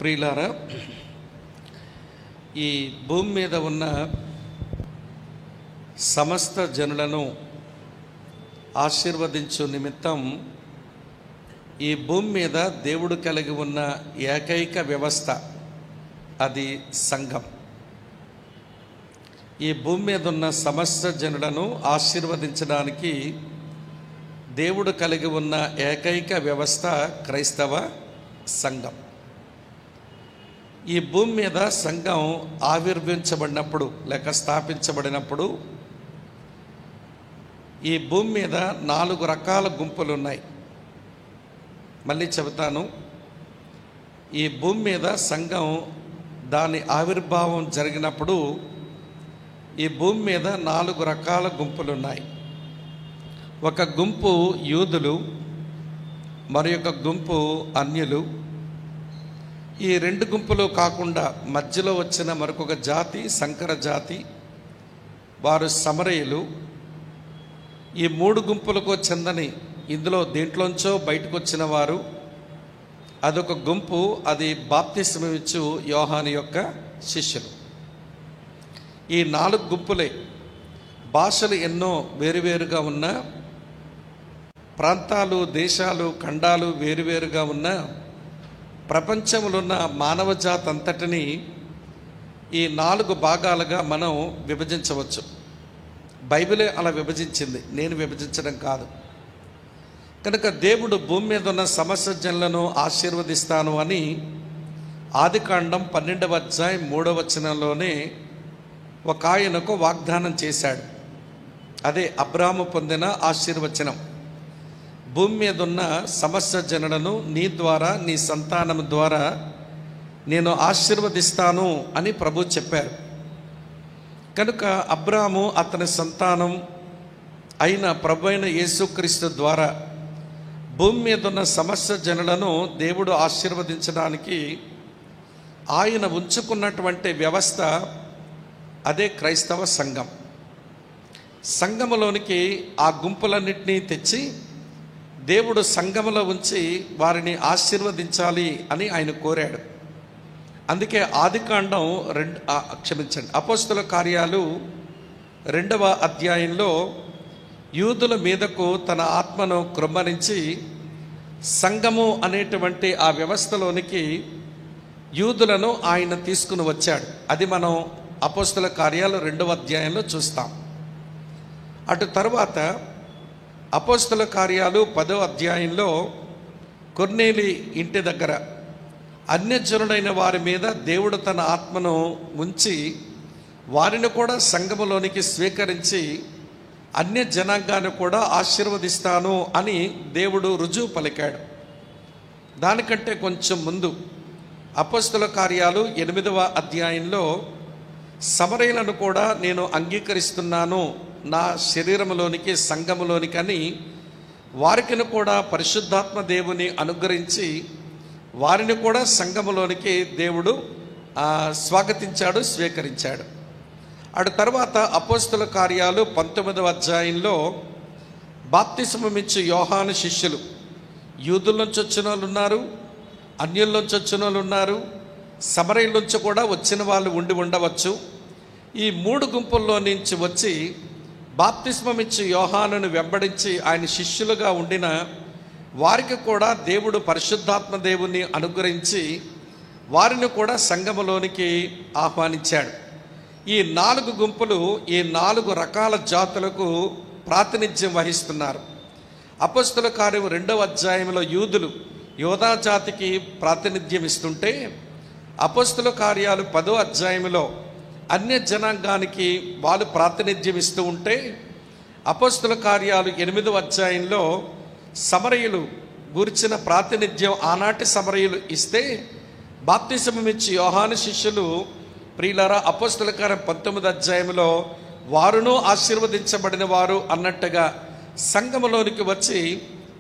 ప్రియులారా, ఈ భూమి మీద ఉన్న సమస్త జనులను ఆశీర్వదించు నిమిత్తం ఈ భూమి మీద దేవుడు కలిగి ఉన్న ఏకైక వ్యవస్థ అది సంఘం. ఈ భూమి మీద ఉన్న సమస్త జనులను ఆశీర్వదించడానికి దేవుడు కలిగి ఉన్న ఏకైక వ్యవస్థ క్రైస్తవ సంఘం. ఈ భూమి మీద సంఘం ఆవిర్భవించబడినప్పుడు లేక స్థాపించబడినప్పుడు ఈ భూమి మీద 4 రకాల గుంపులు ఉన్నాయి. మళ్ళీ చెబుతాను, ఈ భూమి మీద సంఘం దాని ఆవిర్భావం జరిగినప్పుడు ఈ భూమి మీద 4 రకాల గుంపులు ఉన్నాయి. ఒక గుంపు యూదులు, మరి ఒక గుంపు అన్యులు. ఈ 2 గుంపులు కాకుండా మధ్యలో వచ్చిన మరొక జాతి సంకర జాతి, వారు సమరయులు. ఈ 3 గుంపులకు చెందని ఇందులో దేంట్లోంచో బయటకు వచ్చిన వారు అదొక గుంపు, అది బాప్తిస్మమిచ్చు యోహాను యొక్క శిష్యులు. ఈ 4 గుంపులే. భాషలు ఎన్నో వేరువేరుగా ఉన్న, ప్రాంతాలు, దేశాలు, ఖండాలు వేరువేరుగా ఉన్న, ప్రపంచంలో ఉన్న మానవ జాతి అంతటిని ఈ 4 భాగాలుగా మనం విభజించవచ్చు. బైబిలే అలా విభజించింది, నేను విభజించడం కాదు. కనుక దేవుడు భూమి మీద ఉన్న సమస్త జనులను ఆశీర్వదిస్తాను అని ఆదికాండం 12వ అధ్యాయం 3వ వచనంలోనే ఒక ఆయనకు వాగ్దానం చేశాడు. అదే అబ్రాహాము పొందిన ఆశీర్వచనం. భూమి మీద ఉన్న సమస్త జనులను నీ ద్వారా, నీ సంతానం ద్వారా నేను ఆశీర్వదిస్తాను అని ప్రభు చెప్పారు. కనుక అబ్రాహాము అతని సంతానం అయిన ప్రభు అయిన యేసుక్రీస్తు ద్వారా భూమి మీద ఉన్న సమస్త జనులను దేవుడు ఆశీర్వదించడానికి ఆయన ఉంచుకున్నటువంటి వ్యవస్థ అదే క్రైస్తవ సంఘం. సంఘములోనికి ఆ గుంపులన్నింటినీ తెచ్చి దేవుడు సంఘములో ఉంచి వారిని ఆశీర్వదించాలి అని ఆయన కోరాడు. అందుకే ఆదికాండం అపోస్తల కార్యాలు 2వ అధ్యాయంలో యూదుల మీదకు తన ఆత్మను కృమ్మరించి సంఘము అనేటువంటి ఆ వ్యవస్థలోనికి యూదులను ఆయన తీసుకుని వచ్చాడు. అది మనం అపోస్తల కార్యాలు 2వ అధ్యాయంలో చూస్తాం. అటు తర్వాత అపోస్తల కార్యాలు 10వ అధ్యాయంలో కొర్నేలి ఇంటి దగ్గర అన్యజనుడైన వారి మీద దేవుడు తన ఆత్మను ఉంచి వారిని కూడా సంఘములోనికి స్వీకరించి అన్య జనాంగాన్ని కూడా ఆశీర్వదిస్తాను అని దేవుడు రుజువు పలికాడు. దానికంటే కొంచెం ముందు అపోస్తల కార్యాలు 8వ అధ్యాయంలో సమరయులను కూడా నేను అంగీకరిస్తున్నాను నా శరీరంలోనికి, సంఘములోనికి అని వారికి కూడా పరిశుద్ధాత్మ దేవుని అనుగ్రహించి వారిని కూడా సంఘములోనికి దేవుడు స్వాగతించాడు, స్వీకరించాడు. అటు తర్వాత అపోస్తల కార్యాలు 19వ అధ్యాయంలో బాప్తిస్మమిచ్చు యోహాను శిష్యులు, యూదుల నుంచి వచ్చిన వాళ్ళు ఉన్నారు, అన్యుల నుంచి వచ్చిన వాళ్ళు ఉన్నారు, సమరయుల నుంచి కూడా వచ్చిన వాళ్ళు ఉండవచ్చు. ఈ 3 గుంపుల్లో నుంచి వచ్చి బాప్తిస్మమిచ్చు యోహానును వెంబడించి ఆయన శిష్యులుగా ఉండిన వారికి కూడా దేవుడు పరిశుద్ధాత్మ దేవుని అనుగ్రహించి వారిని కూడా సంఘములోనికి ఆహ్వానించాడు. ఈ 4 గుంపులు ఈ 4 రకాల జాతులకు ప్రాతినిధ్యం వహిస్తున్నారు. అపోస్తల కార్యం 2వ అధ్యాయంలో యూదులు యోధా జాతికి ప్రాతినిధ్యం ఇస్తుంటే, అపోస్తల కార్యాలు 10వ అధ్యాయంలో అన్య జనాంగానికి వాళ్ళు ప్రాతినిధ్యం ఇస్తూ ఉంటే, అపోస్తల కార్యాలు 8వ అధ్యాయంలో సమరయులు గురించిన ప్రాతినిధ్యం ఆనాటి సమరయులు ఇస్తే, బాప్తిస్మమిచ్చి యోహాను శిష్యులు ప్రియులారా అపోస్తల కార్యం 19వ అధ్యాయంలో వారును ఆశీర్వదించబడిన వారు అన్నట్టుగా సంఘములోనికి వచ్చి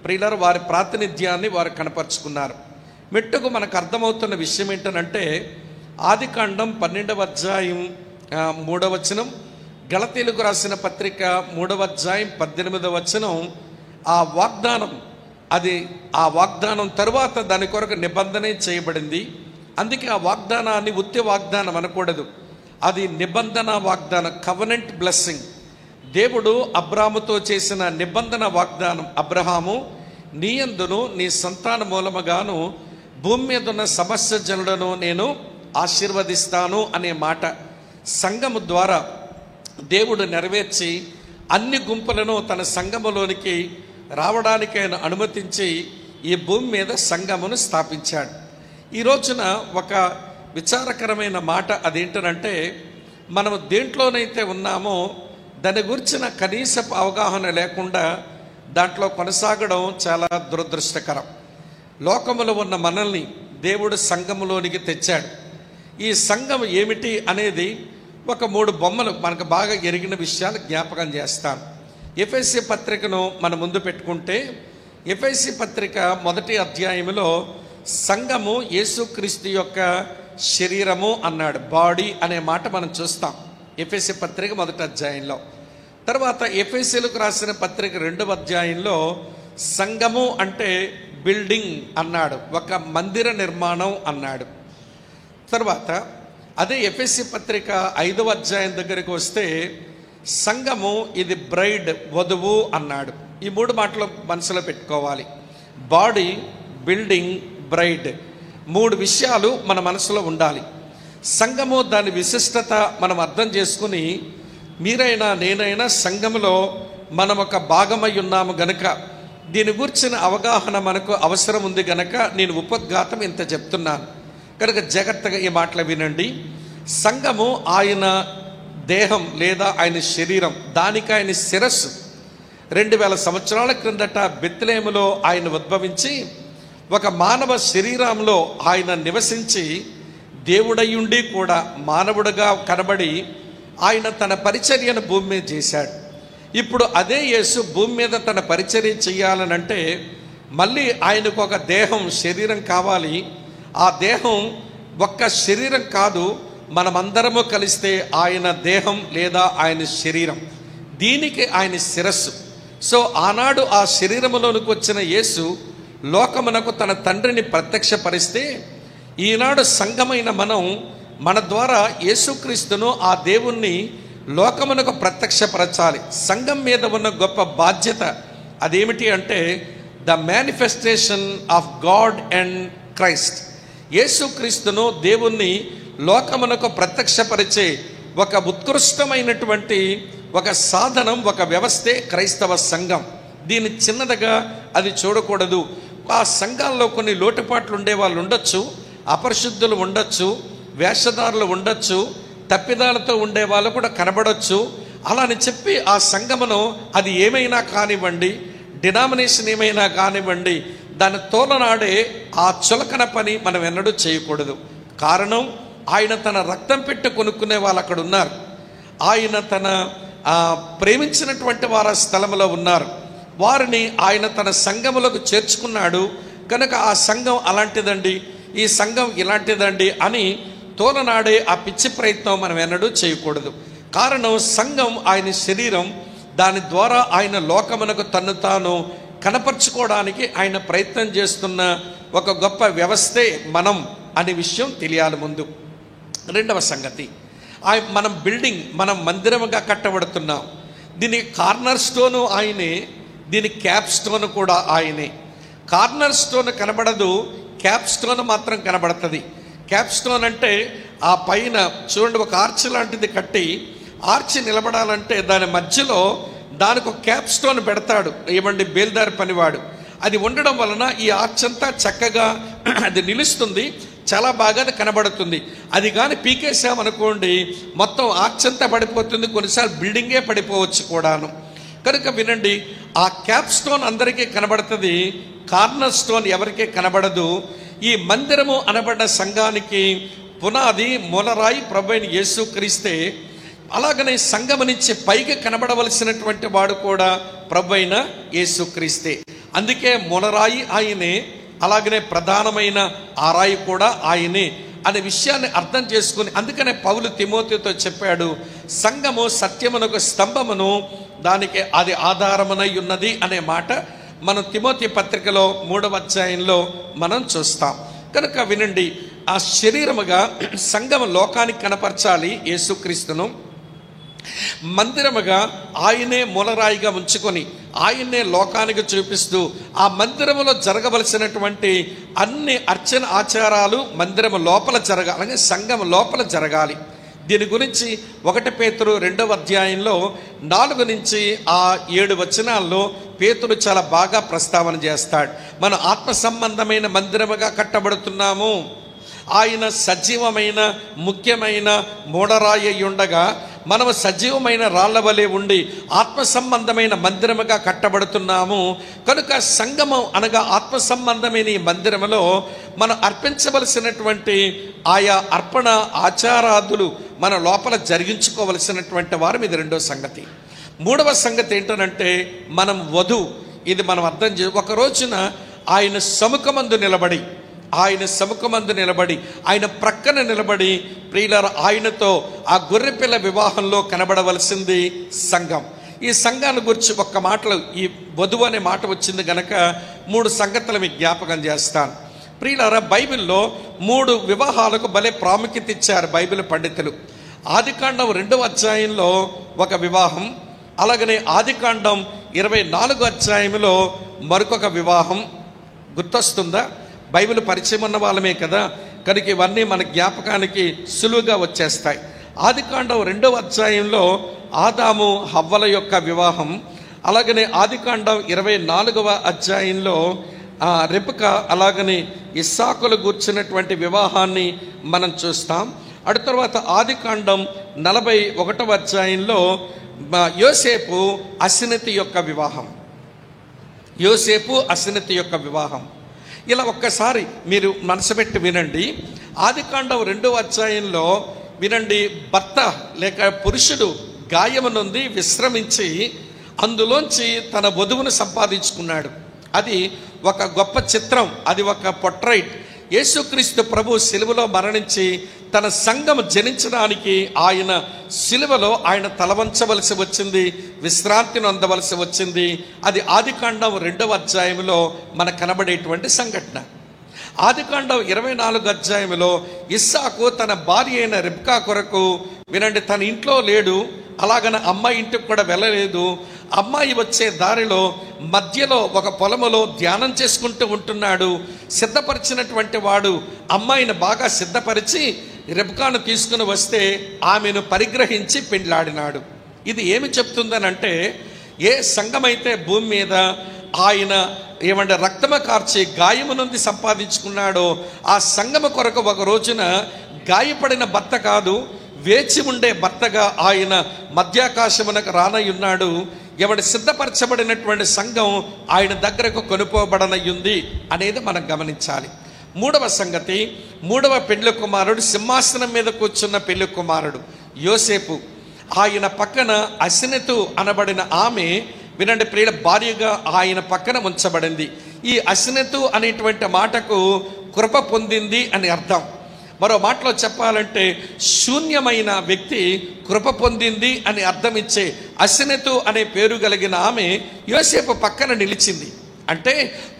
ప్రియులారా వారి ప్రాతినిధ్యాన్ని వారు కనపరుచుకున్నారు. మెట్టుకు మనకు అర్థమవుతున్న విషయం ఏంటనంటే, ఆదికాండం 12వ అధ్యాయం 3వ వచనం, గలతీయులకు రాసిన పత్రిక 3వ అధ్యాయం 18వ వచనం, ఆ వాగ్దానం అది ఆ వాగ్దానం తరువాత దాని కొరకు నిబంధన చేయబడింది. అందుకే ఆ వాగ్దానాన్ని ఉత్తి వాగ్దానం అనకూడదు, అది నిబంధన వాగ్దానం, కవనెంట్ బ్లెస్సింగ్. దేవుడు అబ్రాహాముతో చేసిన నిబంధన వాగ్దానం, అబ్రహాము నీ యందును నీ సంతాన మూలముగాను భూమి మీద ఉన్న సమస్త జనులను నేను ఆశీర్వదిస్తాను అనే మాట సంఘము ద్వారా దేవుడు నెరవేర్చి అన్ని గుంపులను తన సంఘములోనికి రావడానికి ఆయన అనుమతించి ఈ భూమి మీద సంఘమును స్థాపించాడు. ఈ రోజున ఒక విచారకరమైన మాట అదేంటంటే, మనం దేంట్లోనైతే ఉన్నామో దాని గురించిన కనీసపు అవగాహన లేకుండా దాంట్లో కొనసాగడం చాలా దురదృష్టకరం. లోకములో ఉన్న మనల్ని దేవుడు సంఘములోనికి తెచ్చాడు. ఈ సంఘం ఏమిటి అనేది ఒక 3 బొమ్మలు మనకు బాగా ఎరిగిన విషయాలు జ్ఞాపకం చేస్తాను. ఎఫెసీ పత్రికను మన ముందు పెట్టుకుంటే, ఎఫెసీ పత్రిక 1వ అధ్యాయంలో సంఘము యేసుక్రీస్తు యొక్క శరీరము అన్నాడు, బాడీ అనే మాట మనం చూస్తాం ఎఫెసీ పత్రిక 1వ అధ్యాయంలో. తర్వాత ఎఫెసీలకు రాసిన పత్రిక 2వ అధ్యాయంలో సంఘము అంటే బిల్డింగ్ అన్నాడు, ఒక మందిర నిర్మాణం అన్నాడు. తర్వాత అదే ఎఫెసీ పత్రిక 5వ అధ్యాయం దగ్గరికి వస్తే సంఘము ఇది బ్రైడ్, వధువు అన్నాడు. ఈ 3 మాటలు మనసులో పెట్టుకోవాలి. బాడీ, బిల్డింగ్, బ్రైడ్, 3 విషయాలు మన మనసులో ఉండాలి. సంఘము దాని విశిష్టత మనం అర్థం చేసుకుని, మీరైనా నేనైనా సంఘములో మనం ఒక భాగమై ఉన్నాము గనుక, దీని గురించిన అవగాహన మనకు అవసరం ఉంది గనక నేను ఉపద్ఘాతం ఇంత చెప్తున్నాను. కనుక జాగ్రత్తగా ఈ మాటలు వినండి. సంఘము ఆయన దేహం లేదా ఆయన శరీరం, దానికి ఆయన శిరస్సు. 2000 సంవత్సరాల క్రిందట బెత్లెహేములో ఆయన ఉద్భవించి ఒక మానవ శరీరంలో ఆయన నివసించి దేవుడయ్యుండి కూడా మానవుడిగా కనబడి ఆయన తన పరిచర్యను భూమి మీద చేశాడు. ఇప్పుడు అదే యేసు భూమి మీద తన పరిచర్య చేయాలనంటే మళ్ళీ ఆయనకు ఒక దేహం, శరీరం కావాలి. ఆ దేహం ఒక్క శరీరం కాదు, మనమందరము కలిస్తే ఆయన దేహం లేదా ఆయన శరీరం, దీనికి ఆయన శిరస్సు. సో ఆనాడు ఆ శరీరములోనికి వచ్చిన యేసు లోకమునకు తన తండ్రిని ప్రత్యక్షపరిస్తే, ఈనాడు సంఘమైన మనం మన ద్వారా యేసుక్రీస్తును, ఆ దేవుణ్ణి లోకమునకు ప్రత్యక్షపరచాలి. సంఘం మీద ఉన్న గొప్ప బాధ్యత అదేమిటి అంటే the manifestation of God and Christ. యేసుక్రీస్తును, దేవుణ్ణి లోకమునకు ప్రత్యక్షపరిచే ఒక ఉత్కృష్టమైనటువంటి ఒక సాధనం, ఒక వ్యవస్థే క్రైస్తవ సంఘం. దీన్ని చిన్నదిగా అది చూడకూడదు. ఆ సంఘాల్లో కొన్ని లోటుపాట్లు ఉండే వాళ్ళు ఉండొచ్చు, అపరిశుద్ధులు ఉండొచ్చు, వేషధారులు ఉండొచ్చు, తప్పిదాలతో ఉండే వాళ్ళు కూడా కనబడొచ్చు. అలా అని చెప్పి ఆ సంఘమును అది ఏమైనా కానివ్వండి, డినామినేషన్ ఏమైనా కానివ్వండి, దాని తోలనాడే ఆ చులకన పని మనం ఎన్నడూ చేయకూడదు. కారణం, ఆయన తన రక్తం పెట్టి కొనుక్కునే వాళ్ళు అక్కడ ఉన్నారు. ఆయన తన ప్రేమించినటువంటి వారు ఆ స్థలంలో ఉన్నారు. వారిని ఆయన తన సంఘములకు చేర్చుకున్నాడు. కనుక ఆ సంఘం అలాంటిదండి, ఈ సంఘం ఇలాంటిదండి అని తోలనాడే ఆ పిచ్చి ప్రయత్నం మనం ఎన్నడూ చేయకూడదు. కారణం, సంఘం ఆయన శరీరం, దాని ద్వారా ఆయన లోకమునకు తన్ను తాను కనపరుచుకోవడానికి ఆయన ప్రయత్నం చేస్తున్న ఒక గొప్ప వ్యవస్థే మనం అనే విషయం తెలియాలి ముందు. 2వ సంగతి, మనం బిల్డింగ్, మనం మందిరముగా కట్టబడుతున్నాం. దీనికి కార్నర్ స్టోను ఆయనే, దీని క్యాప్ స్టోన్ కూడా ఆయనే. కార్నర్ స్టోన్ కనబడదు, క్యాప్ స్టోన్ మాత్రం కనబడుతుంది. క్యాప్ స్టోన్ అంటే ఆ పైన చూడండి, ఒక ఆర్చ్ లాంటిది కట్టి, ఆర్చ్ నిలబడాలంటే దాని మధ్యలో దానికి ఒక క్యాప్ స్టోన్ పెడతాడు, ఏమండి బేల్దారి పనివాడు. అది ఉండడం వలన ఈ ఆర్చ్ అంతా చక్కగా అది నిలుస్తుంది, చాలా బాగా అది కనబడుతుంది. అది కానీ పీకేసామనుకోండి మొత్తం ఆర్చ్ అంతా పడిపోతుంది, కొన్నిసార్లు బిల్డింగే పడిపోవచ్చు కూడాను. కనుక వినండి, ఆ క్యాప్ స్టోన్ అందరికీ కనబడుతుంది, కార్నర్ స్టోన్ ఎవరికీ కనబడదు. ఈ మందిరము అనబడ్డ సంఘానికి పునాది, మూలరాయి ప్రభువైన యేసుక్రీస్తే. అలాగనే సంఘము నుంచి పైకి కనబడవలసినటువంటి వాడు కూడా ప్రభువైన యేసుక్రీస్తే. అందుకే మూలరాయి ఆయనే, అలాగనే ప్రధానమైన ఆ రాయి కూడా ఆయనే అనే విషయాన్ని అర్థం చేసుకుని, అందుకనే పౌలు తిమోతితో చెప్పాడు, సంఘము సత్యమునకు స్తంభమును, దానికి అది ఆధారమునై ఉన్నది అనే మాట మనం తిమోతి పత్రికలో 3వ అధ్యాయంలో మనం చూస్తాం. కనుక వినండి, ఆ శరీరముగా సంఘం లోకానికి కనపరచాలి యేసుక్రీస్తును. మందిరముగా ఆయనే మూలరాయిగా ఉంచుకొని ఆయన్నే లోకానికి చూపిస్తూ ఆ మందిరములో జరగవలసినటువంటి అన్ని అర్చన ఆచారాలు మందిరము లోపల జరగాలి, అలాగే సంఘం లోపల జరగాలి. దీని గురించి 1 పేతురు 2వ అధ్యాయంలో 4 నుంచి 7 వచనాల్లో పేతురు చాలా బాగా ప్రస్తావన చేస్తాడు. మనం ఆత్మ సంబంధమైన మందిరముగా కట్టబడుతున్నాము. ఆయన సజీవమైన ముఖ్యమైన మూడరాయి ఉండగా మనము సజీవమైన రాళ్ల వలె ఉండి ఆత్మ సంబంధమైన మందిరముగా కట్టబడుతున్నాము. కనుక సంఘము అనగా ఆత్మ సంబంధమైన ఈ మందిరములో మనం అర్పించవలసినటువంటి ఆయా అర్పణ ఆచారాదులు మన లోపల జరిగించుకోవలసినటువంటి వారు. ఇది 2వ సంగతి. 3వ సంగతి ఏంటనంటే మనం వధువు. ఇది మనం అర్థం ఒక రోజున ఆయన సముఖమందు నిలబడి ఆయన ప్రక్కన నిలబడి ప్రియులారా ఆయనతో ఆ గొర్రెపిల్ల వివాహంలో కనబడవలసింది సంఘం. ఈ సంఘాన్ని గురించి ఒక్క మాటలు, ఈ వధువు అనే మాట వచ్చింది గనక 3 సంగతులు మీకు జ్ఞాపకం చేస్తాను. ప్రియులారా బైబిల్లో 3 వివాహాలకు భలే ప్రాముఖ్యత ఇచ్చారు బైబిల్ పండితులు. ఆదికాండం 2వ అధ్యాయంలో ఒక వివాహం, అలాగనే ఆదికాండం 24వ అధ్యాయంలో మరొక వివాహం. గుర్తొస్తుందా? బైబిల్ పరిచయం ఉన్న వాళ్ళమే కదా, కనుక ఇవన్నీ మన జ్ఞాపకానికి సులువుగా వచ్చేస్తాయి. ఆదికాండం 2వ అధ్యాయంలో ఆదాము హవ్వల యొక్క వివాహం, అలాగనే ఆదికాండం 24వ అధ్యాయంలో రెబెకా అలాగనే ఇస్సాకులు గూర్చినటువంటి వివాహాన్ని మనం చూస్తాం. అటు తర్వాత ఆదికాండం 41వ అధ్యాయంలో యోసేపు అసినతి యొక్క వివాహం. ఇలా ఒక్కసారి మీరు మనసు పెట్టి వినండి. ఆదికాండం 2వ అధ్యాయంలో వినండి, భర్త లేక పురుషుడు గాయము నొంది విశ్రమించి అందులోంచి తన వధువును సంపాదించుకున్నాడు. అది ఒక గొప్ప చిత్రం, అది ఒక పొట్రైట్. యేసుక్రీస్తు ప్రభు సిలువలో మరణించి తన సంఘం జనించడానికి ఆయన సిలువలో ఆయన తలవంచవలసి వచ్చింది, విశ్రాంతిని అందవలసి వచ్చింది. అది ఆదికాండం 2వ అధ్యాయంలో మనకు కనబడేటువంటి సంఘటన. ఆదికాండం 24వ అధ్యాయంలో ఇస్సాకు తన భార్య అయిన రెబెకా కొరకు వినండి, తన ఇంట్లో లేడు, అలాగన అమ్మాయి ఇంటికి కూడా వెళ్ళలేదు. అమ్మాయి వచ్చే దారిలో మధ్యలో ఒక పొలములో ధ్యానం చేసుకుంటూ ఉంటున్నాడు. సిద్ధపరిచినటువంటి వాడు అమ్మాయిని బాగా సిద్ధపరిచి రెబెకాను తీసుకుని వస్తే ఆమెను పరిగ్రహించి పెండ్లాడినాడు. ఇది ఏమి చెప్తుందనంటే, ఏ సంఘమైతే భూమి మీద ఆయన రక్తము కార్చి గాయము నుండి సంపాదించుకున్నాడో ఆ సంఘము కొరకు ఒక రోజున గాయపడిన భర్త కాదు, వేచి ఉండే భర్తగా ఆయన మధ్యాకాశమునకు రానయ్యున్నాడు. ఎవడి సిద్ధపరచబడినటువంటి సంఘం ఆయన దగ్గరకు కొనుపోబడనయ్యుంది అనేది మనం గమనించాలి. 3వ సంగతి, 3వ పెళ్లి కుమారుడు, సింహాసనం మీద కూర్చున్న పెళ్లి కుమారుడు యోసేపు. ఆయన పక్కన అసినతు అనబడిన ఆమె వినండి ప్రియుల భార్యగా ఆయన పక్కన ఉంచబడింది. ఈ అసినతు అనేటువంటి మాటకు కృప పొందింది అని అర్థం. మరో మాటలో చెప్పాలంటే శూన్యమైన వ్యక్తి కృప పొందింది అని అర్థం ఇచ్చే అసినతు అనే పేరు కలిగిన ఆమె యోసేపు పక్కన నిలిచింది. అంటే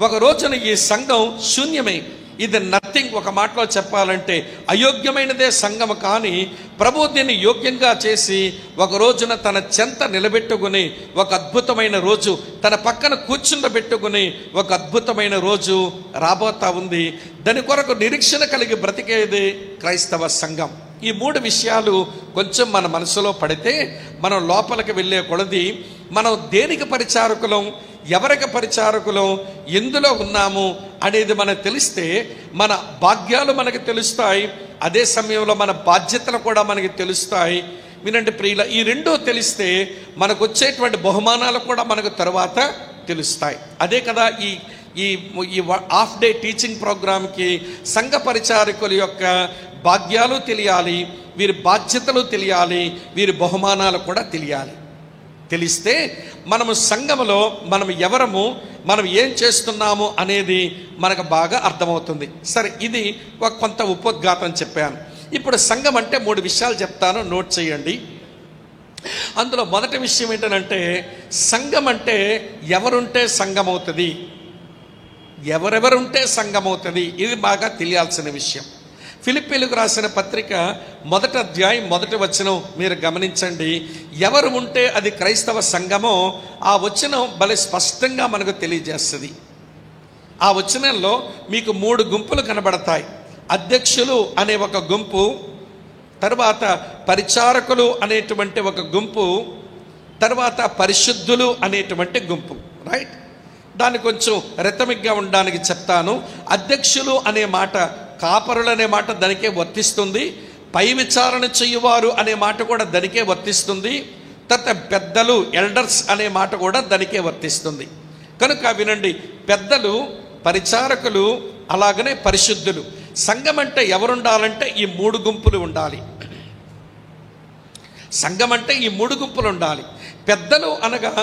ఒక రోజున ఈ సంఘం శూన్యమే, ఇది నథింగ్. ఒక మాటలో చెప్పాలంటే అయోగ్యమైనదే సంఘము, కానీ ప్రభు దీన్ని యోగ్యంగా చేసి ఒక రోజున తన చెంత నిలబెట్టుకుని ఒక అద్భుతమైన రోజు, తన పక్కన కూర్చుండబెట్టుకుని ఒక అద్భుతమైన రోజు రాబోతా ఉంది. దాని కొరకు నిరీక్షణ కలిగి బ్రతికేది క్రైస్తవ సంఘం. ఈ 3 విషయాలు కొంచెం మన మనసులో పడితే మనం లోపలికి వెళ్ళే కొలది మనం దేనికి పరిచారకులం, ఎవరికి పరిచారకులం, ఎందులో ఉన్నాము అనేది మనకు తెలిస్తే మన భాగ్యాలు మనకు తెలుస్తాయి, అదే సమయంలో మన బాధ్యతలు కూడా మనకి తెలుస్తాయి. వినండి ప్రియుల, ఈ 2 తెలిస్తే మనకు వచ్చేటువంటి బహుమానాలు కూడా మనకు తర్వాత తెలుస్తాయి. అదే కదా ఈ ఈ హాఫ్ డే టీచింగ్ ప్రోగ్రామ్కి సంఘ పరిచారకుల యొక్క భాగ్యాలు తెలియాలి, వీరి బాధ్యతలు తెలియాలి, వీరి బహుమానాలు కూడా తెలియాలి. తెలిస్తే మనము సంఘములో మనం ఎవరము, మనం ఏం చేస్తున్నాము అనేది మనకు బాగా అర్థమవుతుంది. సరే, ఇది ఒక కొంత ఉపోద్ఘాతం చెప్పాను. ఇప్పుడు సంఘం అంటే 3 విషయాలు చెప్తాను, నోట్ చేయండి. అందులో మొదటి విషయం ఏంటంటే, సంఘం అంటే ఎవరుంటే సంఘం అవుతుంది, ఎవరెవరుంటే సంఘం అవుతుంది, ఇది బాగా తెలియాల్సిన విషయం. ఫిలిప్పీలకు రాసిన పత్రిక 1వ అధ్యాయం 1వ వచనం మీరు గమనించండి. ఎవరు ఉంటే అది క్రైస్తవ సంఘమో ఆ వచనం భలే స్పష్టంగా మనకు తెలియజేస్తుంది. ఆ వచనంలో మీకు 3 గుంపులు కనబడతాయి. అధ్యక్షులు అనే ఒక గుంపు, తర్వాత పరిచారకులు అనేటువంటి ఒక గుంపు, తర్వాత పరిశుద్ధులు అనేటువంటి గుంపు. రైట్, దాన్ని కొంచెం రిథమిక్గా ఉండడానికి చెప్తాను. అధ్యక్షులు అనే మాట, కాపరులు అనే మాట దానికే వర్తిస్తుంది. పై విచారణ చెయ్యువారు అనే మాట కూడా దానికే వర్తిస్తుంది. తర్వాత పెద్దలు, ఎల్డర్స్ అనే మాట కూడా దానికే వర్తిస్తుంది. కనుక వినండి, పెద్దలు, పరిచారకులు, అలాగనే పరిశుద్ధులు. సంఘం అంటే ఎవరుండాలంటే ఈ 3 గుంపులు ఉండాలి. సంఘం అంటే ఈ 3 గుంపులు ఉండాలి. పెద్దలు అనగా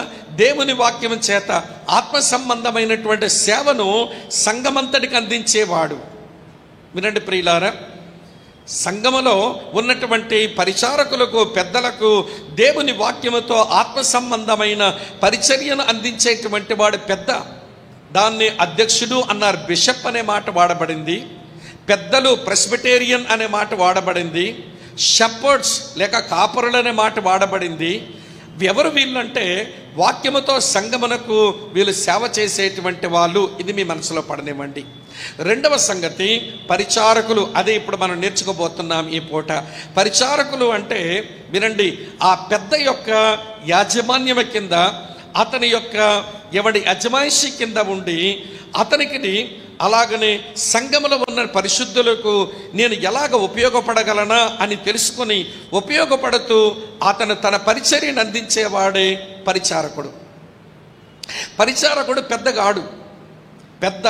దేవుని వాక్యం చేత ఆత్మ సంబంధమైనటువంటి సేవను సంఘమంతటికి అందించేవాడు. వినండి ప్రియులారా, సంఘములో ఉన్నటువంటి పరిచారకులకు, పెద్దలకు దేవుని వాక్యముతో ఆత్మ సంబంధమైన పరిచర్యను అందించేటువంటి వాడు పెద్ద. దాన్ని అధ్యక్షుడు అన్నారు. బిషప్ అనే మాట వాడబడింది. పెద్దలు, ప్రెస్బిటేరియన్ అనే మాట వాడబడింది. షెపర్డ్స్ లేక కాపరులు అనే మాట వాడబడింది. ఎవరు వీళ్ళంటే వాక్యముతో సంఘమునకు వీళ్ళు సేవ చేసేటువంటి వాళ్ళు. ఇది మీ మనసులో పడనివ్వండి. 2వ సంగతి పరిచారకులు. అదే ఇప్పుడు మనం నేర్చుకోబోతున్నాం ఈ పూట. పరిచారకులు అంటే వినండి, ఆ పెద్ద యొక్క యాజమాన్యం కింద, అతని యొక్క యజమాయిషి కింద ఉండి అతనికి, అలాగనే సంఘములో ఉన్న పరిశుద్ధులకు నేను ఎలాగ ఉపయోగపడగలనా అని తెలుసుకొని ఉపయోగపడుతూ అతను తన పరిచర్యను అందించేవాడే పరిచారకుడు. పరిచారకుడు పెద్దగాడు. పెద్ద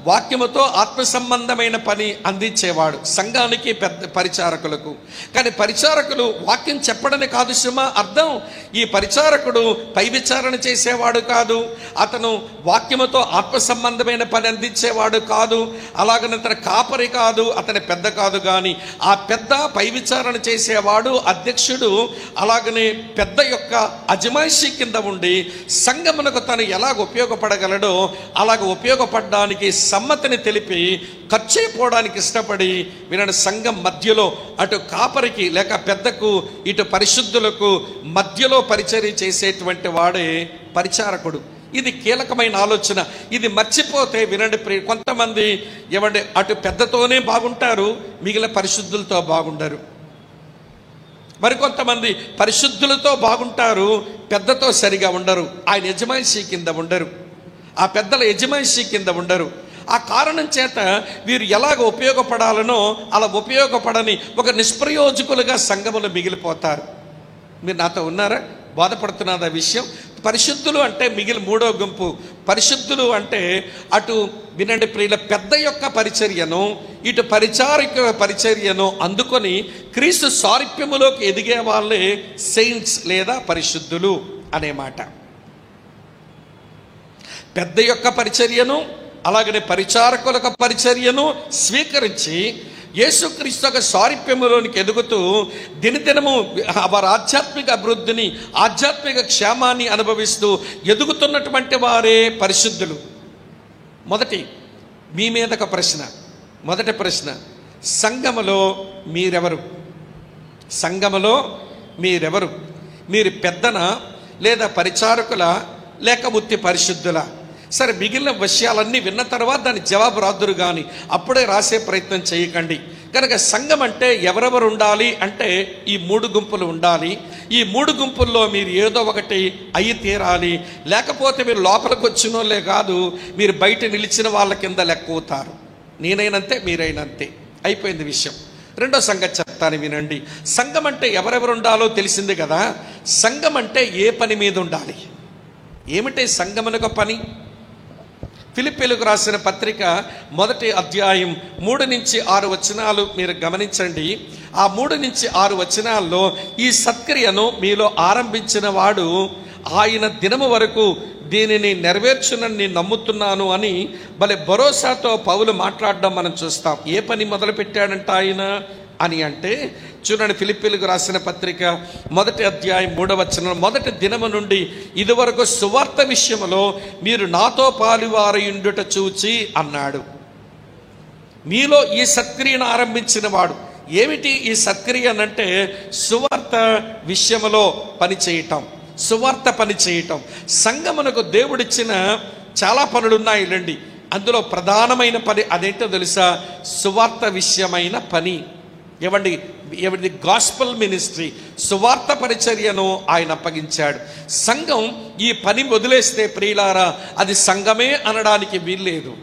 వాక్యముతో ఆత్మ సంబంధమైన పని అందించేవాడు సంఘానికి, పెద్ద పరిచారకులకు. కానీ పరిచారకులు వాక్యం చెప్పడమే కాదు సుమా అర్థం. ఈ పరిచారకుడు పై విచారణ చేసేవాడు కాదు, అతను వాక్యముతో ఆత్మ సంబంధమైన పని అందించేవాడు కాదు, అలాగనే తన కాపరి కాదు, అతని పెద్ద కాదు. కానీ ఆ పెద్ద పై విచారణ చేసేవాడు అధ్యక్షుడు. అలాగనే పెద్ద యొక్క అజమాయిషి కింద ఉండి సంఘమునకు తను ఎలాగ ఉపయోగపడగలడో అలాగ ఉపయోగపడడానికి సమ్మతిని తెలిపి ఖర్చు అయిపోవడానికి ఇష్టపడి వినండి, సంఘం మధ్యలో అటు కాపరికి లేక పెద్దకు, ఇటు పరిశుద్ధులకు మధ్యలో పరిచర్య చేసేటువంటి వాడే పరిచారకుడు. ఇది కీలకమైన ఆలోచన. ఇది మర్చిపోతే వినండి, కొంతమంది అటు పెద్దతోనే బాగుంటారు, మిగిలిన పరిశుద్ధులతో బాగుండరు. మరికొంతమంది పరిశుద్ధులతో బాగుంటారు, పెద్దతో సరిగా ఉండరు. ఆయన యజమాయిషి కింద ఉండరు, ఆ పెద్దల యజమాయిషి కింద ఉండరు. ఆ కారణం చేత వీరు ఎలాగ ఉపయోగపడాలనో అలా ఉపయోగపడని ఒక నిష్ప్రయోజకులుగా సంఘములు మిగిలిపోతారు. మీరు నాతో ఉన్నారా? బాధపడుతున్నది ఆ విషయం. పరిశుద్ధులు అంటే మిగిలిన 3వ గుంపు. పరిశుద్ధులు అంటే అటు వినండి ప్రియుల, పెద్ద యొక్క పరిచర్యను, ఇటు పరిచారక పరిచర్యను అందుకొని క్రీస్తు సారూప్యములోకి ఎదిగే వాళ్ళే సెయింట్స్ లేదా పరిశుద్ధులు అనే మాట. పెద్ద యొక్క పరిచర్యను, అలాగనే పరిచారకుల పరిచర్యను స్వీకరించి యేసుక్రీస్తు యొక్క సారూప్యములోనికి ఎదుగుతూ దినదినము వారి ఆధ్యాత్మిక అభివృద్ధిని, ఆధ్యాత్మిక క్షేమాన్ని అనుభవిస్తూ ఎదుగుతున్నటువంటి వారే పరిశుద్ధులు. మీ మీద ఒక ప్రశ్న. మొదటి ప్రశ్న, సంఘములో మీరెవరు? సంఘములో మీరెవరు? మీరు పెద్దనా, లేదా పరిచారకుల, లేక ఉత్తి పరిశుద్ధుల? సరే, మిగిలిన విషయాలన్నీ విన్న తర్వాత దాని జవాబు రాదురు కానీ అప్పుడే రాసే ప్రయత్నం చేయకండి. కనుక సంఘం అంటే ఎవరెవరు ఉండాలి అంటే ఈ 3 గుంపులు ఉండాలి. ఈ 3 గుంపుల్లో మీరు ఏదో ఒకటి అయి తీరాలి. లేకపోతే మీరు లోపలికి వచ్చినోళ్ళే కాదు, మీరు బయట నిలిచిన వాళ్ళ కింద లెక్క అవుతారు. నేనైనంతే, మీరైనంతే. అయిపోయింది విషయం. 2వ సంగతి చెప్తాను వినండి. సంఘం అంటే ఎవరెవరు ఉండాలో తెలిసింది కదా. సంఘం అంటే ఏ పని మీద ఉండాలి? ఏమిటే సంఘమునొక పని? ఫిలిప్పీలకు రాసిన పత్రిక 1వ అధ్యాయం 3 నుంచి 6 వచనాలు మీరు గమనించండి. ఆ 3 నుంచి 6 వచనాల్లో ఈ సత్క్రియను మీలో ఆరంభించిన వాడు ఆయన దినము వరకు దీనిని నెరవేర్చునని నమ్ముతున్నాను అని భలే భరోసాతో పౌలు మాట్లాడడం మనం చూస్తాం. ఏ పని మొదలు పెట్టాడంట ఆయన అని అంటే చూడండి, ఫిలిప్పీలకు రాసిన పత్రిక 1వ అధ్యాయం 3వ వచనం, మొదటి దినము నుండి ఇదివరకు సువార్త విషయములో మీరు నాతో పాలువారయుండుట చూచి అన్నాడు. మీలో ఈ సత్క్రియను ఆరంభించిన వాడు. ఏమిటి ఈ సత్క్రియ అనంటే సువార్త విషయములో పనిచేయటం, సువార్త పనిచేయటం. సంఘమునకు దేవుడిచ్చిన చాలా పనులున్నాయి రండి. అందులో ప్రధానమైన పని అదేంటో తెలుసా? సువార్త విషయమైన పని. ఎవరిది? గాస్పల్ మినిస్ట్రీ, సువార్త పరిచర్యను ఆయన అప్పగించాడు. సంఘం ఈ పని వదిలేస్తే ప్రియులారా, అది సంఘమే అనడానికి వీల్లేదు.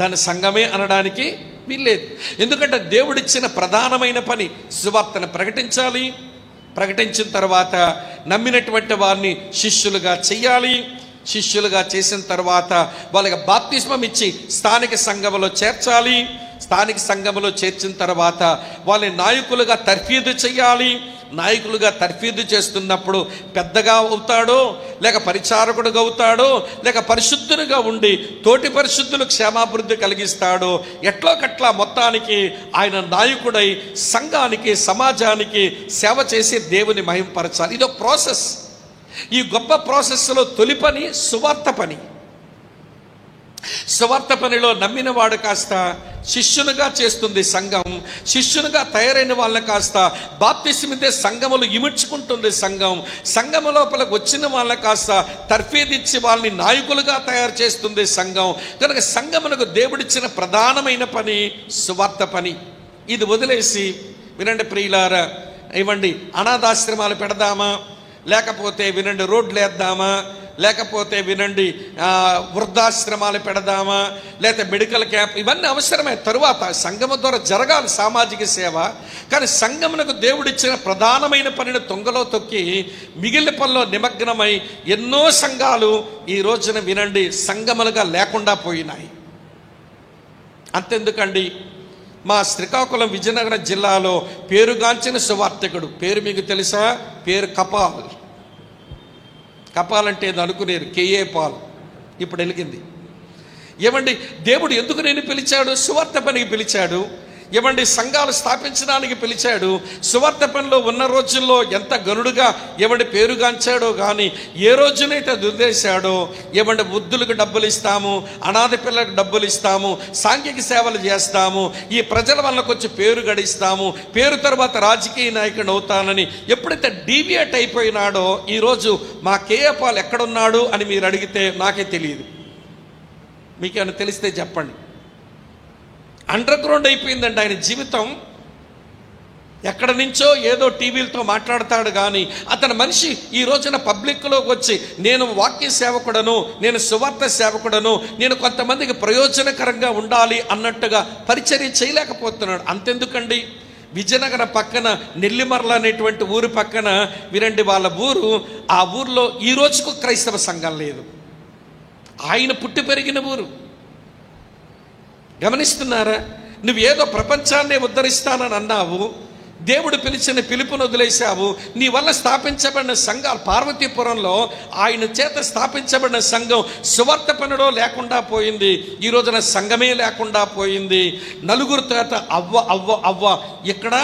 దాని సంఘమే అనడానికి వీల్లేదు. ఎందుకంటే దేవుడిచ్చిన ప్రధానమైన పని సువార్తను ప్రకటించాలి. ప్రకటించిన తర్వాత నమ్మినటువంటి వారిని శిష్యులుగా చెయ్యాలి. శిష్యులుగా చేసిన తర్వాత వాళ్ళకి బాప్తిస్మం ఇచ్చి స్థానిక సంఘములో చేర్చాలి. స్థానిక సంఘములో చేర్చిన తర్వాత వాళ్ళని నాయకులుగా తర్ఫీదు చెయ్యాలి. నాయకులుగా తర్ఫీదు చేస్తున్నప్పుడు పెద్దగా అవుతాడో, లేక పరిచారకుడుగా అవుతాడో, లేక పరిశుద్ధునిగా ఉండి తోటి పరిశుద్ధులు క్షేమాభివృద్ధి కలిగిస్తాడో, ఎట్లోకట్లా మొత్తానికి ఆయన నాయకుడై సంఘానికి, సమాజానికి సేవ చేసి దేవుని మహింపరచాలి. ఇదో ప్రాసెస్. ఈ గొప్ప ప్రాసెస్లో తొలి పని సువార్త పని. సువార్త పనిలో నమ్మిన వాడు కాస్త శిష్యునిగా చేస్తుంది సంఘం. శిష్యునిగా తయారైన వాళ్ళని కాస్త బాప్తిస్మిదే సంఘములు ఇముడ్చుకుంటుంది సంఘం. సంఘము లోపలికి వచ్చిన వాళ్ళని కాస్త తర్ఫీదిచ్చి వాళ్ళని నాయకులుగా తయారు చేస్తుంది సంఘం. కనుక సంఘమునకు దేవుడిచ్చిన ప్రధానమైన పని సువార్త పని. ఇది వదిలేసి వినండి ప్రియులారా, ఇవ్వండి అనాథాశ్రమాలు పెడదామా, లేకపోతే వినండి రోడ్లు వేద్దామా, లేకపోతే వినండి వృద్ధాశ్రమాలు పెడదామా, లేకపోతే మెడికల్ క్యాంప్, ఇవన్నీ అవసరమే. తరువాత సంఘము ద్వారా జరగాలి సామాజిక సేవ. కానీ సంఘమునకు దేవుడిచ్చిన ప్రధానమైన పనిని తొంగలో తొక్కి మిగిలిన పనిలో నిమగ్నమై ఎన్నో సంఘాలు ఈ రోజున వినండి సంఘములుగా లేకుండా పోయినాయి. అంతెందుకండి, మా శ్రీకాకుళం విజయనగరం జిల్లాలో పేరుగాంచిన సువార్తికుడు, పేరు మీకు తెలుసా? పేరు కపాల్. కపాల్ అంటే ఏదో అనుకునేరు, కేఏ పాల్. ఇప్పుడు వెలిగింది. ఏమండి, దేవుడు ఎందుకు నేను పిలిచాడు? సువార్త పనికి పిలిచాడు. ఏమండి, సంఘాలు స్థాపించడానికి పిలిచాడు. సువార్త పనిలో ఉన్న రోజుల్లో ఎంత గనుడుగా ఏమండి పేరుగాంచాడో కానీ ఏ రోజునైతే దుర్దేశాడో, ఏమండి వృద్ధులకు డబ్బులు ఇస్తాము, అనాథ పిల్లలకు డబ్బులు ఇస్తాము, సాంఘిక సేవలు చేస్తాము, ఈ ప్రజల వల్ల కొంచెం పేరు గడిస్తాము, పేరు తర్వాత రాజకీయ నాయకుడు అవుతానని ఎప్పుడైతే డీవియేట్ అయిపోయినాడో, ఈరోజు మా కేఏ పాల్ ఎక్కడున్నాడు అని మీరు అడిగితే నాకే తెలియదు. మీకేమైనా తెలిస్తే చెప్పండి. అండర్ గ్రౌండ్ అయిపోయిందండి ఆయన జీవితం. ఎక్కడి నుంచో ఏదో టీవీలతో మాట్లాడతాడు కానీ అతని మనిషి ఈ రోజున పబ్లిక్లోకి వచ్చి నేను వాక్య సేవకుడను, నేను సువార్త సేవకుడను, నేను కొంతమందికి ప్రయోజనకరంగా ఉండాలి అన్నట్టుగా పరిచర్య చేయలేకపోతున్నాడు. అంతెందుకండి, విజయనగరం పక్కన నెల్లిమర్ల అనేటువంటి ఊరు పక్కన వినండి వాళ్ళ ఊరు. ఆ ఊర్లో ఈ రోజుకు క్రైస్తవ సంఘం లేదు. ఆయన పుట్టి పెరిగిన ఊరు. గమనిస్తున్నారా? నువ్వేదో ప్రపంచాన్నే ఉద్ధరిస్తానని అన్నావు, దేవుడు పిలిచిన పిలుపును వదిలేశావు. నీ వల్ల స్థాపించబడిన సంఘాలు, పార్వతీపురంలో ఆయన చేత స్థాపించబడిన సంఘం సువార్త పనిలో లేకుండా పోయింది. ఈ రోజున సంఘమే లేకుండా పోయింది. నలుగురు చేత అవ్వ అవ్వ అవ్వ. ఇక్కడ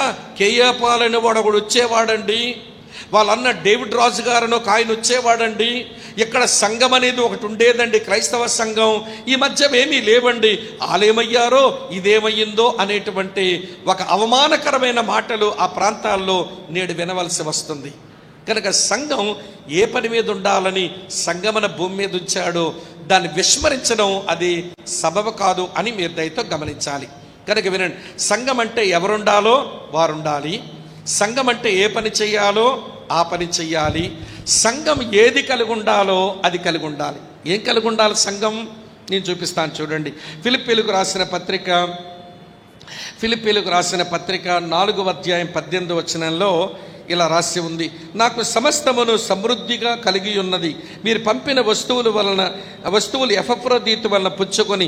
కేఏ పాల్ అనే వాడు ఒకడు వచ్చేవాడండి. వాళ్ళన్న డేవిడ్ రాజు గారని ఒక ఆయన వచ్చేవాడండి. ఇక్కడ సంఘం అనేది ఒకటి ఉండేదండి, క్రైస్తవ సంఘం. ఈ మధ్య ఏమీ లేవండి. వాళ్ళేమయ్యారో ఇదేమయ్యిందో అనేటువంటి ఒక అవమానకరమైన మాటలు ఆ ప్రాంతాల్లో నేడు వినవలసి వస్తుంది. కనుక సంఘం ఏ పని మీద ఉండాలని సంఘమన భూమి మీద ఉంచాడో దాన్ని విస్మరించడం అది సబబు కాదు అని మీరు దయతో గమనించాలి. కనుక వినండి, సంఘం అంటే ఎవరుండాలో వారుండాలి. సంఘం అంటే ఏ పని చెయ్యాలో ఆ పని చెయ్యాలి. సంఘం ఏది కలిగి ఉండాలో అది కలిగి ఉండాలి. ఏం కలిగి ఉండాలి సంఘం? నేను చూపిస్తాను చూడండి. ఫిలిప్పీలకు రాసిన పత్రిక 4వ అధ్యాయం 18వ వచనంలో ఇలా రాసి ఉంది, నాకు సమస్తమును సమృద్ధిగా కలిగి ఉన్నది. మీరు పంపిన వస్తువులు ఎపఫ్రోదీతు వలన పుచ్చుకొని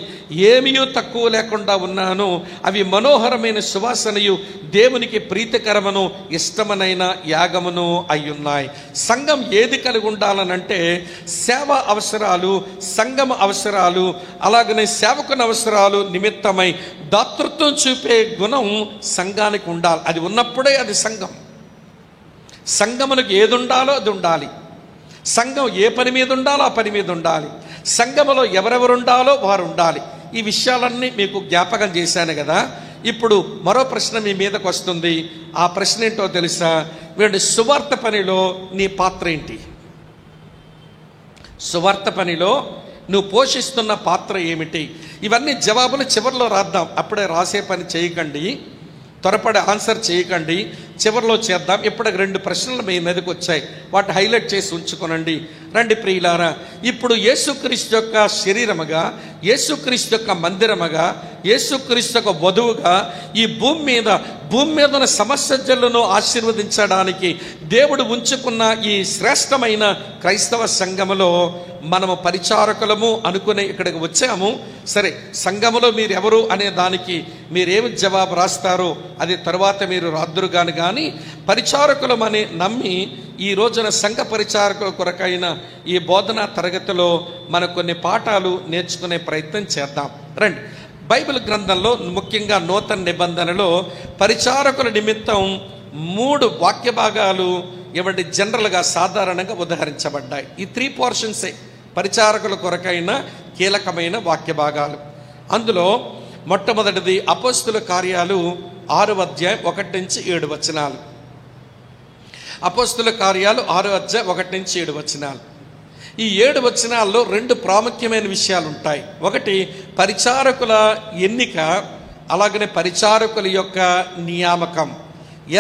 ఏమీ తక్కువ లేకుండా ఉన్నాను. అవి మనోహరమైన సువాసనయు దేవునికి ప్రీతికరమును ఇష్టమనైన యాగమును అయ్యున్నాయి. సంఘం ఏది కలిగి ఉండాలనంటే సేవ అవసరాలు, సంఘం అవసరాలు, అలాగనే సేవకుని అవసరాలు నిమిత్తమై దాతృత్వం చూపే గుణం సంఘానికి ఉండాలి. అది ఉన్నప్పుడే అది సంఘం. సంఘమునకు ఏది ఉండాలో అది ఉండాలి. సంఘం ఏ పని మీద ఉండాలో ఆ పని మీద ఉండాలి. సంఘములో ఎవరెవరు ఉండాలో వారు ఉండాలి. ఈ విషయాలన్నీ మీకు జ్ఞాపకం చేశాను కదా. ఇప్పుడు మరో ప్రశ్న మీ మీదకు వస్తుంది. ఆ ప్రశ్న ఏంటో తెలుసా? వీడి సువార్త పనిలో నీ పాత్ర ఏంటి? సువార్త పనిలో నువ్వు పోషిస్తున్న పాత్ర ఏమిటి? ఇవన్నీ జవాబులు చివరిలో రాద్దాం. అప్పుడే రాసే పని చేయకండి, త్వరపడి ఆన్సర్ చేయకండి, చివరిలో చేద్దాం. ఇప్పటికి 2 ప్రశ్నలు మీ మీదకి వచ్చాయి, వాటి హైలైట్ చేసి ఉంచుకోనండి. రండి ప్రియులారా, ఇప్పుడు యేసుక్రీస్తు యొక్క శరీరముగా, యేసుక్రీస్తు యొక్క మందిరముగా, యేసుక్రీస్తు యొక్క వధువుగా ఈ భూమి మీద ఉన్న సమస్త జనులను ఆశీర్వదించడానికి దేవుడు ఉంచుకున్న ఈ శ్రేష్టమైన క్రైస్తవ సంఘములో మనము పరిచారకులము అనుకునే ఇక్కడికి వచ్చాము. సరే, సంఘములో మీరు ఎవరు అనే దానికి మీరేమి జవాబు రాస్తారో అది తర్వాత మీరు రాద్దురు కానీ పరిచారకులమని నమ్మి ఈ రోజున సంఘ పరిచారకుల కొరకైన ఈ బోధనా తరగతిలో మనం కొన్ని పాఠాలు నేర్చుకునే ప్రయత్నం చేద్దాం. రండి, బైబిల్ గ్రంథంలో ముఖ్యంగా నూతన నిబంధనలో పరిచారకుల నిమిత్తం 3 వాక్య భాగాలు ఇవ్వండి జనరల్గా సాధారణంగా ఉదహరించబడ్డాయి. ఈ 3 పోర్షన్సే పరిచారకుల కొరకైన కీలకమైన వాక్య భాగాలు. అందులో మొట్టమొదటిది అపోస్తుల కార్యాలు 6వ అధ్యాయం 1 నుంచి 7 వచనాలు. అపోస్తుల కార్యాలు 6వ అధ్యాయం 1 నుంచి 7 వచనాలు. ఈ 7 వచనాల్లో 2 ప్రాముఖ్యమైన విషయాలు ఉంటాయి. ఒకటి పరిచారకుల ఎన్నిక, అలాగనే పరిచారకుల యొక్క నియామకం,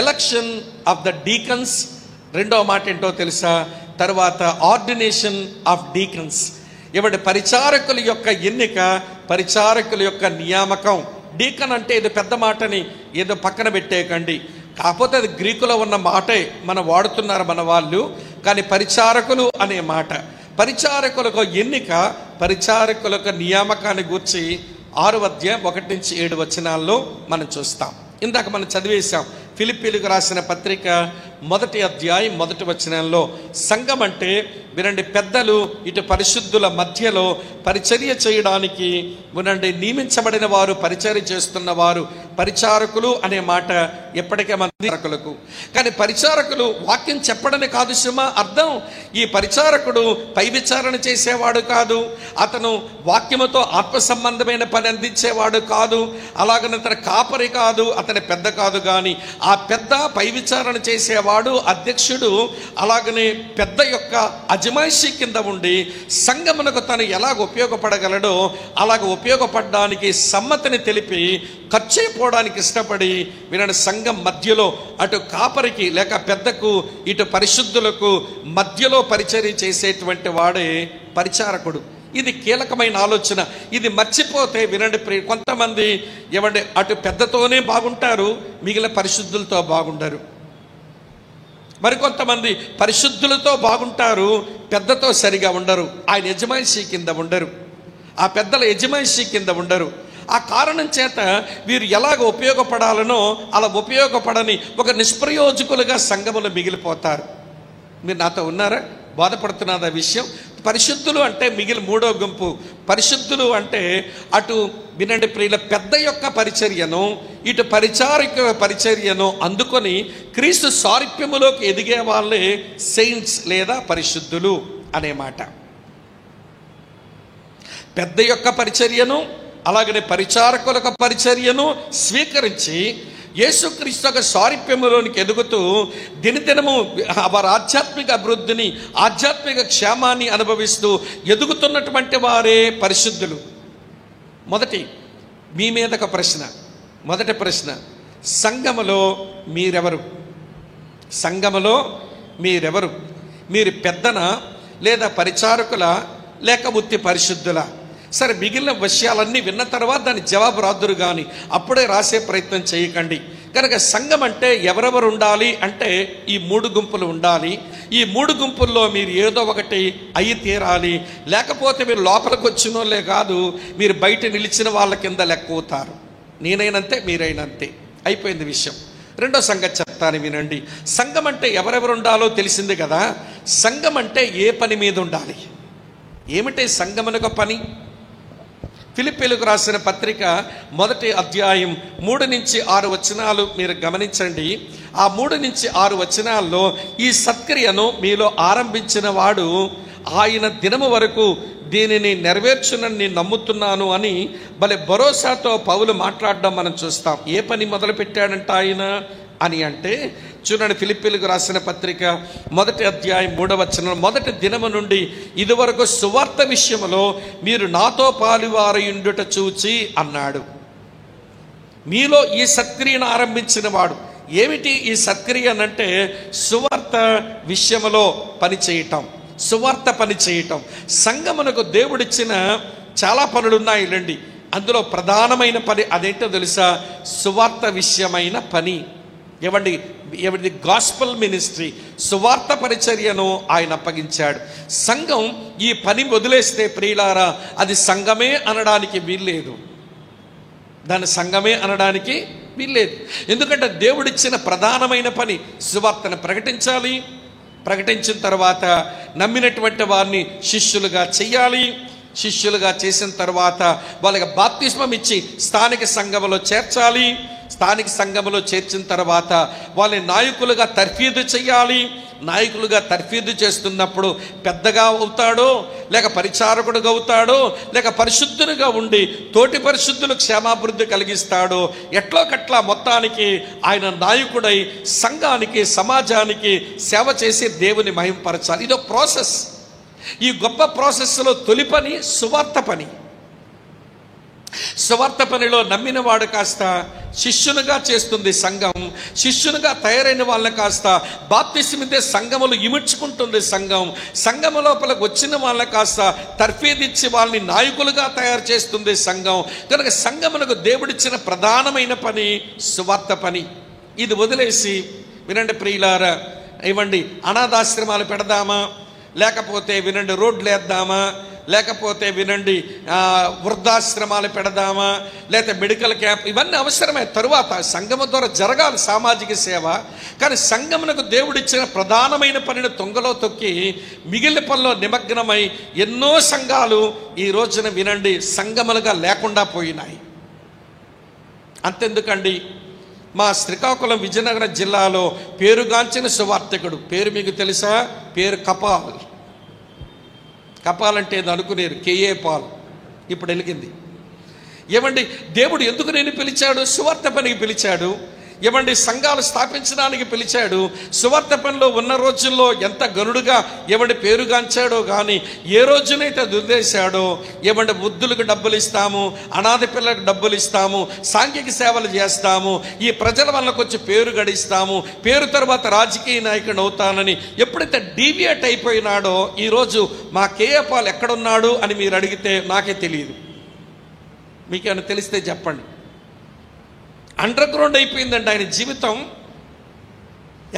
ఎలక్షన్ ఆఫ్ ద డీకన్స్. రెండవ మాట ఏంటో తెలుసా? తర్వాత ఆర్డినేషన్ ఆఫ్ డీకన్స్. ఇవడి పరిచారకుల యొక్క ఎన్నిక, పరిచారకుల యొక్క నియామకం. డీకన్ అంటే ఇది పెద్ద మాటని ఏదో పక్కన పెట్టేయకండి, కాకపోతే అది గ్రీకులో ఉన్న మాటే మనం వాడుతున్నారు మన వాళ్ళు. కానీ పరిచారకులు అనే మాట, పరిచారకులకు ఎన్నిక, పరిచారకులకు నియామకాన్ని గూర్చి 6వ అధ్యాయం 1 నుంచి 7 వచనాల్లో మనం చూస్తాం. ఇందాక మనం చదివేశాం ఫిలిప్పీలకు రాసిన పత్రిక 1వ అధ్యాయం 1వ వచనంలో సంఘం అంటే వినండి, పెద్దలు ఇటు పరిశుద్ధుల మధ్యలో పరిచర్య చేయడానికి వినండి నియమించబడిన వారు, పరిచర్య చేస్తున్న వారు పరిచారకులు అనే మాట ఎప్పటికే పరిచారకులకు. కానీ పరిచారకులు వాక్యం చెప్పడమే కాదు సుమా అర్థం. ఈ పరిచారకుడు పై విచారణ చేసేవాడు కాదు, అతను వాక్యముతో ఆత్మ సంబంధమైన పని అందించేవాడు కాదు, అలాగనే తన కాపరి కాదు, అతని పెద్ద కాదు. కానీ ఆ పెద్ద పై విచారణ చేసేవాడు అధ్యక్షుడు, అలాగనే పెద్ద యొక్క అజమాయిషి కింద ఉండి సంఘమునకు తను ఎలాగ ఉపయోగపడగలడో అలాగ ఉపయోగపడడానికి సమ్మతిని తెలిపి ఖర్చు అయిపోవడానికి ఇష్టపడి వినండి సంఘం మధ్యలో అటు కాపరికి లేక పెద్దకు ఇటు పరిశుద్ధులకు మధ్యలో పరిచర్య చేసేటువంటి వాడే పరిచారకుడు. ఇది కీలకమైన ఆలోచన. ఇది మర్చిపోతే వినండి, కొంతమంది ఏమంటే అటు పెద్దతోనే బాగుంటారు, మిగిలిన పరిశుద్ధులతో బాగుండరు. మరికొంతమంది పరిశుద్ధులతో బాగుంటారు, పెద్దతో సరిగా ఉండరు, ఆయన యజమాయిషి కింద ఉండరు, ఆ పెద్దల యజమాయిషి కింద ఉండరు. ఆ కారణం చేత వీరు ఎలాగ ఉపయోగపడాలనో అలా ఉపయోగపడని ఒక నిష్ప్రయోజకులుగా సంఘములో మిగిలిపోతారు. మీరు నాతో ఉన్నారా? బాధపడుతున్నది ఆ విషయం. పరిశుద్ధులు అంటే మిగిలిన 3వ గుంపు. పరిశుద్ధులు అంటే అటు వినండి ప్రియుల పెద్ద యొక్క పరిచర్యను, ఇటు పరిచారక పరిచర్యను అందుకొని క్రీస్తు సారూప్యములోకి ఎదిగే వాళ్ళే సెయింట్స్ లేదా పరిశుద్ధులు అనే మాట. పెద్ద యొక్క పరిచర్యను అలాగనే పరిచారకుల పరిచర్యను స్వీకరించి యేసుక్రీస్తు యొక్క సారూప్యములోనికి ఎదుగుతూ దినదినము వారి ఆధ్యాత్మిక అభివృద్ధిని, ఆధ్యాత్మిక క్షేమాన్ని అనుభవిస్తూ ఎదుగుతున్నటువంటి వారే పరిశుద్ధులు. మీ మీద ఒక ప్రశ్న. మొదటి ప్రశ్న, సంఘములో మీరెవరు? సంఘములో మీరెవరు? మీరు పెద్దనా, లేదా పరిచారకుల, లేక ఉత్తి పరిశుద్ధుల? సరే, మిగిలిన విషయాలన్నీ విన్న తర్వాత దాని జవాబు రాదురు కానీ అప్పుడే రాసే ప్రయత్నం చేయకండి. కనుక సంఘం అంటే ఎవరెవరు ఉండాలి అంటే ఈ 3 గుంపులు ఉండాలి. ఈ 3 గుంపుల్లో మీరు ఏదో ఒకటి అయి తీరాలి. లేకపోతే మీరు లోపలికి వచ్చినోళ్ళే కాదు, మీరు బయట నిలిచిన వాళ్ళ కింద లెక్క అవుతారు. నేనైనంతే, మీరైనంతే, అయిపోయింది విషయం. రెండో సంగతి చెప్తాను వినండి. సంఘం అంటే ఎవరెవరు ఉండాలో తెలిసింది కదా. సంఘం అంటే ఏ పని మీద ఉండాలి? ఏమిటే సంఘమునకు పని? ఫిలిప్పీలకు రాసిన పత్రిక 1వ అధ్యాయం 3 నుంచి 6 వచనాలు మీరు గమనించండి. ఆ 3 నుంచి 6 వచనాల్లో ఈ సత్క్రియను మీలో ఆరంభించిన వాడు ఆయన దినము వరకు దీనిని నెరవేర్చునని నేను నమ్ముతున్నాను అని భలే భరోసాతో పౌలు మాట్లాడడం మనం చూస్తాం. ఏ పని మొదలు పెట్టాడంట ఆయన అని అంటే, చూడండి, ఫిలిప్పీలకు రాసిన పత్రిక 1వ అధ్యాయం 3వ వచనం, మొదటి దినము నుండి ఇదివరకు సువార్త విషయములో మీరు నాతో పాలువారయుండుట చూచి అన్నాడు. మీలో ఈ సత్క్రియను ఆరంభించిన వాడు. ఏమిటి ఈ సత్క్రియ అనంటే, సువార్త విషయములో పని చేయటం, సువార్త పని చేయటం. సంఘమునకు దేవుడిచ్చిన చాలా పనులు ఉన్నాయి రండి. అందులో ప్రధానమైన పని అదేంటో తెలుసా? సువార్త విషయమైన పని. ఎవరిది? గాస్పల్ మినిస్ట్రీ, సువార్త పరిచర్యను ఆయన అప్పగించాడు. సంఘం ఈ పని వదిలేస్తే ప్రియులారా, అది సంఘమే అనడానికి వీల్లేదు. దాని సంఘమే అనడానికి వీల్లేదు. ఎందుకంటే దేవుడిచ్చిన ప్రధానమైన పని సువార్తను ప్రకటించాలి. ప్రకటించిన తర్వాత నమ్మినటువంటి వారిని శిష్యులుగా చెయ్యాలి. శిష్యులుగా చేసిన తర్వాత వాళ్ళకి బాప్తిస్మం ఇచ్చి స్థానిక సంఘములో చేర్చాలి. స్థానిక సంఘములో చేర్చిన తర్వాత వాళ్ళని నాయకులుగా తర్ఫీదు చేయాలి. నాయకులుగా తర్ఫీదు చేస్తున్నప్పుడు పెద్దగా అవుతాడో, లేక పరిచారకుడుగా అవుతాడో, లేక పరిశుద్ధునిగా ఉండి తోటి పరిశుద్ధులకు క్షేమాభివృద్ధి కలిగిస్తాడో, ఎట్లోకట్లా మొత్తానికి ఆయన నాయకుడై సంఘానికి, సమాజానికి సేవ చేసి దేవుని మహింపరచాలి. ఇదో ప్రాసెస్. ఈ గొప్ప ప్రాసెస్లో తొలి పని సువార్త పని. సువార్త పనిలో నమ్మిన వాడు కాస్త శిష్యునిగా చేస్తుంది సంఘం. శిష్యునిగా తయారైన వాళ్ళని కాస్త బాప్తిస్మితే సంఘములు ఇముడ్చుకుంటుంది సంఘం. సంఘము లోపలికి వచ్చిన వాళ్ళని కాస్త తర్ఫీదిచ్చి వాళ్ళని నాయకులుగా తయారు చేస్తుంది సంఘం. కనుక సంఘములకు దేవుడిచ్చిన ప్రధానమైన పని సువార్త పని. ఇది వదిలేసి వినండి ప్రియులారా, ఇవ్వండి అనాథాశ్రమాలు పెడదామా, లేకపోతే వినండి రోడ్లు వేద్దామా, లేకపోతే వినండి వృద్ధాశ్రమాలు పెడదామా, లేకపోతే మెడికల్ క్యాంప్, ఇవన్నీ అవసరమే. తరువాత సంఘము ద్వారా జరగాలి సామాజిక సేవ. కానీ సంఘమునకు దేవుడిచ్చిన ప్రధానమైన పనిని తొంగలో తొక్కి మిగిలిన పనిలో నిమగ్నమై ఎన్నో సంఘాలు ఈ రోజున వినండి సంఘములుగా లేకుండా పోయినాయి. అంతెందుకండి, మా శ్రీకాకుళం విజయనగరం జిల్లాలో పేరుగాంచిన సువార్తికుడు, పేరు మీకు తెలుసా? పేరు కపాల్. కపాల్ అంటే ఏదో అనుకునేరు, కేఏ పాల్. ఇప్పుడు వెలిగింది. ఏమండి, దేవుడు ఎందుకు నేను పిలిచాడు? సువార్త పనికి పిలిచాడు. ఏమండి, సంఘాలు స్థాపించడానికి పిలిచాడు. సువార్త పనిలో ఉన్న రోజుల్లో ఎంత గనుడుగా ఏమండి పేరుగాంచాడో కానీ, ఏ రోజునైతే వదిలేశాడో, ఏమండి వృద్ధులకు డబ్బులు ఇస్తాము, అనాథ పిల్లలకు డబ్బులు ఇస్తాము, సాంఘిక సేవలు చేస్తాము, ఈ ప్రజల వల్ల కొంచెం పేరు గడిస్తాము, పేరు తర్వాత రాజకీయ నాయకుడు అవుతానని ఎప్పుడైతే డీవియేట్ అయిపోయినాడో, ఈరోజు మా కేఏ పాల్ ఎక్కడున్నాడు అని మీరు అడిగితే నాకే తెలియదు. మీకేమైనా తెలిస్తే చెప్పండి. అండర్ గ్రౌండ్ అయిపోయిందండి ఆయన జీవితం.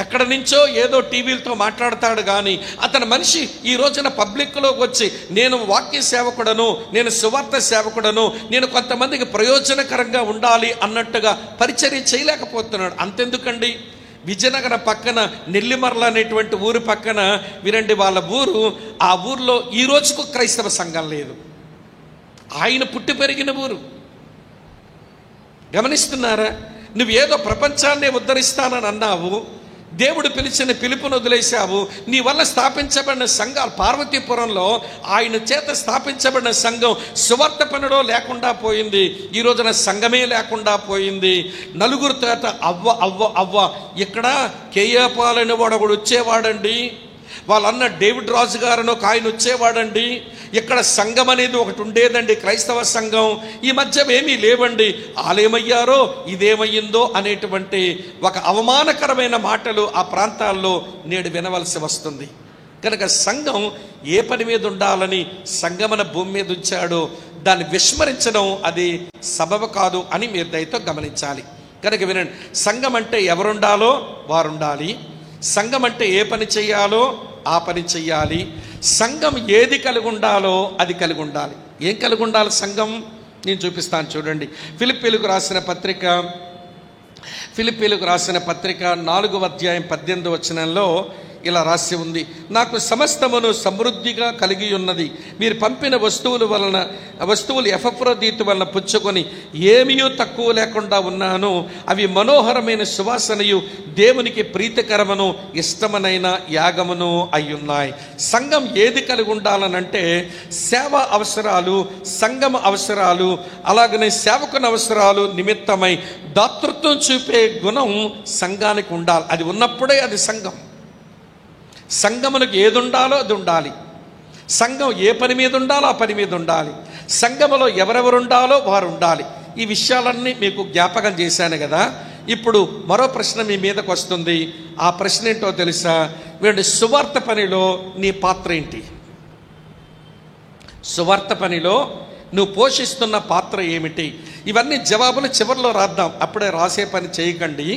ఎక్కడి నుంచో ఏదో టీవీలతో మాట్లాడతాడు కానీ అతని మనిషి ఈ రోజున పబ్లిక్లోకి వచ్చి నేను వాక్య సేవకుడను, నేను సువార్త సేవకుడను, నేను కొంతమందికి ప్రయోజనకరంగా ఉండాలి అన్నట్టుగా పరిచర్య చేయలేకపోతున్నాడు. అంతెందుకండి, విజయనగరం పక్కన నెల్లిమర్ల అనేటువంటి ఊరు పక్కన వినండి వాళ్ళ ఊరు. ఆ ఊర్లో ఈ రోజుకు క్రైస్తవ సంఘం లేదు. ఆయన పుట్టి పెరిగిన ఊరు. గమనిస్తున్నారా? నువ్వేదో ప్రపంచాన్నే ఉద్ధరిస్తానని అన్నావు, దేవుడు పిలిచిన పిలుపును వదిలేశావు. నీ వల్ల స్థాపించబడిన సంఘాలు, పార్వతీపురంలో ఆయన చేత స్థాపించబడిన సంఘం సువార్త పనిలో లేకుండా పోయింది. ఈ రోజున సంఘమే లేకుండా పోయింది. నలుగురు చేత అవ్వ అవ్వ అవ్వ. ఇక్కడ కేఏ పాల్ అనే వాడు ఒకడు వచ్చేవాడండి. వాళ్ళన్న డేవిడ్ రాజు గారని ఒక ఆయన వచ్చేవాడండి. ఇక్కడ సంఘం అనేది ఒకటి ఉండేదండి, క్రైస్తవ సంఘం. ఈ మధ్య ఏమీ లేవండి. వాళ్ళేమయ్యారో ఇదేమయ్యిందో అనేటువంటి ఒక అవమానకరమైన మాటలు ఆ ప్రాంతాల్లో నేడు వినవలసి వస్తుంది. కనుక సంఘం ఏ పని మీద ఉండాలని సంఘమన భూమి మీద ఉంచాడో దాన్ని విస్మరించడం అది సబబు కాదు అని మీరు దయతో గమనించాలి. కనుక వినండి, సంఘం అంటే ఎవరుండాలో వారుండాలి. సంఘం అంటే ఏ పని చెయ్యాలో ఆ పని చెయ్యాలి. సంఘం ఏది కలిగి ఉండాలో అది కలిగి ఉండాలి. ఏం కలిగి ఉండాలి సంఘం? నేను చూపిస్తాను చూడండి. ఫిలిప్పీలకు రాసిన పత్రిక 4వ అధ్యాయం 18వ వచనంలో ఇలా రాసి ఉంది, నాకు సమస్తమును సమృద్ధిగా కలిగి ఉన్నది. మీరు పంపిన వస్తువులు ఎపఫ్రోదీతు వలన పుచ్చుకొని ఏమీ తక్కువ లేకుండా ఉన్నాను. అవి మనోహరమైన సువాసనయు దేవునికి ప్రీతికరమును ఇష్టమనైన యాగమును అయ్యున్నాయి. సంఘం ఏది కలిగి ఉండాలనంటే సేవ అవసరాలు, సంఘం అవసరాలు, అలాగనే సేవకుని అవసరాలు నిమిత్తమై దాతృత్వం చూపే గుణం సంఘానికి ఉండాలి. అది ఉన్నప్పుడే అది సంఘం. సంఘమునకు ఏది ఉండాలో అది ఉండాలి. సంఘం ఏ పని మీద ఉండాలో ఆ పని మీద ఉండాలి. సంఘములో ఎవరెవరు ఉండాలో వారు ఉండాలి. ఈ విషయాలన్నీ మీకు జ్ఞాపకం చేశాను కదా. ఇప్పుడు మరో ప్రశ్న మీ మీదకు వస్తుంది. ఆ ప్రశ్న ఏంటో తెలుసా? వీడి సువార్త పనిలో నీ పాత్ర ఏంటి? సువార్త పనిలో నువ్వు పోషిస్తున్న పాత్ర ఏమిటి? ఇవన్నీ జవాబులు చివరిలో రాద్దాం. అప్పుడే రాసే పని చేయకండి,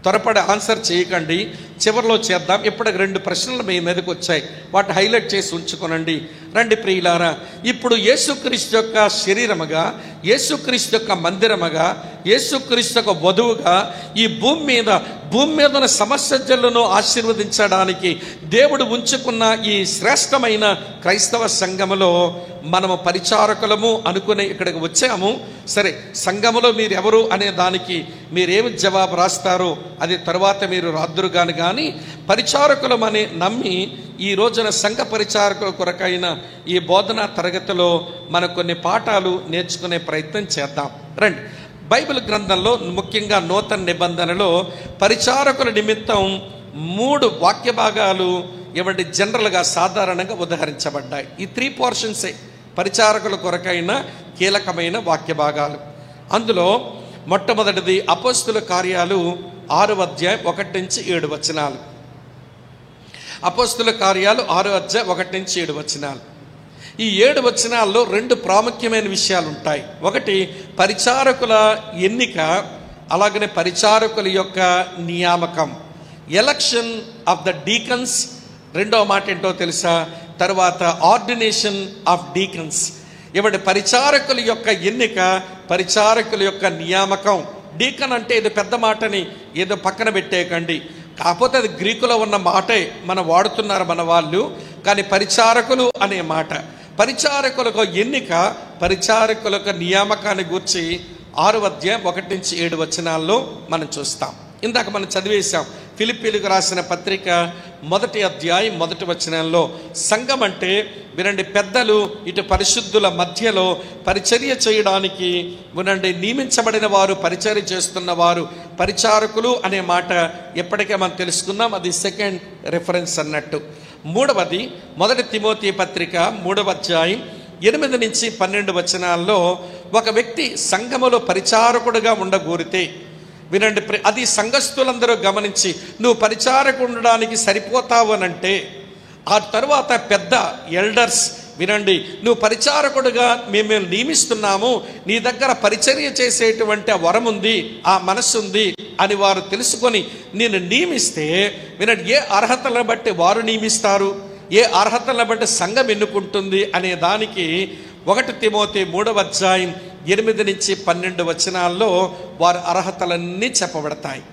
త్వరపడి ఆన్సర్ చేయకండి, చివరిలో చేద్దాం. ఇప్పటికి 2 ప్రశ్నలు మీ మీదకి వచ్చాయి, వాటి హైలైట్ చేసి ఉంచుకోనండి. రండి ప్రియులారా, ఇప్పుడు యేసుక్రీస్తు యొక్క శరీరముగా, యేసుక్రీస్తు యొక్క మందిరముగా, యేసుక్రీస్తు యొక్క వధువుగా ఈ భూమి మీద ఉన్న సమస్యలను ఆశీర్వదించడానికి దేవుడు ఉంచుకున్న ఈ శ్రేష్టమైన క్రైస్తవ సంఘములో మనము పరిచారకులము అనుకునే ఇక్కడికి వచ్చాము. సరే, సంఘములో మీరు ఎవరు అనే దానికి మీరేమి జవాబు రాస్తారో అది తర్వాత మీరు రాద్దురుగాను. కానీ పరిచారకులమని నమ్మి ఈ రోజున సంఘ పరిచారకుల కొరకైన ఈ బోధనా తరగతిలో మనం కొన్ని పాఠాలు నేర్చుకునే ప్రయత్నం చేద్దాం. రండి, బైబిల్ గ్రంథంలో ముఖ్యంగా నూతన నిబంధనలో పరిచారకుల నిమిత్తం 3 వాక్య భాగాలు ఇవ్వండి జనరల్గా సాధారణంగా ఉదహరించబడ్డాయి. ఈ 3 పోర్షన్సే పరిచారకుల కొరకైన కీలకమైన వాక్య భాగాలు. అందులో మొట్టమొదటిది అపోస్తుల కార్యాలు 6వ అధ్యాయం 1 నుంచి 7 వచనాలు. అపోస్తుల కార్యాలు 6వ అధ్యాయం 1 నుంచి 7 వచనాలు. ఈ 7 వచనాల్లో 2 ప్రాముఖ్యమైన విషయాలు ఉంటాయి. ఒకటి పరిచారకుల ఎన్నిక, అలాగనే పరిచారకుల యొక్క నియామకం, ఎలక్షన్ ఆఫ్ ద డీకన్స్. రెండవ మాట ఏంటో తెలుసా? తర్వాత ఆర్డినేషన్ ఆఫ్ డీకన్స్. ఇవటి పరిచారకుల యొక్క ఎన్నిక, పరిచారకుల యొక్క నియామకం. డీకన్ అంటే ఇది పెద్ద మాటని ఏదో పక్కన పెట్టేయకండి, కాకపోతే అది గ్రీకులో ఉన్న మాటే మనం వాడుతున్నారు మన వాళ్ళు. కానీ పరిచారకులు అనే మాట, పరిచారకులకు ఎన్నిక, పరిచారకులకు నియామకాన్ని గూర్చి 6వ అధ్యాయం 1 నుంచి 7 వచనాల్లో మనం చూస్తాం. ఇందాక మనం చదివేశాం. ఫిలిప్పీలకు రాసిన పత్రిక 1వ అధ్యాయం 1వ వచనంలో సంఘం అంటే వినండి, పెద్దలు ఇటు పరిశుద్ధుల మధ్యలో పరిచర్య చేయడానికి వినండి నియమించబడిన వారు, పరిచర్య చేస్తున్న వారు పరిచారకులు అనే మాట ఎప్పటికే మనం తెలుసుకున్నాం. అది సెకండ్ రిఫరెన్స్ అన్నట్టు. మూడవది 1 తిమోతి పత్రిక 3వ అధ్యాయం 8 నుంచి 12 వచనాల్లో ఒక వ్యక్తి సంఘములో పరిచారకుడుగా ఉండగోరితే వినండి, అది సంఘస్థులందరూ గమనించి నువ్వు పరిచారకుడు ఉండడానికి సరిపోతావు అనంటే ఆ తర్వాత పెద్ద ఎల్డర్స్ వినండి, నువ్వు పరిచారకుడుగా మేము నియమిస్తున్నాము, నీ దగ్గర పరిచర్య చేసేటువంటి ఆ వరం ఉంది, ఆ మనస్సు ఉంది అని వారు తెలుసుకొని నేను నియమిస్తే వినండి, ఏ అర్హతలను బట్టి వారు నియమిస్తారు, ఏ అర్హతలను బట్టి సంఘం ఎన్నుకుంటుంది అనే దానికి 1 తిమోతి 3వ అధ్యాయం 8 నుంచి 12 వచనాల్లో వారి అర్హతలన్నీ చెప్పబడతాయి.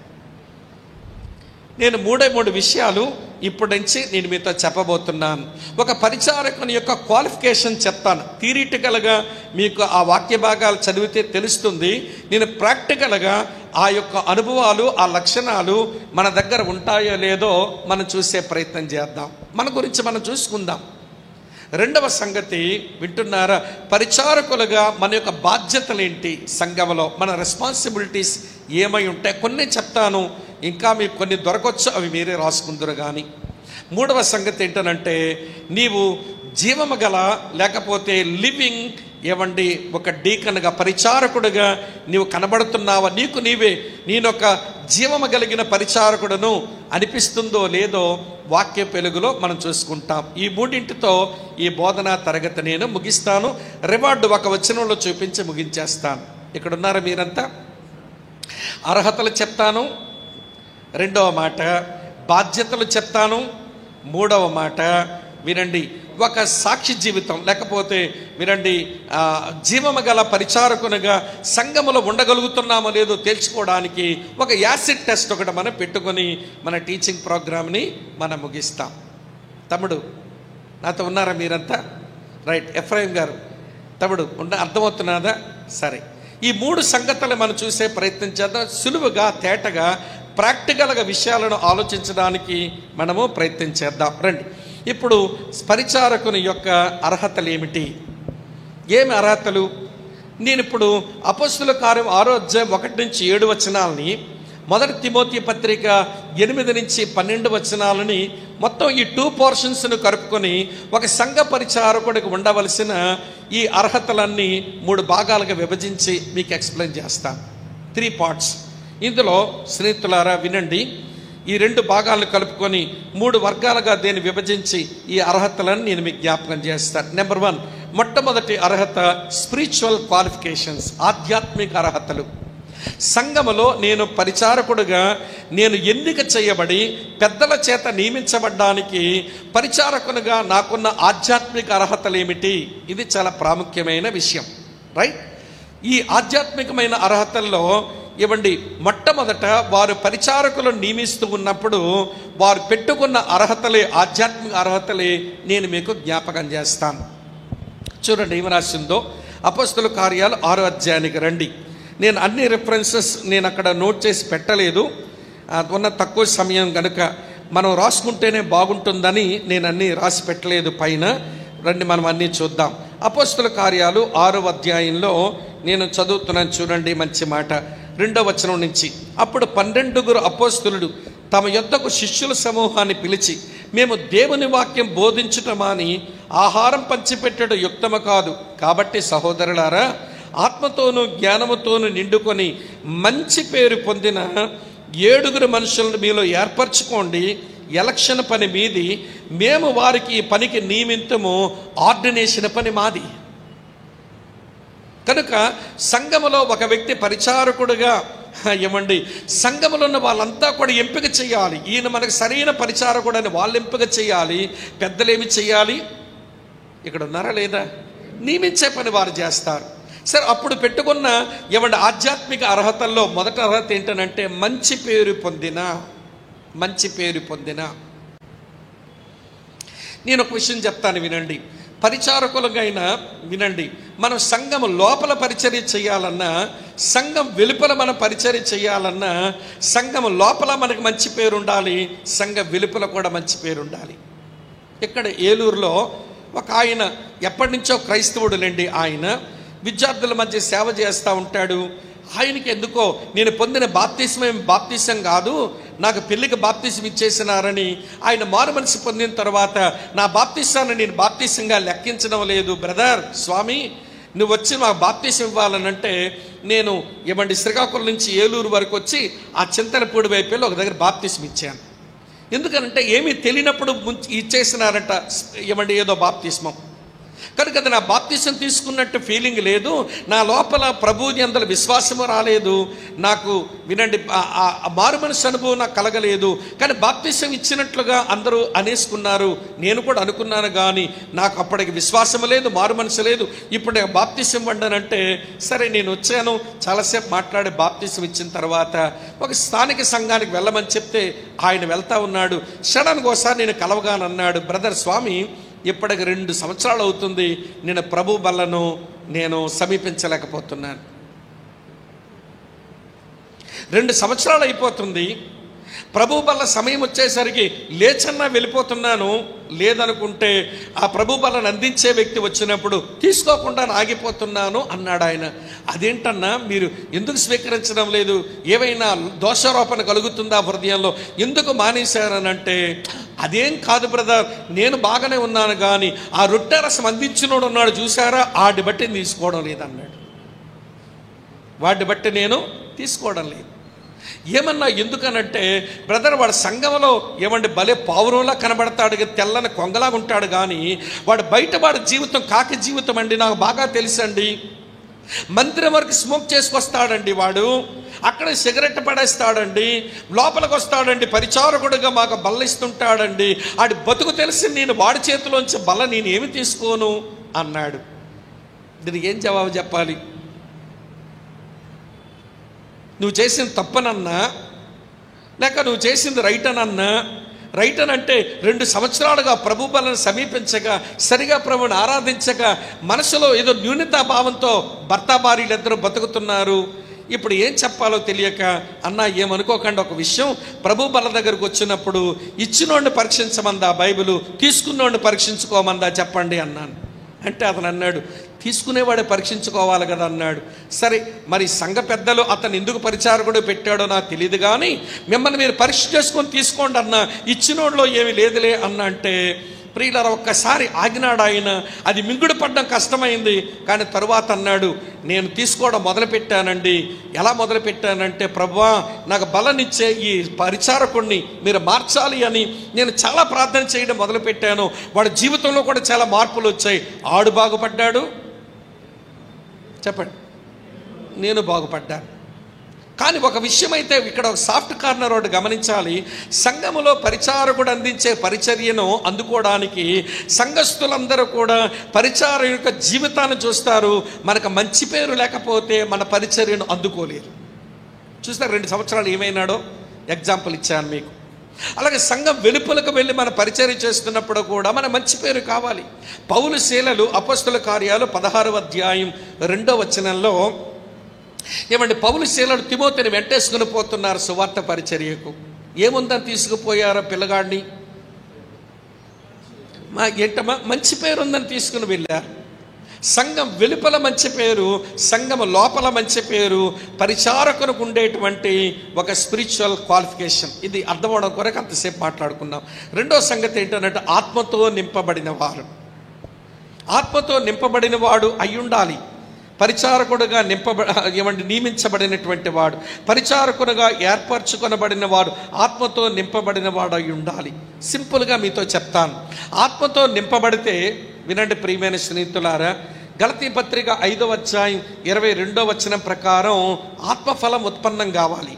నేను 3 విషయాలు ఇప్పటి నుంచి నేను మీతో చెప్పబోతున్నాను. ఒక పరిచారకుని యొక్క క్వాలిఫికేషన్ చెప్తాను. థియరిటికల్గా మీకు ఆ వాక్య భాగాలు చదివితే తెలుస్తుంది. నేను ప్రాక్టికల్గా ఆ యొక్క అనుభవాలు, ఆ లక్షణాలు మన దగ్గర ఉంటాయో లేదో మనం చూసే ప్రయత్నం చేద్దాం. మన గురించి మనం చూసుకుందాం. రెండవ సంగతి వింటున్నారా? పరిచారకులుగా మన యొక్క బాధ్యతలు ఏంటి, సంఘంలో మన రెస్పాన్సిబిలిటీస్ ఏమై ఉంటాయి కొన్ని చెప్తాను. ఇంకా మీకు కొన్ని దొరకొచ్చు, అవి మీరే రాసుకుందరు. కానీ మూడవ సంగతి ఏంటనంటే నీవు జీవము గల లేకపోతే లివింగ్ ఏమండి ఒక డీకన్గా, పరిచారకుడుగా నీవు కనబడుతున్నావా, నీకు నీవే నేనొక జీవము కలిగిన పరిచారకుడును అనిపిస్తుందో లేదో వాక్య వెలుగులో మనం చూసుకుంటాం. ఈ 3తో ఈ బోధనా తరగతి నేను ముగిస్తాను. రివార్డు ఒక వచనంలో చూపించి ముగించేస్తాను. ఇక్కడ ఉన్నారా మీరంతా? అర్హతలు చెప్తాను, రెండవ మాట బాధ్యతలు చెప్తాను, మూడవ మాట వినండి ఒక సాక్షి జీవితం, లేకపోతే వినండి జీవము గల పరిచారకునిగా సంఘములో ఉండగలుగుతున్నామో లేదో తెలుసుకోవడానికి ఒక యాసిడ్ టెస్ట్ ఒకటి మనం పెట్టుకొని మన టీచింగ్ ప్రోగ్రామ్ని మనం ముగిస్తాం. తమ్ముడు నాతో ఉన్నారా మీరంతా? రైట్. ఎఫ్రాయిం గారు, తమ్ముడు అర్థమవుతున్నదా? సరే, ఈ 3 సంగతులు మనం చూసే ప్రయత్నం చేద్దాం. సులువుగా, తేటగా, ప్రాక్టికల్గా విషయాలను ఆలోచించడానికి మనము ప్రయత్నం చేద్దాం. రండి. ఇప్పుడు పరిచారకుని యొక్క అర్హతలు ఏమిటి? ఏమి అర్హతలు? నేను ఇప్పుడు అపోస్తుల కార్యం 6వ అధ్యాయం 1-7 వచనాలని, మొదటి తిమోతి పత్రిక 8-12 వచనాలని, మొత్తం ఈ 2 పోర్షన్స్ను కలుపుకొని ఒక సంఘ పరిచారకుడికి ఉండవలసిన ఈ అర్హతలన్నీ 3 భాగాలుగా విభజించి మీకు ఎక్స్ప్లెయిన్ చేస్తాను. 3 పార్ట్స్. ఇందులో స్నేహితులారా వినండి, ఈ 2 భాగాలను కలుపుకొని 3 వర్గాలుగా దీన్ని విభజించి ఈ అర్హతలను నేను మీకు జ్ఞాపకం చేస్తాను. నెంబర్ 1, మొట్టమొదటి అర్హత స్పిరిచువల్ క్వాలిఫికేషన్స్, ఆధ్యాత్మిక అర్హతలు. సంఘములో నేను పరిచారకుడుగా నేను ఎన్నిక చేయబడి పెద్దల చేత నియమించబడ్డానికి పరిచారకునిగా నాకున్న ఆధ్యాత్మిక అర్హతలు ఏమిటి? ఇది చాలా ప్రాముఖ్యమైన విషయం. రైట్. ఈ ఆధ్యాత్మికమైన అర్హతల్లో ఇవ్వండి, మొట్టమొదట వారు పరిచారకులను నియమిస్తూ ఉన్నప్పుడు వారు పెట్టుకున్న అర్హతలే, ఆధ్యాత్మిక అర్హతలే నేను మీకు జ్ఞాపకం చేస్తాను. చూడండి ఏమి రాసిందో. అపోస్తుల కార్యాలు 6వ అధ్యాయానికి రండి. నేను అన్ని రెఫరెన్సెస్ నేను అక్కడ నోట్ చేసి పెట్టలేదు, ఉన్న తక్కువ సమయం కనుక మనం రాసుకుంటేనే బాగుంటుందని నేను అన్నీ రాసి పెట్టలేదు పైన. రండి మనం అన్నీ చూద్దాం. అపోస్తుల కార్యాలు 6వ అధ్యాయంలో నేను చదువుతున్నాను, చూడండి మంచి మాట. 2వ వచనం నుంచి, అప్పుడు 12 అపోస్తులుడు తమ యొద్దకు శిష్యుల సమూహాన్ని పిలిచి, మేము దేవుని వాక్యం బోధించుటమాని ఆహారం పంచిపెట్టడం యుక్తము కాదు. కాబట్టి సహోదరులారా, ఆత్మతోనూ జ్ఞానముతోనూ నిండుకొని మంచి పేరు పొందిన 7 మనుషులను మీలో ఏర్పరచుకోండి. ఎలక్షన్ పని మీది, మేము వారికి ఈ పనికి నియమితము. ఆర్డినేషన్ పని మాది. కనుక సంఘములో ఒక వ్యక్తి పరిచారకుడుగా ఏమండి, సంఘములో ఉన్న వాళ్ళంతా కూడా ఎంపిక చేయాలి. ఈయన మనకు సరైన పరిచారకుడు అని వాళ్ళు ఎంపిక చేయాలి. పెద్దలు ఏమి చేయాలి? ఇక్కడ ఉన్నారా లేదా? నియమించే పని వారు చేస్తారు. సరే, అప్పుడు పెట్టుకున్న ఏమంటే ఆధ్యాత్మిక అర్హతల్లో మొదటి అర్హత ఏంటనంటే మంచి పేరు పొందిన. మంచి పేరు పొందిన. నేను ఒక విషయం చెప్తాను, వినండి. పరిచారకులుగైనా వినండి, మనం సంఘం లోపల పరిచర్య చేయాలన్నా, సంఘం వెలుపల మనం పరిచర్య చేయాలన్నా, సంఘం లోపల మనకు మంచి పేరు ఉండాలి, సంఘం వెలుపల కూడా మంచి పేరు ఉండాలి. ఇక్కడ ఏలూరులో ఒక ఆయన ఎప్పటి నుంచో క్రైస్తవుడులేండి. ఆయన విద్యార్థుల మధ్య సేవ చేస్తూ ఉంటాడు. ఆయనకి ఎందుకో నేను పొందిన బాప్తిసం కాదు, నాకు పెళ్లికి బాప్తిసం ఇచ్చేసినారని ఆయన మారు మనసు పొందిన తర్వాత నా బాప్తిసాన్ని నేను బాప్తిసంగా లెక్కించడం లేదు. బ్రదర్, స్వామి నువ్వు వచ్చి మాకు బాప్తిసం ఇవ్వాలనంటే నేను ఏమండి శ్రీకాకుళం నుంచి ఏలూరు వరకు వచ్చి ఆ చింతలపూడి వైపు వెళ్ళి ఒక దగ్గర బాప్తిసం ఇచ్చాను. ఎందుకనంటే ఏమీ తెలియనప్పుడు ఇచ్చేసినారంట ఏమండి ఏదో బాప్తిస్మం. కనుక అది నా బాప్తిసం తీసుకున్నట్టు ఫీలింగ్ లేదు, నా లోపల ప్రభువుని అందులో విశ్వాసము రాలేదు, నాకు వినండి మారు మనసు అనుభవం నాకు కలగలేదు. కానీ బాప్తిసం ఇచ్చినట్లుగా అందరూ అనేసుకున్నారు, నేను కూడా అనుకున్నాను. కానీ నాకు అప్పటికి విశ్వాసము లేదు, మారు మనసు లేదు. ఇప్పుడు బాప్తిసం వండనంటే సరే నేను వచ్చాను, చాలాసేపు మాట్లాడి బాప్తిసం ఇచ్చిన తర్వాత ఒక స్థానిక సంఘానికి వెళ్ళమని చెప్తే ఆయన వెళ్తా ఉన్నాడు. సడన్గా ఒకసారి నేను కలవగానన్నాడు, బ్రదర్ స్వామి ఇప్పటికి 2 సంవత్సరాలు అవుతుంది, నేను ప్రభు బల్లను నేను సమీపించలేకపోతున్నాను. 2 సంవత్సరాలు అయిపోతుంది, ప్రభు బల్ల సమయం వచ్చేసరికి లేచన్నా వెళ్ళిపోతున్నాను, లేదనుకుంటే ఆ ప్రభు బల్లను అందించే వ్యక్తి వచ్చినప్పుడు తీసుకోకుండా ఆగిపోతున్నాను అన్నాడు ఆయన. అదేంటన్నా మీరు ఎందుకు స్వీకరించడం లేదు, ఏవైనా దోషారోపణ కలుగుతుందా హృదయంలో, ఎందుకు మానేశారనంటే అదేం కాదు బ్రదర్, నేను బాగానే ఉన్నాను, కానీ ఆ రొట్టె రసం అందించినోడు ఉన్నాడు చూసారా, వాడిని బట్టి తీసుకోవడం లేదన్నాడు. వాడిని బట్టి నేను తీసుకోవడం లేదు. ఏమన్నా ఎందుకనంటే బ్రదర్ వాడు సంఘంలో ఏమంటే భలే పావురంలా కనబడతాడు, తెల్లని కొంగలాగా ఉంటాడు, కానీ వాడు బయట వాడి జీవితం కాకి జీవితం అండి, నాకు బాగా తెలుసండి. మందిరం వరకు స్మోక్ చేసుకొస్తాడండి వాడు, అక్కడ సిగరెట్ పడేస్తాడండి, లోపలికి వస్తాడండి, పరిచారకుడిగా మాకు బల్ల ఇస్తుంటాడండి, ఆడి బతుకు తెలిసి నేను వాడి చేతిలోంచి బల్ల నేను ఏమి తీసుకోను అన్నాడు. దీనికి ఏం జవాబు చెప్పాలి? నువ్వు చేసింది తప్పనన్నా లేక నువ్వు చేసింది రైట్ అనన్నా, రైట్ అని అంటే 2 సంవత్సరాలుగా ప్రభు బలను సమీపించగా, సరిగా ప్రభుని ఆరాధించగా, మనసులో ఏదో న్యూనతాభావంతో భర్త భార్యలిద్దరూ బతుకుతున్నారు. ఇప్పుడు ఏం చెప్పాలో తెలియక, అన్నా ఏమనుకోకండి, ఒక విషయం, ప్రభు బల దగ్గరకు వచ్చినప్పుడు ఇచ్చినోడిని పరీక్షించమందా బైబిల్, తీసుకున్నోడిని పరీక్షించుకోమందా చెప్పండి అన్నాను. అంటే అతను అన్నాడు, తీసుకునేవాడే పరీక్షించుకోవాలి కదా అన్నాడు. సరే, మరి సంఘ పెద్దలు అతను ఎందుకు పరిచారకుడు పెట్టాడో నాకు తెలియదు, కానీ మిమ్మల్ని మీరు పరీక్ష చేసుకొని తీసుకోండి అన్న, ఇచ్చినోడిలో ఏమి లేదులే అన్న. అంటే ప్రియులారా, ఒక్కసారి ఆగినాడు ఆయన. అది మింగుడు పడడం కష్టమైంది, కానీ తరువాత అన్నాడు, నేను తీసుకోవడం మొదలుపెట్టానండి. ఎలా మొదలుపెట్టానంటే, ప్రభువా నాకు బలనిచ్చే ఈ పరిచారకుడిని మీరు మార్చాలి అని నేను చాలా ప్రార్థన చేయడం మొదలుపెట్టాను. వాడి జీవితంలో కూడా చాలా మార్పులు వచ్చాయి. ఆడు బాగుపడ్డాడు, చెప్పండి, నేను బాగుపడ్డాను. కానీ ఒక విషయం అయితే ఇక్కడ ఒక సాఫ్ట్ కార్నర్ ఒకటి గమనించాలి. సంఘములో పరిచారకుడు అందించే పరిచర్యను అందుకోవడానికి సంఘస్థులందరూ కూడా పరిచారం యొక్క జీవితాన్ని చూస్తారు. మనకు మంచి పేరు లేకపోతే మన పరిచర్యను అందుకోలేరు. చూస్తారు 2 సంవత్సరాలు ఏమైనాడో ఎగ్జాంపుల్ ఇచ్చాను మీకు. అలాగే సంఘం వెలుపలకు వెళ్ళి మన పరిచర్య చేస్తున్నప్పుడు కూడా మన మంచి పేరు కావాలి. పౌలు శీలలు అపొస్తలుల కార్యాలు 16వ అధ్యాయం 2వ వచనంలో ఏమండి, పౌలు శీలలు తిమోతిని వెంటేసుకుని పోతున్నారు సువార్త పరిచర్యకు. ఏముందని తీసుకుపోయారో పిల్లగాడిని, మంచి పేరు ఉందని తీసుకుని వెళ్ళారు. సంఘం వెలుపల మంచి పేరు, సంఘం లోపల మంచి పేరు పరిచారకునికి ఉండేటువంటి ఒక స్పిరిచువల్ క్వాలిఫికేషన్. ఇది అర్థమవడం కొరకు అంతసేపు మాట్లాడుకున్నాం. రెండో సంగతి ఏంటంటే, ఆత్మతో నింపబడిన వారు. ఆత్మతో నింపబడిన వాడు అయ్యుండాలి. పరిచారకుడుగా నియమించబడినటువంటి వాడు, పరిచారకుడుగా ఏర్పరచుకొనబడిన వాడు ఆత్మతో నింపబడిన వాడు అయి ఉండాలి. సింపుల్గా మీతో చెప్తాను. ఆత్మతో నింపబడితే వినండి ప్రియమైన స్నేహితులారా, గలతీ పత్రిక 5వ అధ్యాయం 22వ వచనం ప్రకారం ఆత్మఫలం ఉత్పన్నం కావాలి.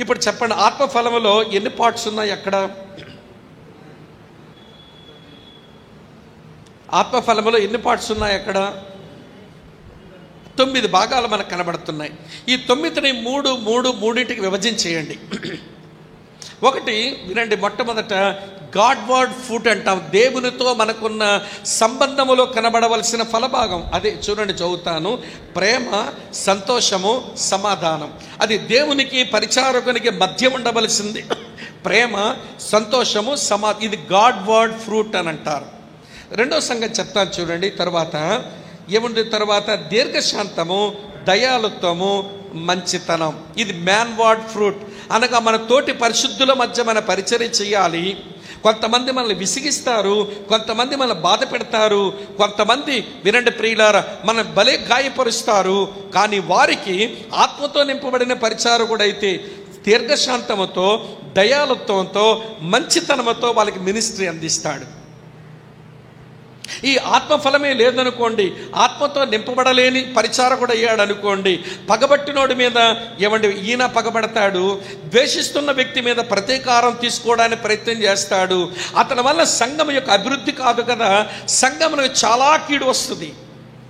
ఇప్పుడు చెప్పండి, ఆత్మఫలములో ఎన్ని పార్ట్స్ ఉన్నాయి? అక్కడ ఆత్మఫలములో ఎన్ని పార్ట్స్ ఉన్నాయి? అక్కడ 9 భాగాలు మనకు కనబడుతున్నాయి. ఈ 9ని మూడింటికి విభజించేయండి. ఒకటి వినండి, మొట్టమొదట గాడ్ వర్డ్ ఫ్రూట్ అంటాం. దేవునితో మనకున్న సంబంధములో కనబడవలసిన ఫలభాగం. అదే చూడండి, చదువుతాను. ప్రేమ, సంతోషము, సమాధానం. అది దేవునికి పరిచారకునికి మధ్య ఉండవలసింది. ప్రేమ, సంతోషము, ఇది గాడ్ వర్డ్ ఫ్రూట్ అని అంటారు. రెండో సంగతి చెప్తాను చూడండి. తర్వాత ఏముంది? తర్వాత దీర్ఘశాంతము, దయాలుత్వము, మంచితనం. ఇది మ్యాన్ వర్డ్ ఫ్రూట్. అనగా మన తోటి పరిశుద్ధుల మధ్య మన పరిచర్య చేయాలి. కొంతమంది మనల్ని విసిగిస్తారు, కొంతమంది మనల్ని బాధ పెడతారు, కొంతమంది వినండి ప్రియులారా మన భలే గాయపరుస్తారు. కానీ వారికి ఆత్మతో నింపబడిన పరిచారకుడైతే దీర్ఘశాంతముతో, దయాలుత్వంతో, మంచితనముతో వాళ్ళకి మినిస్ట్రీ అందిస్తాడు. ఈ ఆత్మఫలమే లేదనుకోండి, ఆత్మతో నింపబడలేని పరిచారకుడు అయ్యాడు అనుకోండి, పగబట్టినోడి మీద ఏమండి ఈయన పగబడతాడు, ద్వేషిస్తున్న వ్యక్తి మీద ప్రతీకారం తీసుకోవడానికి ప్రయత్నం చేస్తాడు. అతని వల్ల సంఘం యొక్క అభివృద్ధి కాదు కదా, సంఘమునకు చాలా కీడు వస్తుంది.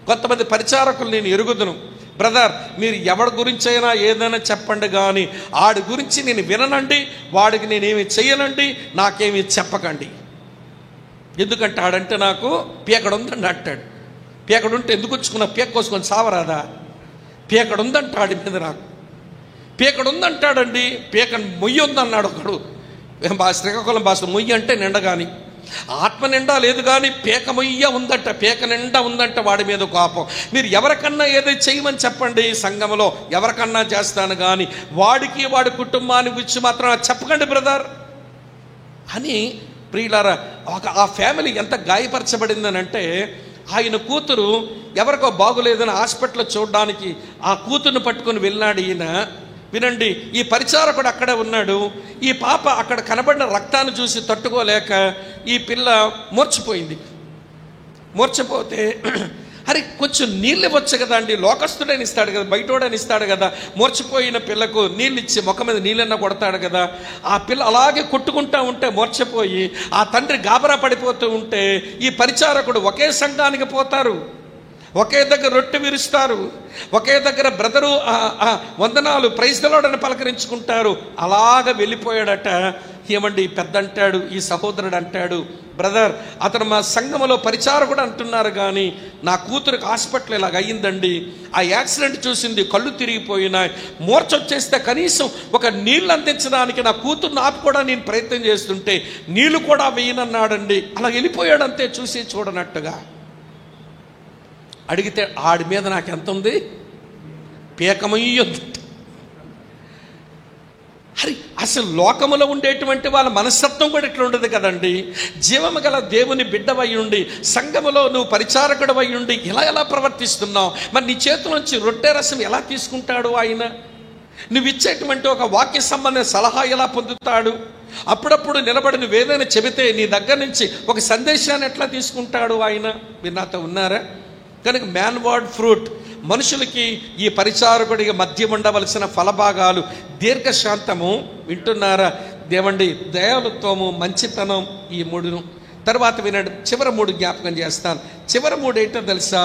కొంతమంది పరిచారకులు నేను ఎరుగుదును, బ్రదర్ మీరు ఎవడి గురించి అయినా ఏదైనా చెప్పండి, కానీ ఆడి గురించి నేను విననండి, వాడికి నేనేమి చెయ్యనండి, నాకేమి చెప్పకండి. ఎందుకంటే ఆడంటే నాకు పీకడుందండి అంటాడు. పీకడుంటే ఎందుకు వచ్చుకున్నా, పీక కోసుకొని సావరాదా? పీకడుందంట ఆడి మీద, నాకు పీకడుందంటాడండి. పీకను మొయ్యి ఉందన్నాడు ఒకడు. శ్రీకాకుళం భాష మొయ్యి అంటే నిండగాని, ఆత్మ నిండా లేదు కానీ పీక మొయ్య ఉందంట, పీక నిండా ఉందంట వాడి మీద కోపం. మీరు ఎవరికన్నా ఏదో చేయమని చెప్పండి, సంఘంలో ఎవరికన్నా చేస్తాను, కానీ వాడికి వాడి కుటుంబానికి గురించి మాత్రం చెప్పకండి బ్రదర్ అని. ప్రియులారా, ఆ ఫ్యామిలీ ఎంత గాయపరచబడిందని అంటే, ఆయన కూతురు ఎవరికో బాగులేదని హాస్పిటల్లో చూడడానికి ఆ కూతురుని పట్టుకొని వెళ్ళాడు ఈయన. వినండి, ఈ పరిచారకుడు అక్కడే ఉన్నాడు. ఈ పాప అక్కడ కనబడిన రక్తాన్ని చూసి తట్టుకోలేక ఈ పిల్ల మూర్చిపోయింది. మూర్చిపోతే అరే కొంచెం నీళ్ళు ఇవ్వచ్చు కదా అండి, లోకస్తుడని ఇస్తాడు కదా, బయటోడని ఇస్తాడు కదా, మూర్చపోయిన పిల్లకు నీళ్ళు ఇచ్చి ముఖం మీద నీళ్ళన్నా కొడతాడు కదా. ఆ పిల్ల అలాగే కొట్టుకుంటా ఉంటే మూర్చపోయి ఆ తండ్రి గాబరా పడిపోతూ ఉంటే ఈ పరిచారకుడు ఒకే సంఘానికి పోతారు, ఒకే దగ్గర రొట్టె విరుస్తారు, ఒకే దగ్గర బ్రదరు వందనాలు ప్రైజ్ ది లార్డ్ అని పలకరించుకుంటారు. అలాగ వెళ్ళిపోయాడట. ఏమండి పెద్ద అంటాడు, ఈ సహోదరుడు అంటాడు, బ్రదర్ అతను మా సంఘములో పరిచారకుడు అంటున్నారు కానీ నా కూతురికి హాస్పిటల్ ఇలాగ అయ్యిందండి, ఆ యాక్సిడెంట్ చూసింది, కళ్ళు తిరిగిపోయినాయి, మూర్చొచ్చేస్తే కనీసం ఒక నీళ్ళు అందించడానికి నా కూతుర్ని ఆపుకోవడానికి నేను ప్రయత్నం చేస్తుంటే నీళ్ళు కూడా వేయనన్నాడండి. అలా వెళ్ళిపోయాడంతే, చూసి చూడనట్టుగా. అడిగితే ఆడి మీద నాకు ఎంత ఉంది, పీకమయ్యొద్దు. అరే అసలు లోకములో ఉండేటువంటి వాళ్ళ మనస్తత్వం కూడా ఇట్లా ఉండదు కదండి. జీవము గల దేవుని బిడ్డవై ఉండి సంఘములో నువ్వు పరిచారకుడవై ఉండి ఎలా ప్రవర్తిస్తున్నావు? మరి నీ చేతుల నుంచి రొట్టె రసం ఎలా తీసుకుంటాడు ఆయన? నువ్వు ఇచ్చేటువంటి ఒక వాక్య సంబంధ సలహా ఎలా పొందుతాడు? అప్పుడప్పుడు నిలబడి నువ్వు ఏదైనా చెబితే నీ దగ్గర నుంచి ఒక సందేశాన్ని ఎట్లా తీసుకుంటాడు ఆయన? మీరు నాతో ఉన్నారా? కనుక మ్యాన్ వర్డ్ ఫ్రూట్, మనుషులకి ఈ పరిచారకుడికి మధ్య ఉండవలసిన ఫలభాగాలు దీర్ఘశాంతము, వింటున్నారా దేవండి, దయాలుత్వము, మంచితనం, ఈ మూడును. తర్వాత వినండి, చివరి 3 జ్ఞాపకం చేస్తాను. చివరి 3 ఏంటో తెలుసా?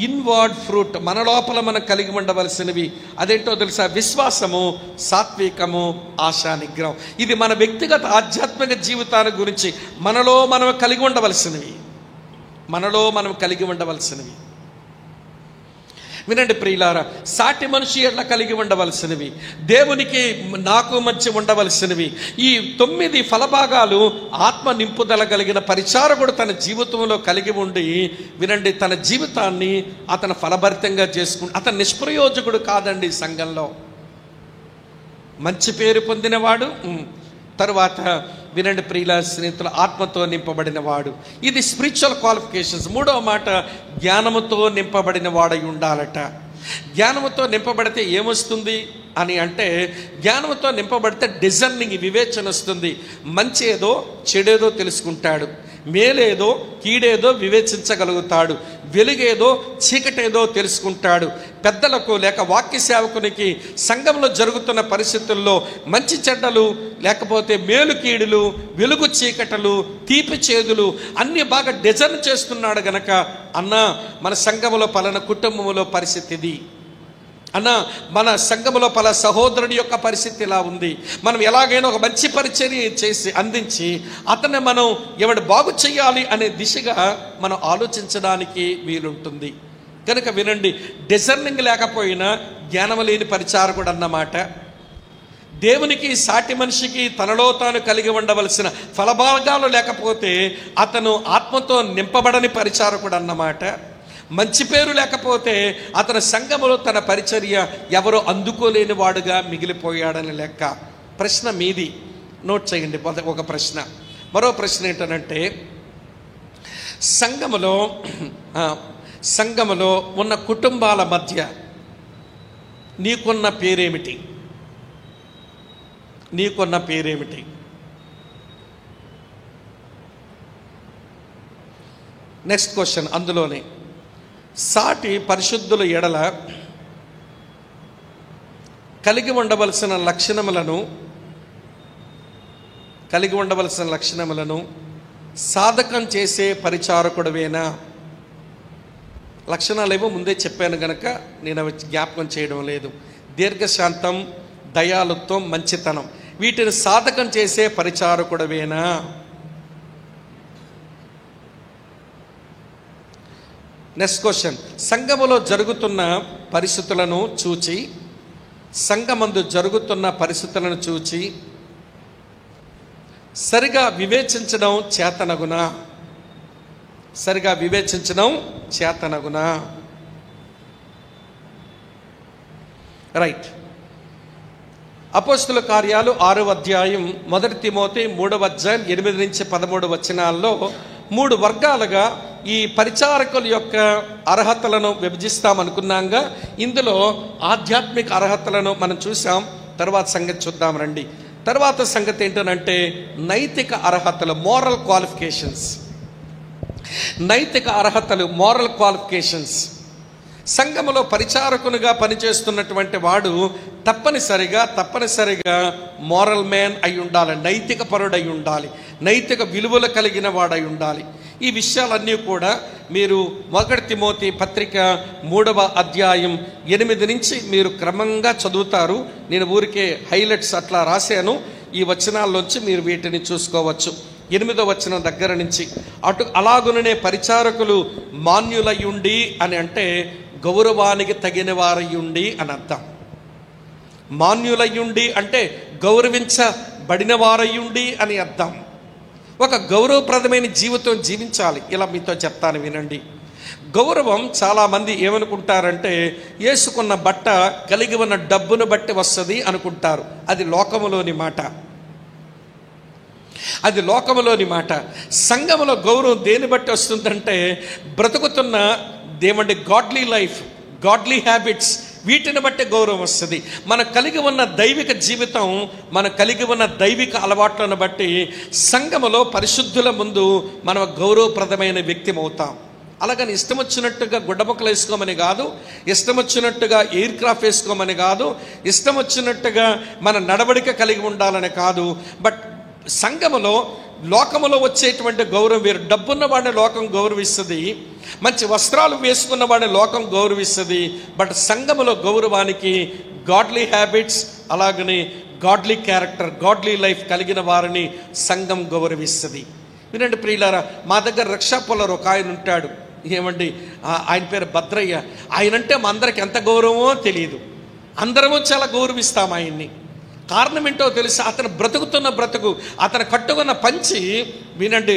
ఇన్వర్డ్ ఫ్రూట్, మన లోపల మనం కలిగి ఉండవలసినవి. అదేంటో తెలుసా? విశ్వాసము, సాత్వికము, ఆశా నిగ్రహం. ఇది మన వ్యక్తిగత ఆధ్యాత్మిక జీవితాన్ని గురించి మనలో మనం కలిగి ఉండవలసినవి, మనలో మనం కలిగి ఉండవలసినవి. వినండి ప్రియులారా, సాటి మనిషి ఎట్లా కలిగి ఉండవలసినవి, దేవునికి నాకు మధ్య ఉండవలసినవి. ఈ 9 ఫలభాగాలు ఆత్మ నింపుదల కలిగిన పరిచారకుడు తన జీవితంలో కలిగి ఉండి, వినండి, తన జీవితాన్ని అతను ఫలభరితంగా చేసుకుంటూ, అతను నిష్ప్రయోజకుడు కాదండి. సంఘంలో మంచి పేరు పొందినవాడు. తరువాత వినండి ప్రియుల స్నేహితులు, ఆత్మతో నింపబడిన వాడు. ఇది స్పిరిచువల్ క్వాలిఫికేషన్స్. 3వ మాట, జ్ఞానముతో నింపబడిన వాడై ఉండాలట. జ్ఞానముతో నింపబడితే ఏమొస్తుంది అని అంటే, జ్ఞానముతో నింపబడితే డిజర్నింగ్, వివేచన వస్తుంది. మంచి ఏదో చెడేదో తెలుసుకుంటాడు, మేలేదో కీడేదో వివేచించగలుగుతాడు, వెలుగేదో చీకటేదో తెలుసుకుంటాడు. పెద్దలకు లేక వాక్య సేవకునికి సంఘంలో జరుగుతున్న పరిస్థితుల్లో మంచి చెడ్డలు, లేకపోతే మేలు కీడులు, వెలుగు చీకటలు, తీపి చేదులు అన్నీ బాగా డిజర్న్ చేస్తున్నాడు గనక, అన్నా మన సంఘములో పలానా కుటుంబంలో పరిస్థితి ఇది, అన్న మన సంఘములో పల సహోదరుని యొక్క పరిస్థితి ఇలా ఉంది, మనం ఎలాగైనా ఒక మంచి పరిచర్య చేసి అందించి అతన్ని మనం ఎవడు బాగు చేయాలి అనే దిశగా మనం ఆలోచించడానికి వీలుంటుంది. కనుక వినండి, డిజర్నింగ్ లేకపోయినా జ్ఞానం లేని పరిచారకుడు అన్నమాట. దేవునికి సాటి మనిషికి తనలో తాను కలిగి ఉండవలసిన ఫలభాగాలు లేకపోతే అతను ఆత్మతో నింపబడని పరిచారకుడు అన్నమాట. మంచి పేరు లేకపోతే అతని సంఘములో తన పరిచర్య ఎవరో అందుకోలేని వాడుగా మిగిలిపోయాడని లెక్క. ప్రశ్న మీది, నోట్ చేయండి. ఒక ప్రశ్న. మరో ప్రశ్న ఏంటనంటే, సంఘములో ఉన్న కుటుంబాల మధ్య నీకున్న పేరేమిటి? నీకున్న పేరేమిటి? నెక్స్ట్ క్వశ్చన్ అందులోనే, సాటి పరిశుద్ధుల ఎడల కలిగి ఉండవలసిన లక్షణములను సాధకం చేసే పరిచారకుడివేనా? లక్షణాలేవో ముందే చెప్పాను గనక నేను అవి జ్ఞాపకం చేయడం లేదు. దీర్ఘశాంతం, దయాలుత్వం, మంచితనం, వీటిని సాధకం చేసే పరిచారకుడివేనా? నెక్స్ట్ క్వశ్చన్, సంఘములో జరుగుతున్న పరిస్థితులను చూచి, సంఘమందు జరుగుతున్న పరిస్థితులను చూచి సరిగా వివేచించడం చేతనగునా? సరిగా వివేచించడం చేతనగునా? రైట్. అపోస్తుల కార్యాలు 6వ అధ్యాయం, 1 తిమోతి 3వ అధ్యాయం 8 నుంచి 13 వచనాల్లో 3 వర్గాలుగా ఈ పరిచారకుల యొక్క అర్హతలను విభజిస్తామనుకున్నాంగా. ఇందులో ఆధ్యాత్మిక అర్హతలను మనం చూసాం. తర్వాత సంగతి చూద్దాం రండి. తర్వాత సంగతి ఏంటనంటే నైతిక అర్హతలు, మోరల్ క్వాలిఫికేషన్స్. నైతిక అర్హతలు, మోరల్ క్వాలిఫికేషన్స్. సంఘములో పరిచారకునిగా పనిచేస్తున్నటువంటి వాడు తప్పనిసరిగా మోరల్ మ్యాన్ అయి ఉండాలి, నైతిక పరుడై ఉండాలి, నైతిక విలువలు కలిగిన వాడై ఉండాలి. ఈ విషయాలన్నీ కూడా మీరు 1 తిమోతి పత్రిక 3వ అధ్యాయం 8 నుంచి మీరు క్రమంగా చదువుతారు. నేను ఊరికే హైలైట్స్ అట్లా రాశాను. ఈ వచనాల్లోంచి మీరు వీటిని చూసుకోవచ్చు. 8వ వచనం దగ్గర నుంచి అలాగుననే పరిచారకులు మాన్యులయ్యుండి అని అంటే గౌరవానికి తగిన వారయ్యుండి అని అర్థం. మాన్యులయ్యుండి అంటే గౌరవించబడిన వారయ్యుండి అని అర్థం. ఒక గౌరవప్రదమైన జీవితం జీవించాలి. ఇలా మీతో చెప్తాను వినండి. గౌరవం చాలామంది ఏమనుకుంటారంటే వేసుకున్న బట్ట కలిగి ఉన్న డబ్బును బట్టి వస్తుంది అనుకుంటారు. అది లోకములోని మాట. అది లోకములోని మాట. సంఘములో గౌరవం దేని బట్టి వస్తుందంటే బ్రతుకుతున్న దేమండి గాడ్లీ లైఫ్, గాడ్లీ హ్యాబిట్స్, వీటిని బట్టి గౌరవం వస్తుంది. మనం కలిగి ఉన్న దైవిక జీవితం, మనం కలిగి ఉన్న దైవిక అలవాట్లను బట్టి సంఘములో పరిశుద్ధుల ముందు మనం గౌరవప్రదమైన వ్యక్తి అవుతాం. అలాగని ఇష్టం వచ్చినట్టుగా గుడ్డముక్కలు వేసుకోమని కాదు, ఇష్టం వచ్చినట్టుగా ఎయిర్ క్రాఫ్ట్ వేసుకోమని కాదు, ఇష్టం వచ్చినట్టుగా మన నడవడిక కలిగి ఉండాలని కాదు. బట్ సంఘములో లోకములో వచ్చేటువంటి గౌరవం వేరు. డబ్బున్న వాడిని లోకం గౌరవిస్తుంది, మంచి వస్త్రాలు వేసుకున్న వాడిని లోకం గౌరవిస్తుంది. బట్ సంఘములో గౌరవానికి గాడ్లీ హ్యాబిట్స్, అలాగని గాడ్లీ క్యారెక్టర్, గాడ్లీ లైఫ్ కలిగిన వారిని సంఘం గౌరవిస్తుంది. వినండి ప్రియులారా, మా దగ్గర రిక్షా పుల్లర్ ఒక ఆయన ఉంటాడు. ఏమండి ఆయన పేరు భద్రయ్య. ఆయనంటే మా అందరికి ఎంత గౌరవమో తెలియదు. అందరము చాలా గౌరవిస్తాం ఆయన్ని. కారణం ఏంటో తెలుసు, అతను బ్రతుకుతున్న బ్రతుకు, అతను కట్టుకున్న పంచి వినండి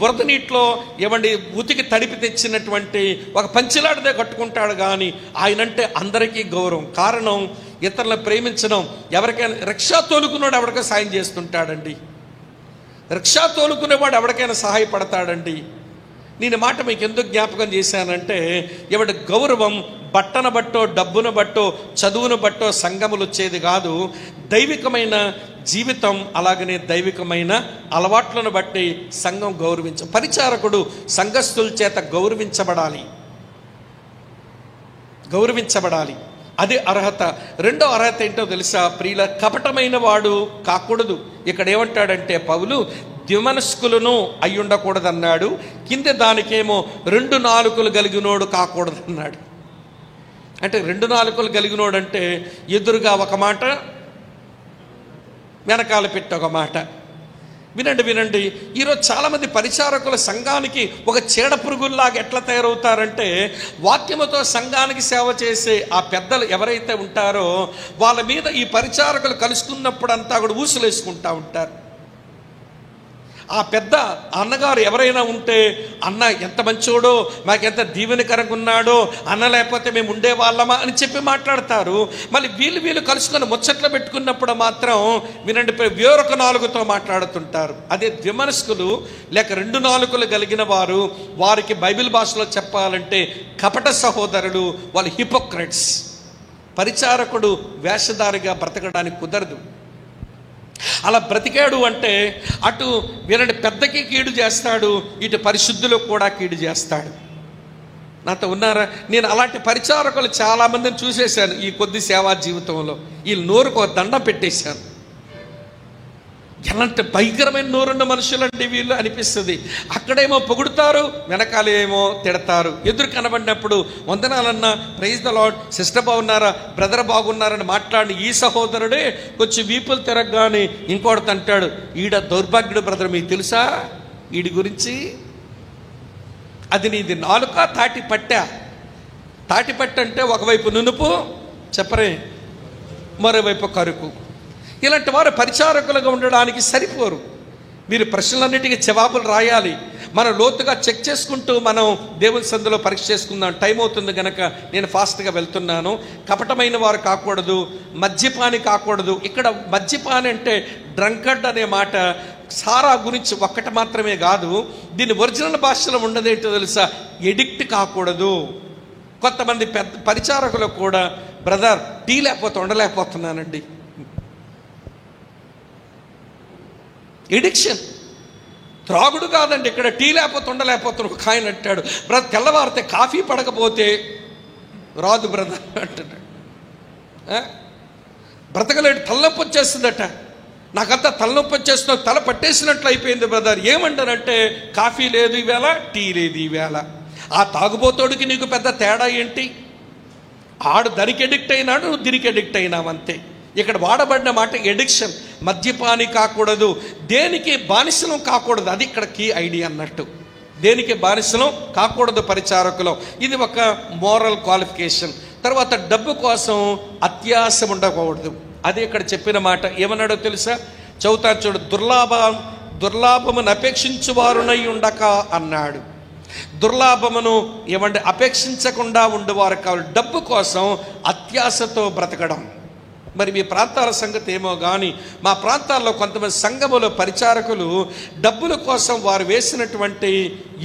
బురద నీటిలో ఏమండి ఉతికి తడిపి తెచ్చినటువంటి ఒక పంచిలాడిదే కట్టుకుంటాడు. కానీ ఆయనంటే అందరికీ గౌరవం. కారణం ఇతరులను ప్రేమించడం. ఎవరికైనా రిక్షా తోలుకున్నాడు ఎవరికైనా సాయం చేస్తుంటాడండి. రిక్షా తోలుకునేవాడు ఎవరికైనా సహాయపడతాడండి. నేను మాట మీకు ఎందుకు జ్ఞాపకం చేశానంటే ఎవడి గౌరవం బట్టన బట్టో, డబ్బును బట్టో, చదువును బట్టో సంఘములు వచ్చేది కాదు. దైవికమైన జీవితం, అలాగనే దైవికమైన అలవాట్లను బట్టి సంఘం పరిచారకుడు సంఘస్థుల చేత గౌరవించబడాలి. అదే అర్హత. రెండో అర్హత ఏంటో తెలుసా ప్రియుల? కపటమైన వాడు కాకూడదు. ఇక్కడ ఏమంటాడంటే పౌలు ద్విమనస్కులను అయ్యుండకూడదన్నాడు. కింద దానికేమో 2 నాలుకలు కలిగినోడు కాకూడదన్నాడు. అంటే 2 నాలుకలు కలిగినోడు అంటే ఎదురుగా ఒక మాట, వెనకాల పెట్టి ఒక మాట. వినండి, ఈరోజు చాలామంది పరిచారకుల సంఘానికి ఒక చీడ పురుగుల్లాగా ఎట్లా తయారవుతారంటే వాక్యముతో సంఘానికి సేవ చేసే ఆ పెద్దలు ఎవరైతే ఉంటారో వాళ్ళ మీద ఈ పరిచారకులు కలుసుకున్నప్పుడు అంతా కూడా ఊసులేసుకుంటూ ఉంటారు. ఆ పెద్ద అన్నగారు ఎవరైనా ఉంటే అన్న ఎంత మంచోడో, మాకెంత దీవెనకరంగా ఉన్నాడో, అన్న లేకపోతే మేము ఉండేవాళ్ళమా అని చెప్పి మాట్లాడతారు. మళ్ళీ వీళ్ళు కలుసుకొని ముచ్చట్లు పెట్టుకున్నప్పుడు మాత్రం వినండి వేరొక నాలుగుతో మాట్లాడుతుంటారు. అదే ద్విమనస్కులు లేక 2 నాలుకలు కలిగిన వారు, వారికి బైబిల్ భాషలో చెప్పాలంటే కపట సహోదరులు, వాళ్ళు హిపోక్రెట్స్. పరిచారకుడు వేషధారిగా బ్రతకడానికి కుదరదు. అలా బ్రతికాడు అంటే అటు వినండి పెద్దకి కీడు చేస్తాడు, ఇటు పరిశుద్ధులకు కూడా కీడు చేస్తాడు. నాతో ఉన్నారా? నేను అలాంటి పరిచారకులు చాలామందిని చూసేశాను ఈ కొద్ది సేవా జీవితంలో. వీళ్ళు నోరుకు ఒక దండం పెట్టేశాను. ఎలాంటి భయంకరమైన నోరున్న మనుషులండి వీళ్ళు అనిపిస్తుంది. అక్కడేమో పొగుడుతారు, వెనకాలేమో తిడతారు. ఎదురు కనబడినప్పుడు వందనాలన్నా, ప్రైజ్ ద లార్డ్, సిస్టర్ బాగున్నారా, బ్రదర్ బాగున్నారని మాట్లాడి ఈ సహోదరుడే కొంచెం వీపులు తిరగగానే ఇంకోటి అంటాడు, ఈడ దౌర్భాగ్యుడు బ్రదర్, మీకు తెలుసా ఈడి గురించి? అది నీది నాలుక తాటిపట్ట అంటే ఒకవైపు నునుపు చెప్పరే, మరోవైపు కరుకు. ఇలాంటి వారు పరిచారకులుగా ఉండడానికి సరిపోరు. మీరు ప్రశ్నలన్నిటికీ జవాబులు రాయాలి. మనం లోతుగా చెక్ చేసుకుంటూ మనం దేవుని సందులో పరీక్ష చేసుకుందాం. టైం అవుతుంది కనుక నేను ఫాస్ట్గా వెళ్తున్నాను. కపటమైన వారు కాకూడదు, మద్యపాని కాకూడదు. ఇక్కడ మద్యపాని అంటే డ్రంకర్డ్ అనే మాట సారా గురించి ఒక్కటి మాత్రమే కాదు, దీని ఒరిజినల్ భాషలో ఉండదేంటో తెలుసా? ఎడిక్ట్ కాకూడదు. కొంతమంది పెద్ద పరిచారకులు కూడా బ్రదర్ టీ లేకపోతే ఉండలేకపోతున్నానండి. ఎడిక్షన్. త్రాగుడు కాదండి, ఇక్కడ టీ లేకపోతే ఉండలేకపోతే ఒక ఆయన అంటాడు, బ్రదర్ తెల్లవారితే కాఫీ పడకపోతే రాదు బ్రదర్ అంటున్నాడు. బ్రతకలేడు, తలనొప్పి వచ్చేస్తుందట, నాకంతా తలనొప్పి వచ్చేస్తున్నా, తల పట్టేసినట్లు అయిపోయింది బ్రదర్. ఏమంటారంటే కాఫీ లేదు ఈవేళ, టీ లేదు ఈవేళ. ఆ తాగుబోతోడికి నీకు పెద్ద తేడా ఏంటి? ఆడు దానికి ఎడిక్ట్ అయినాడు, నువ్వు దీనికి ఎడిక్ట్ అయినావు అంతే. ఇక్కడ వాడబడిన మాట ఎడిక్షన్. మద్యపాని కాకూడదు, దేనికి బానిసలం కాకూడదు, అది ఇక్కడ కీ ఐడియా అన్నట్టు. దేనికి బానిసలం కాకూడదు పరిచారకులు. ఇది ఒక మోరల్ క్వాలిఫికేషన్. తర్వాత డబ్బు కోసం అత్యాశ ఉండకూడదు, అది ఇక్కడ చెప్పిన మాట. ఏమన్నాడో తెలుసా? చదువుతా చూడు, దుర్లాభమును అపేక్షించువారునై ఉండక అన్నాడు. దుర్లాభమును ఏమంటే అపేక్షించకుండా ఉండేవారు కావాలి. డబ్బు కోసం అత్యాశతో బ్రతకడం. మరి మీ ప్రాంతాల సంగతి ఏమో కానీ మా ప్రాంతాల్లో కొంతమంది సంఘములో పరిచారకులు డబ్బుల కోసం వారు వేసినటువంటి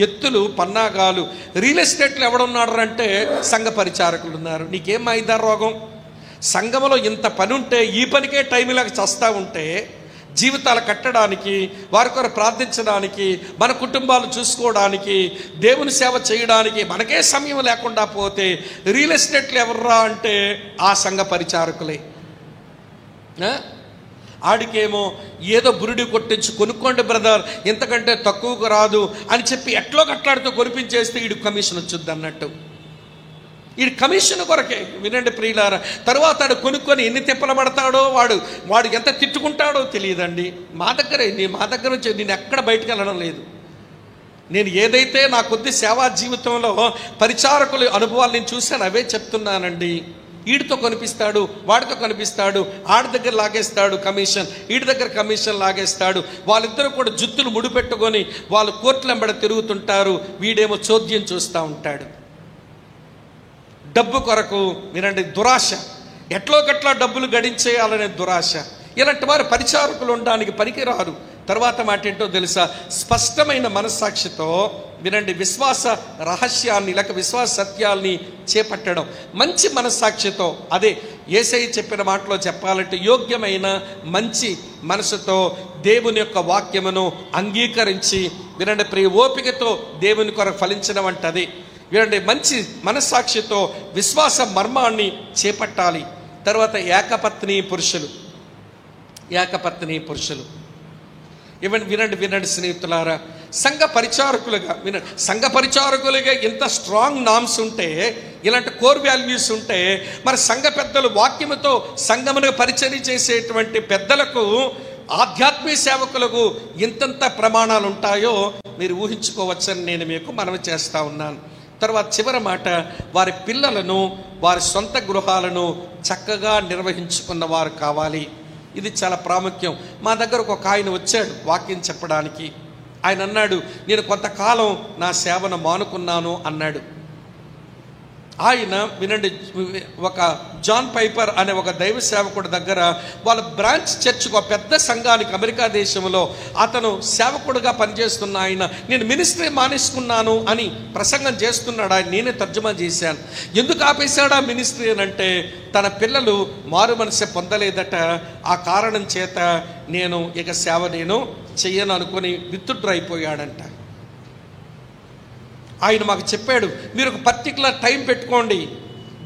ఎత్తులు, పన్నాగాలు. రియల్ ఎస్టేట్లు ఎవడున్నారు అంటే సంఘ పరిచారకులు ఉన్నారు. నీకేం మైదా రోగం? సంఘములో ఇంత పని ఉంటే, ఈ పనికే టైం ఇలాగ చస్తా ఉంటే, జీవితాలు కట్టడానికి, వారి కొరకు ప్రార్థించడానికి, మన కుటుంబాలు చూసుకోవడానికి, దేవుని సేవ చేయడానికి మనకే సమయం లేకుండా పోతే రియల్ ఎస్టేట్లు ఎవర్రా అంటే ఆ సంఘ పరిచారకులే. ఆడికేమో ఏదో బురుడి కొట్టించి కొనుక్కోండి బ్రదర్, ఇంతకంటే తక్కువకు రాదు అని చెప్పి ఎట్లో కట్లాడితో కొనిపించేస్తే వీడికి కమిషన్ వచ్చుద్ది అన్నట్టు. వీడి కమిషన్ కొరకే. వినండి ప్రియులారా, తర్వాత ఆడు కొనుక్కొని ఎన్ని తిప్పలు పడతాడో, వాడు ఎంత తిట్టుకుంటాడో తెలియదండి. మా దగ్గర వచ్చి నేను ఎక్కడ బయటకు వెళ్ళడం లేదు. నేను ఏదైతే నా కొద్ది సేవా జీవితంలో పరిచారకుల అనుభవాలు నేను చూశాను అవే చెప్తున్నానండి. వీడితో కనిపిస్తాడు, వాడితో కనిపిస్తాడు, ఆడి దగ్గర లాగేస్తాడు కమిషన్, వీడి దగ్గర కమిషన్ లాగేస్తాడు. వాళ్ళిద్దరూ కూడా జుత్తులు ముడిపెట్టుకొని వాళ్ళు కోర్టుల వెంబడి తిరుగుతుంటారు. వీడేమో చోద్యం చూస్తూ ఉంటాడు. డబ్బు కొరకు వినండి, దురాశ, ఎట్లోకట్లా డబ్బులు గడించేయాలనే దురాశ. ఇలాంటి వారు పరిచారకులు ఉండడానికి పనికిరారు. తర్వాత మాట ఏంటో తెలుసా? స్పష్టమైన మనస్సాక్షితో వినండి, విశ్వాస రహస్యాన్ని లేక విశ్వాస సత్యాల్ని చేపట్టడం. మంచి మనస్సాక్షితో, అదే యేసయ్య చెప్పిన మాటలో చెప్పాలంటే యోగ్యమైన మంచి మనసుతో దేవుని యొక్క వాక్యమును అంగీకరించి వినండి, ప్రియ ఓపికతో దేవుని కొరకు ఫలించడం అంటే అది. వినండి, మంచి మనస్సాక్షితో విశ్వాస మర్మాన్ని చేపట్టాలి. తర్వాత ఏకపత్ని పురుషులు వినండి స్నేహితులారా, సంఘ పరిచారకులుగా ఇంత స్ట్రాంగ్ నామ్స్ ఉంటే, ఇలాంటి కోర్ వాల్యూస్ ఉంటే, మరి సంఘ పెద్దలు వాక్యముతో సంఘమును పరిచర్య చేసేటువంటి పెద్దలకు, ఆధ్యాత్మిక సేవకులకు ఇంతంత ప్రమాణాలు ఉంటాయో మీరు ఊహించుకోవచ్చని నేను మీకు మనవి చేస్తా ఉన్నాను. తర్వాత చివరి మాట, వారి పిల్లలను వారి సొంత గృహాలను చక్కగా నిర్వహించుకున్న వారు కావాలి. ఇది చాలా ప్రాముఖ్యం. మా దగ్గరకు ఒక ఆయన వచ్చాడు వాక్యం చెప్పడానికి. ఆయన అన్నాడు, నేను కొంతకాలం నా సేవను మానుకున్నాను అన్నాడు. ఆయన వినండి, ఒక జాన్ పైపర్ అనే ఒక దైవ సేవకుడి దగ్గర వాళ్ళ బ్రాంచ్ చర్చ్కి, ఒక పెద్ద సంఘానికి అమెరికా దేశంలో అతను సేవకుడుగా పనిచేస్తున్న ఆయన, నేను మినిస్ట్రీ మానేసుకున్నాను అని ప్రసంగం చేస్తున్నాడు. ఆయన నేనే తర్జుమా చేశాను. ఎందుకు ఆపేశాడా మినిస్ట్రీ అని అంటే, తన పిల్లలు మారు మనసు పొందలేదట. ఆ కారణం చేత నేను ఇక సేవ చెయ్యను అనుకుని విత్డ్రా అయిపోయాడంట. ఆయన మాకు చెప్పాడు, మీరు ఒక పర్టికులర్ టైం పెట్టుకోండి,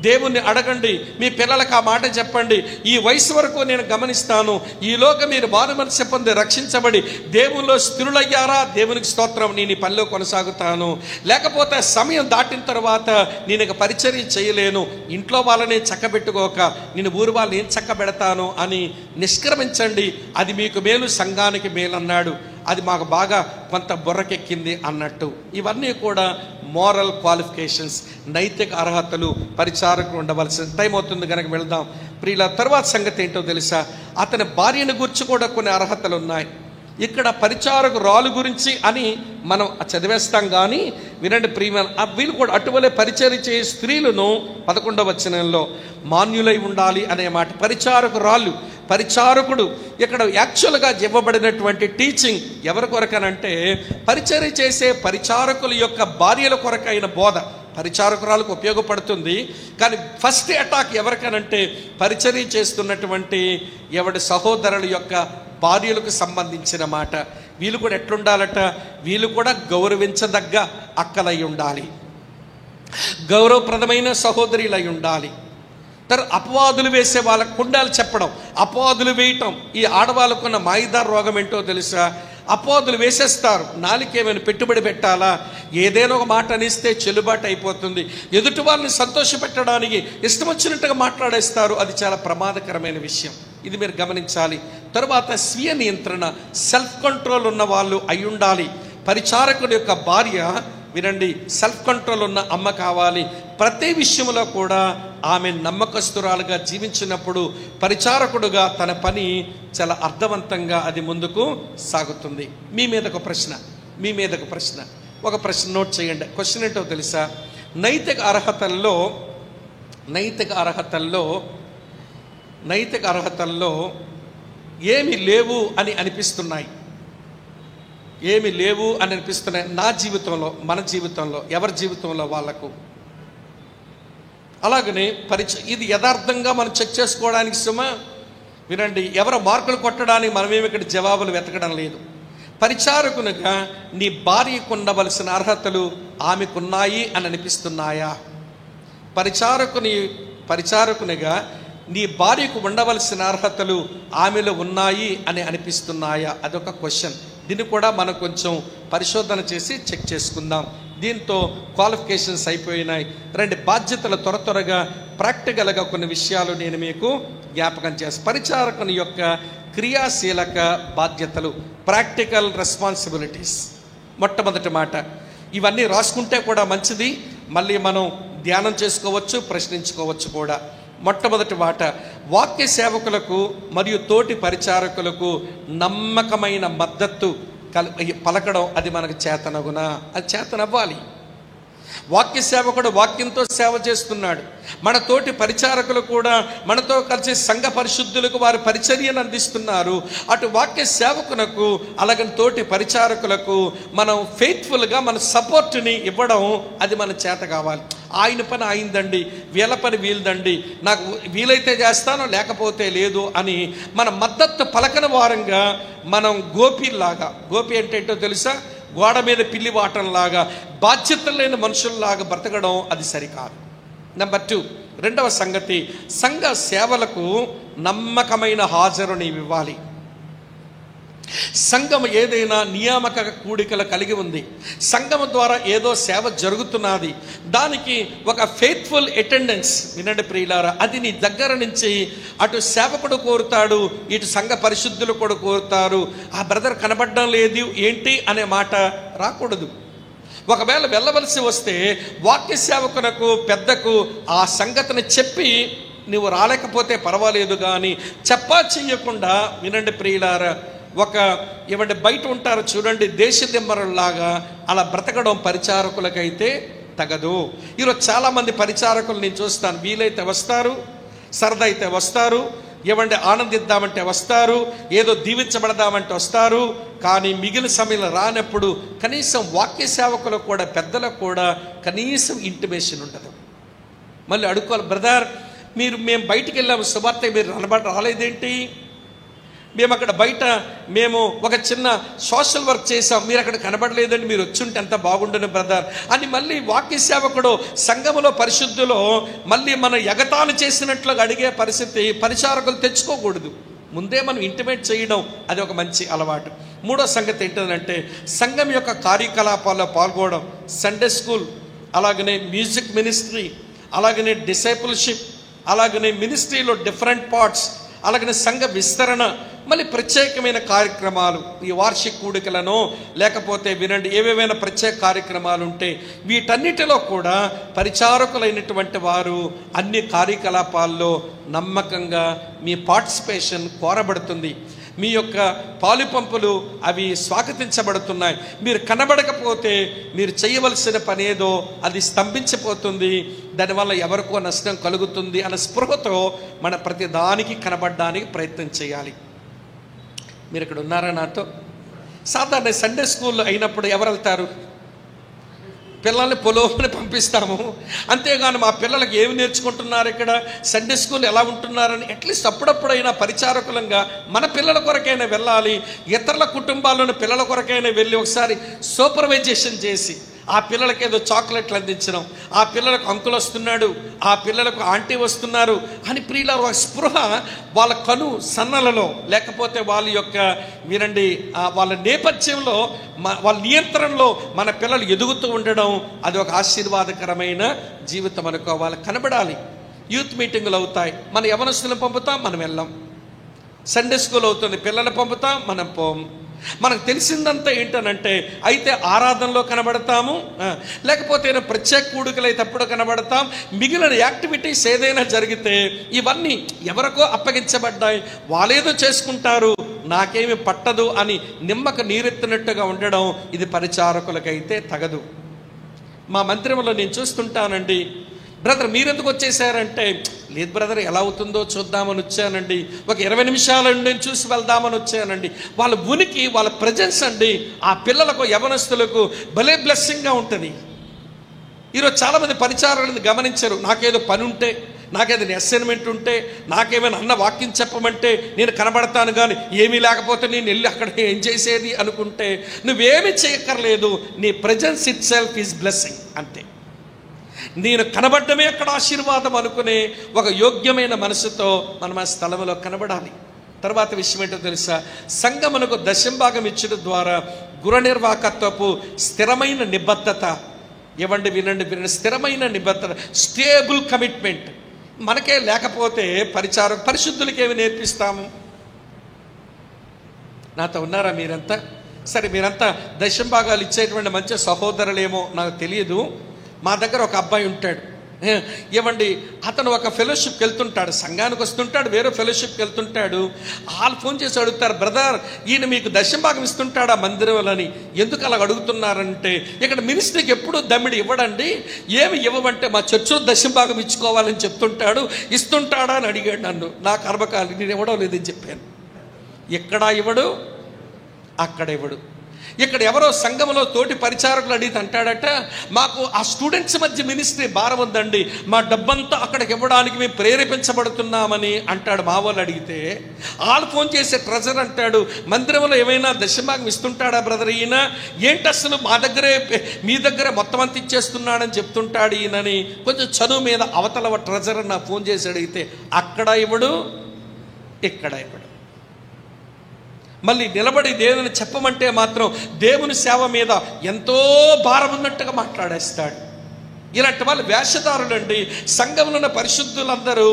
దేవుణ్ణి అడగండి, మీ పిల్లలకు ఆ మాట చెప్పండి. ఈ వయసు వరకు నేను గమనిస్తాను, ఈలోగా మీరు మారు మనసు పొంది రక్షించబడి దేవునిలో స్థిరులయ్యారా, దేవునికి స్తోత్రం, నేను ఈ పనిలో కొనసాగుతాను. లేకపోతే సమయం దాటిన తర్వాత నేను ఇక పరిచర్య చేయలేను, ఇంట్లో వాళ్ళని చక్కబెట్టుకోక నేను ఊరు వాళ్ళని ఏం చక్కబెడతాను అని నిష్క్రమించండి, అది మీకు మేలు, సంఘానికి మేలు అన్నాడు. అది మాకు బాగా కొంత బుర్రకెక్కింది అన్నట్టు. ఇవన్నీ కూడా మోరల్ క్వాలిఫికేషన్స్, నైతిక అర్హతలు పరిచారకులు ఉండవలసిన. టైం అవుతుంది కనుక వెళ్దాం ప్రియుల. తర్వాత సంగతి ఏంటో తెలుసా? అతని భార్యను గురించి కూడా కొన్ని అర్హతలు ఉన్నాయి. ఇక్కడ పరిచారకు రాలు గురించి అని మనం చదివేస్తాం కానీ వినండి ప్రియమైన, వీళ్ళు కూడా అటువలే పరిచర్య చేసే స్త్రీలను 11వ వచనంలో మాన్యులై ఉండాలి అనే మాట. పరిచారకుడు ఇక్కడ యాక్చువల్గా ఇవ్వబడినటువంటి టీచింగ్ ఎవరి కొరకనంటే, పరిచర్య చేసే పరిచారకుల యొక్క భార్యల కొరకైన బోధ. పరిచారకురాలకు ఉపయోగపడుతుంది. కానీ ఫస్ట్ అటాక్ ఎవరికనంటే పరిచర్య చేస్తున్నటువంటి ఎవడి సహోదరుల యొక్క భార్యలకు సంబంధించిన మాట. వీళ్ళు కూడా ఎట్లుండాలట, వీళ్ళు కూడా గౌరవించదగ్గ అక్కలై ఉండాలి, గౌరవప్రదమైన సహోదరులై ఉండాలి. అపవాదులు వేసే వాళ్ళకు కుండాలు చెప్పడం, అపవాదులు వేయటం. ఈ ఆడవాళ్ళకున్న మాయిదార్ రోగం ఏంటో తెలుసా? అపవాదులు వేసేస్తారు. నాలుకేమైనా పెట్టుబడి పెట్టాలా, ఏదైనా ఒక మాట అనిస్తే చెల్లుబాటు అయిపోతుంది, ఎదుటి వాళ్ళని సంతోషపెట్టడానికి ఇష్టం వచ్చినట్టుగా మాట్లాడేస్తారు. అది చాలా ప్రమాదకరమైన విషయం. ఇది మీరు గమనించాలి. తరువాత స్వీయ నియంత్రణ, సెల్ఫ్ కంట్రోల్ ఉన్న వాళ్ళు అయి ఉండాలి. పరిచారకుడి యొక్క భార్య, వినండి, సెల్ఫ్ కంట్రోల్ ఉన్న అమ్మ కావాలి. ప్రతి విషయంలో కూడా ఆమె నమ్మకస్తురాలుగా జీవించినప్పుడు పరిచారకుడుగా తన పని చాలా అర్థవంతంగా అది ముందుకు సాగుతుంది. మీ మీద ఒక ప్రశ్న, ఒక ప్రశ్న నోట్ చేయండి. క్వశ్చన్ ఏంటో తెలుసా? నైతిక అర్హతల్లో ఏమి లేవు అని అనిపిస్తున్నాయి, నా జీవితంలో, మన జీవితంలో, ఎవరి జీవితంలో వాళ్ళకు. అలాగనే ఇది యథార్థంగా మనం చెక్ చేసుకోవడానికి వినండి, ఎవరో మార్కులు కొట్టడానికి మనమేమి ఇక్కడ జవాబులు వెతకడం లేదు. పరిచారకునిగా నీ భార్యకు ఉండవలసిన అర్హతలు ఆమెకున్నాయి అని అనిపిస్తున్నాయా? పరిచారకునిగా నీ భార్యకు ఉండవలసిన అర్హతలు ఆమెలో ఉన్నాయి అని అనిపిస్తున్నాయా? అదొక క్వశ్చన్. దీన్ని కూడా మనం కొంచెం పరిశోధన చేసి చెక్ చేసుకుందాం. దీంతో క్వాలిఫికేషన్స్ అయిపోయినాయి. రెండు బాధ్యతలు త్వరగా ప్రాక్టికల్గా కొన్ని విషయాలు నేను మీకు జ్ఞాపకం చేస్తాను. పరిచారకుని యొక్క క్రియాశీలక బాధ్యతలు, ప్రాక్టికల్ రెస్పాన్సిబిలిటీస్. మొట్టమొదటి మాట, ఇవన్నీ రాసుకుంటే కూడా మంచిది, మళ్ళీ మనం ధ్యానం చేసుకోవచ్చు, ప్రశ్నించుకోవచ్చు కూడా. మొట్టమొదటి మాట, వాక్య సేవకులకు మరియు తోటి పరిచారకులకు నమ్మకమైన మద్దతు పలకడం అది మనకు చేతనగునా? అది చేతనవ్వాలి. వాక్య సేవకుడు వాక్యంతో సేవ చేస్తున్నాడు. మన తోటి పరిచారకులు కూడా మనతో కలిసి సంఘ పరిశుద్ధులకు వారి పరిచర్యను అందిస్తున్నారు. అటు వాక్య సేవకులకు అలాగని తోటి పరిచారకులకు మనం ఫెయిత్ఫుల్గా మన సపోర్ట్ని ఇవ్వడం అది మన చేత కావాలి. ఆయన పని ఆయిందండి, వీళ్ళ పని వీళ్ళదండి, నాకు వీలైతే చేస్తాను లేకపోతే లేదు అని మన మద్దతు పలకన వారంగా మనం గోపి అంటే ఏంటో తెలుసా? గోడ మీద పిల్లి వాటంలాగా, బాధ్యత లేని మనుషుల్లాగా బ్రతకడం అది సరికాదు. నెంబర్ 2, రెండవ సంగతి, సంఘ సేవలకు నమ్మకమైన హాజరు నీవు ఇవ్వాలి. సంఘం ఏదైనా నియామక కూడికలు కలిగి ఉంది, సంఘం ద్వారా ఏదో సేవ జరుగుతున్నది, దానికి ఒక ఫెయిత్ఫుల్ అటెండెన్స్. వినండి ప్రియులారా, అది నీ దగ్గర నుంచి అటు సేవకుడు కోరుతాడు, ఇటు సంఘ పరిశుద్ధులు కూడా కోరుతారు. ఆ బ్రదర్ కనబడడం లేదు ఏంటి అనే మాట రాకూడదు. ఒకవేళ వెళ్ళవలసి వస్తే వాక్య సేవకునకు పెద్దకు ఆ సంగతిని చెప్పి నువ్వు రాలేకపోతే పర్వాలేదు, కానీ చెయ్యకుండా, వినండి ప్రియులారా, ఏమంటే బయట ఉంటారు చూడండి దేశదిమ్మరులాగా, అలా బ్రతకడం పరిచారకులకైతే తగదు. ఈరోజు చాలామంది పరిచారకులు నేను చూస్తాను, వీలైతే వస్తారు, సరదా అయితే వస్తారు, ఏమంటే ఆనందిద్దామంటే వస్తారు, ఏదో దీవించబడదామంటే వస్తారు, కానీ మిగిలిన సమయంలో రానప్పుడు కనీసం వాక్య సేవకులకు కూడా పెద్దలకు కూడా కనీసం ఇంటిమేషన్ ఉండదు. మళ్ళీ అడుక్కోవాలి, బ్రదర్ మేము బయటికి వెళ్ళాము శుభార్త, మీరు రాలేదేంటి? మేము అక్కడ బయట ఒక చిన్న సోషల్ వర్క్ చేసాం, మీరు అక్కడ కనబడలేదండి, మీరు వచ్చుంటే ఎంత బాగుండును బ్రదర్ అని మళ్ళీ వాక్య సేవకుడు సంఘములో పరిశుద్ధులో మళ్ళీ మనం ఎగతాళి చేసినట్లుగా అడిగే పరిస్థితి పరిచారకులు తెచ్చుకోకూడదు. ముందే మనం ఇంటిమేట్ చేయడం అది ఒక మంచి అలవాటు. మూడో సంగతి ఏంటంటే సంఘం యొక్క కార్యకలాపాల్లో పాల్గొనడం. సండే స్కూల్, అలాగనే మ్యూజిక్ మినిస్ట్రీ, అలాగనే డిసైపుల్షిప్, అలాగనే మినిస్ట్రీలో డిఫరెంట్ పార్ట్స్, అలాగనే సంఘ విస్తరణ, మళ్ళీ ప్రత్యేకమైన కార్యక్రమాలు, ఈ వార్షిక కూడికలను లేకపోతే వినండి ఏవేవైనా ప్రత్యేక కార్యక్రమాలు ఉంటే వీటన్నిటిలో కూడా పరిచారకులైనటువంటి వారు అన్ని కార్యకలాపాల్లో నమ్మకంగా మీ పార్టిసిపేషన్ కోరబడుతుంది. మీ యొక్క పాలుపంపులు అవి స్వాగతించబడుతున్నాయి. మీరు కనబడకపోతే మీరు చేయవలసిన పని ఏదో అది స్తంభించిపోతుంది, దానివల్ల ఎవరికో నష్టం కలుగుతుంది అన్న స్పృహతో మన ప్రతి దానికి కనబడడానికి ప్రయత్నం చేయాలి. మీరు ఇక్కడ ఉన్నారా నాతో? సాధారణ సండే స్కూల్లో అయినప్పుడు ఎవరు వెళ్తారు? పిల్లల్ని పొలోని పంపిస్తాము. అంతేగాని మా పిల్లలకి ఏమి నేర్చుకుంటున్నారు, ఇక్కడ సండే స్కూల్ ఎలా ఉంటున్నారని అట్లీస్ట్ అప్పుడప్పుడైనా పరిచారకులంగా మన పిల్లల కొరకైనా వెళ్ళాలి, ఇతరుల కుటుంబాల్లోని పిల్లల కొరకైనా వెళ్ళి ఒకసారి సూపర్వైజేషన్ చేసి ఆ పిల్లలకి ఏదో చాక్లెట్లు అందించడం, ఆ పిల్లలకు అంకుల్ వస్తున్నాడు, ఆ పిల్లలకు ఆంటీ వస్తున్నారు అని ప్రియుల ఒక స్పృహ వాళ్ళ కను సన్నలలో, లేకపోతే వాళ్ళ యొక్క వినండి వాళ్ళ నేపథ్యంలో వాళ్ళ నియంత్రణలో మన పిల్లలు ఎదుగుతూ ఉండడం, అది ఒక ఆశీర్వాదకరమైన జీవితం అనుకోవాలి. కనబడాలి. యూత్ మీటింగులు అవుతాయి, మన యవనస్తులను పంపుతాం, మనం వెళ్ళాం. సండే స్కూల్ అవుతుంది, పిల్లలు పంపుతాం, మనం పోం. మనకు తెలిసిందంతా ఏంటనంటే అయితే ఆరాధనలో కనబడతాము, లేకపోతే ప్రత్యేక కూడుకలు అయితే అప్పుడు కనబడతాం. మిగిలిన యాక్టివిటీస్ ఏదైనా జరిగితే ఇవన్నీ ఎవరికో అప్పగించబడ్డాయి, వాళ్ళేదో చేసుకుంటారు, నాకేమి పట్టదు అని నిమ్మకు నీరెత్తినట్టుగా ఉండడం ఇది పరిచారకులకైతే తగదు. మా మందిరంలో నేను చూస్తుంటానండి, బ్రదర్ మీరెందుకు వచ్చేసారంటే, లేదు బ్రదర్ ఎలా అవుతుందో చూద్దామని వచ్చానండి, ఒక 20 నిమిషాలు నేను చూసి వెళ్దామని వచ్చానండి. వాళ్ళ ఉనికి, వాళ్ళ ప్రజెన్స్ అండి ఆ పిల్లలకు యవనస్తులకు భలే బ్లెస్సింగ్గా ఉంటుంది. ఈరోజు చాలామంది పరిచారాలను గమనించరు. నాకేదో పని ఉంటే, నాకేదైనా అసైన్మెంట్ ఉంటే, నాకేమైనా అన్న వాక్యం చెప్పమంటే నేను కనబడతాను, కానీ ఏమీ లేకపోతే నేను వెళ్ళి అక్కడ ఏం చేసేది అనుకుంటే నువ్వేమీ చేయక్కర్లేదు. నీ presence it self is blessing అంతే. నేను కనబడ్డమే అక్కడ ఆశీర్వాదం అనుకునే ఒక యోగ్యమైన మనసుతో మనం ఆ స్థలంలో కనబడాలి. తర్వాత విషయం ఏంటో తెలుసా, సంఘమునకు దశంభాగం ఇచ్చడం ద్వారా గృహ నిర్వాహకత్వపు స్థిరమైన నిబద్ధత, వినండి, స్థిరమైన నిబద్ధత, స్టేబుల్ కమిట్మెంట్ మనకే లేకపోతే పరిశుద్ధులకి ఏమి నేర్పిస్తాము? నాతో ఉన్నారా మీరంతా? సరే, మీరంతా దశంభాగాలు ఇచ్చేటువంటి మంచి సహోదరులేమో నాకు తెలియదు. మా దగ్గర ఒక అబ్బాయి ఉంటాడు, అతను ఒక ఫెలోషిప్కి వెళ్తుంటాడు, సంఘానికి వస్తుంటాడు, వేరే ఫెలోషిప్కి వెళ్తుంటాడు. వాళ్ళు ఫోన్ చేసి అడుగుతారు, బ్రదర్ ఈయన మీకు దశంభాగం ఇస్తుంటాడా మందిరంలోని? ఎందుకు అలా అడుగుతున్నారంటే, ఇక్కడ మినిస్ట్రీకి ఎప్పుడు దమ్మిడి ఇవ్వడండి, ఏమి ఇవ్వమంటే మా చర్చిలో దశంభాగం ఇచ్చుకోవాలని చెప్తుంటాడు. ఇస్తుంటాడా అని అడిగాడు నన్ను. నాకు అర్భకాలి, నేను ఇవ్వడం లేదని చెప్పాను. ఎక్కడా ఇవ్వడు, అక్కడ ఇవ్వడు. ఇక్కడ ఎవరో సంఘంలో తోటి పరిచారకులు అడిగితే అంటాడట, మాకు ఆ స్టూడెంట్స్ మధ్య మినిస్ట్రీ భారం ఉందండి, మా డబ్బంతా అక్కడికి ఇవ్వడానికి మేము ప్రేరేపించబడుతున్నామని అంటాడు. మా వాళ్ళు అడిగితే వాళ్ళు ఫోన్ చేసే ట్రెజర్ అంటాడు, మందిరంలో ఏమైనా దశంభాగం ఇస్తుంటాడా బ్రదర్ ఈయన? ఏంటి అసలు మా దగ్గరే మీ దగ్గరే మొత్తం అంత ఇచ్చేస్తున్నాడని చెప్తుంటాడు ఈయనని. కొంచెం చదువు మీద అవతల ట్రెజర్ నా ఫోన్ చేసి అడిగితే అక్కడ ఇవ్వడు, ఇక్కడ ఇవ్వడు. మళ్ళీ నిలబడి దేవుని చెప్పమంటే మాత్రం దేవుని సేవ మీద ఎంతో భారం ఉన్నట్టుగా మాట్లాడేస్తాడు. ఇలాంటి వాళ్ళు వేషధారులండి. సంఘంలో ఉన్న పరిశుద్ధులందరూ